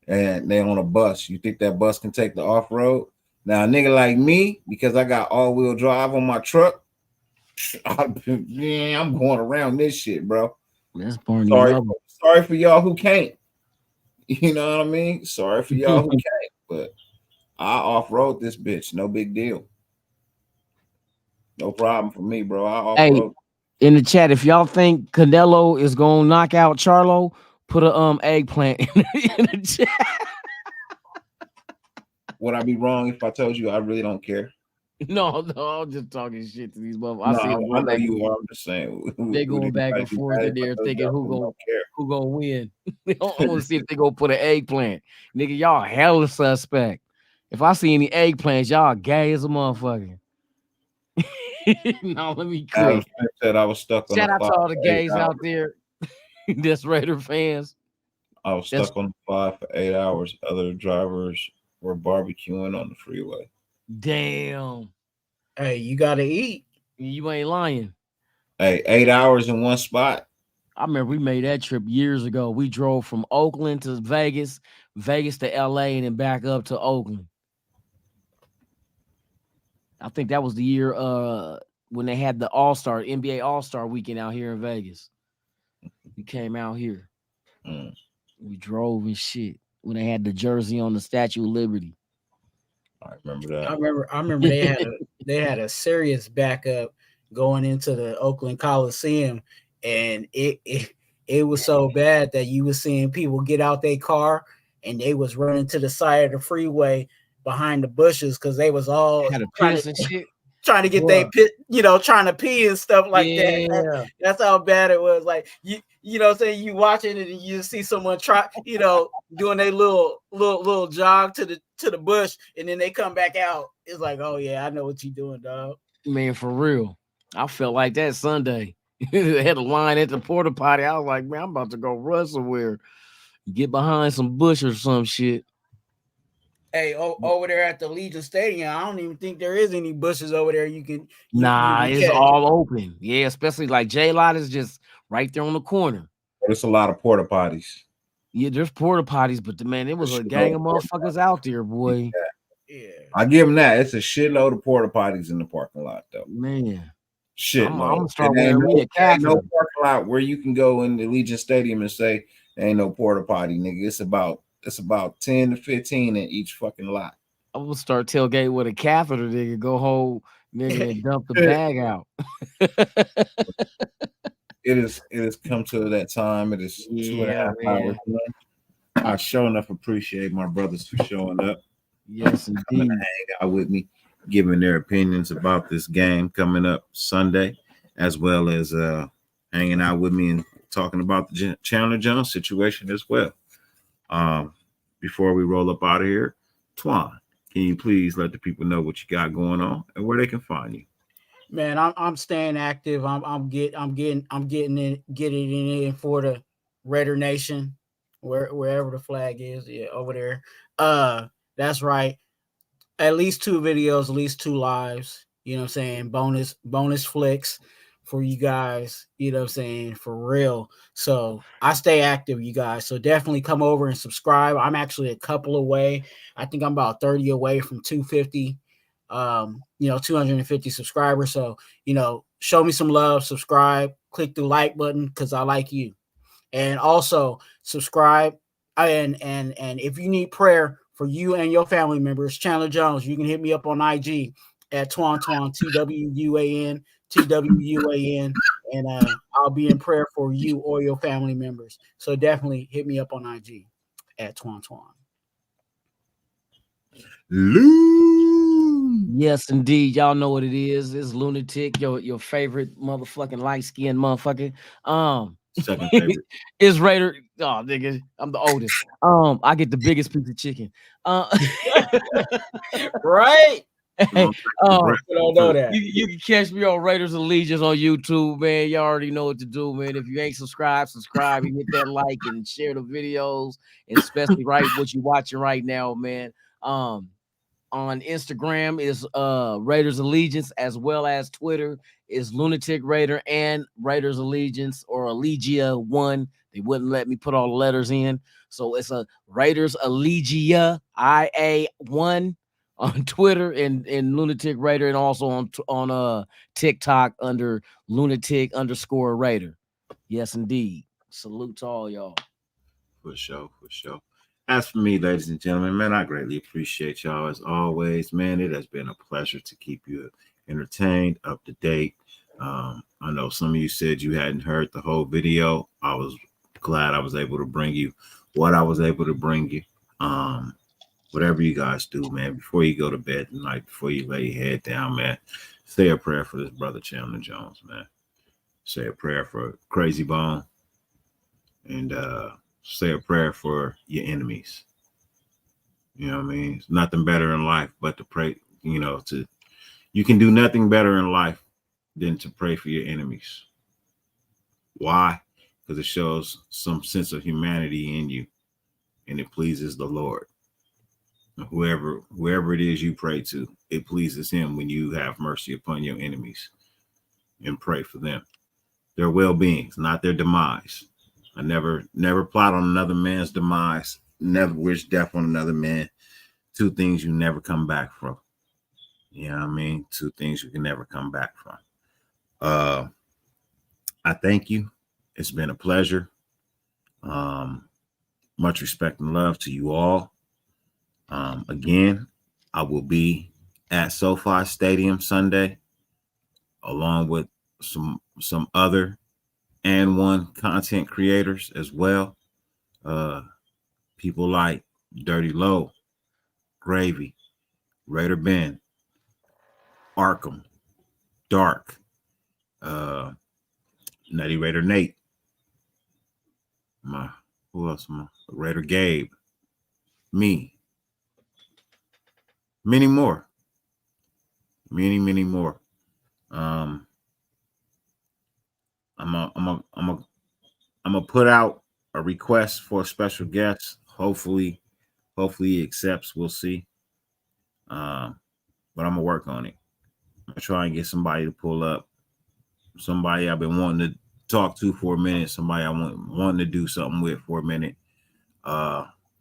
and they on a bus. You think that bus can take the off-road? Now, a nigga like me, because I got all-wheel drive on my truck, I'm going around this shit, bro. That's sorry for y'all who can't. You know what I mean? Sorry for y'all who can't, but I off-road this bitch. No big deal. No problem for me, bro. I off-road. In the chat, if y'all think Canelo is gonna knock out Charlo, put a eggplant in the chat. Would I be wrong if I told you I really don't care? No, I'm just talking shit to these motherfuckers. I know you are. I'm just saying they going back and forth in there thinking who gonna win. I want to see if they gonna put an eggplant. Nigga, y'all hella suspect. If I see any eggplants, y'all gay as a motherfucker. No, let me quit. I was stuck on Shout out to all the gays hours. out there that's Raider fans. I was stuck on the 5 for 8 hours. Other drivers were barbecuing on the freeway. Damn. Hey, you gotta eat. You ain't lying. Hey, 8 hours in one spot. I remember we made that trip years ago. We drove from Oakland to Vegas, Vegas to LA, and then back up to Oakland. I think that was the year when they had the All-Star, NBA All-Star weekend out here in Vegas. We came out here. We drove and shit when they had the jersey on the Statue of Liberty. I remember that. I remember they had a serious backup going into the Oakland Coliseum, and it was so bad that you were seeing people get out their car and they was running to the side of the freeway behind the bushes because they was all trying to get their pit, trying to pee and stuff like that. That's how bad it was. Like you know what I'm saying, you watching it and you see someone try, doing a little jog to the bush, and then they come back out. It's like, oh yeah, I know what you're doing, dog. Man, for real. I felt like that Sunday. They had a line at the porta potty. I was like, man, I'm about to go run somewhere. Get behind some bush or some shit. Hey, over there at the Legion Stadium, I don't even think there is any bushes over there. It's all open. Yeah, especially like J-Lot is just right there on the corner. There's a lot of porta potties. Yeah, there's porta potties, but man, it was a gang of motherfuckers out there, boy. Yeah. I give them that. It's a shitload of porta potties in the parking lot, though. Man. Shitload. I'm gonna start wearing me a catheter. No parking lot where you can go in the Legion Stadium and say there ain't no porta potty, nigga. It's about 10 to 15 in each fucking lot. I'm gonna start tailgate with a catheter, nigga. Go home, nigga, and dump the bag out. It has come to that time. It is 2.5 hours. I sure enough appreciate my brothers for showing up. Yes, indeed. Coming to hang out with me, giving their opinions about this game coming up Sunday, as well as hanging out with me and talking about the Chandler Jones situation as well. Before we roll up out of here, Twuan, can you please let the people know what you got going on and where they can find you? Man, I'm staying active. I'm getting it in for the Raider Nation, wherever the flag is. Yeah, over there. That's right. At least 2 videos, at least 2 lives. You know what I'm saying? Bonus flicks for you guys. You know what I'm saying? For real. So I stay active, you guys. So definitely come over and subscribe. I'm actually a couple away. I think I'm about 30 away from 250. 250 subscribers. So, show me some love, subscribe, click the like button because I like you. And also subscribe. And if you need prayer for you and your family members, Chandler Jones, you can hit me up on IG at Twuan, TWUAN, TWUAN, and I'll be in prayer for you or your family members. So definitely hit me up on IG at Twuan. Yes, indeed. Y'all know what it is. It's Lunatic, your favorite motherfucking light-skinned motherfucker. Second favorite. It's Raider. Oh, nigga, I'm the oldest. I get the biggest piece of chicken. Right. I don't know that. You can catch me on Raiders Allegiance on YouTube, man. You already know what to do, man. If you ain't subscribed and hit that like and share the videos, and especially what you're watching right now, man. On Instagram is Raiders Allegiance, as well as Twitter is Lunatic Raider and Raiders Allegiance or Allegia 1. They wouldn't let me put all the letters in, so it's a Raiders Allegia IA1 on Twitter and Lunatic Raider, and also on TikTok under Lunatic_Raider. Yes, indeed. Salute to all y'all. For sure. As for me, ladies and gentlemen, man, I greatly appreciate y'all as always, man. It has been a pleasure to keep you entertained, up to date. I know some of you said you hadn't heard the whole video. I was glad I was able to bring you what I was able to bring you. Whatever you guys do, man, before you go to bed tonight, before you lay your head down, man, say a prayer for this brother Chandler Jones, man. Say a prayer for Crazy Bone, and say a prayer for your enemies. You know what I mean? It's nothing better in life but to pray, you can do nothing better in life than to pray for your enemies. Why? Because it shows some sense of humanity in you, and it pleases the Lord. Whoever it is you pray to, it pleases him when you have mercy upon your enemies and pray for them. Their well-beings, not their demise. I never plot on another man's demise, never wish death on another man. Two things you never come back from. You know what I mean? Two things you can never come back from. I thank you. It's been a pleasure. Much respect and love to you all. Again, I will be at SoFi Stadium Sunday, along with some other and one content creators as well. People like Dirty Low, Gravy, Raider Ben, Arkham, Dark, Nutty Raider Nate, who else? Raider Gabe, me, many more. Many more. I'm gonna put out a request for a special guest. Hopefully he accepts. We'll see. But I'm gonna work on it. I'm gonna try and get somebody to pull up. Somebody I've been wanting to talk to for a minute. Somebody I wanting to do something with for a minute.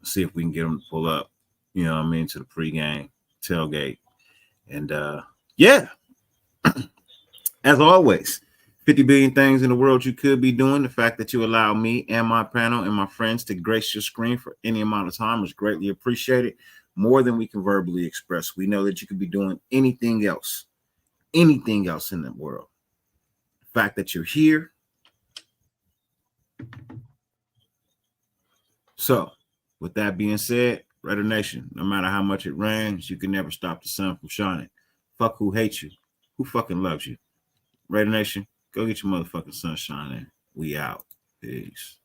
See if we can get them to pull up. You know what I mean, to the pregame tailgate. And yeah. As always, 50 billion things in the world you could be doing. The fact that you allow me and my panel and my friends to grace your screen for any amount of time is greatly appreciated, more than we can verbally express. We know that you could be doing anything else in the world. The fact that you're here. So, with that being said, Raider Nation, no matter how much it rains, you can never stop the sun from shining. Fuck who hates you. Who fucking loves you? Raider Nation, go get your motherfucking sunshine in. We out. Peace.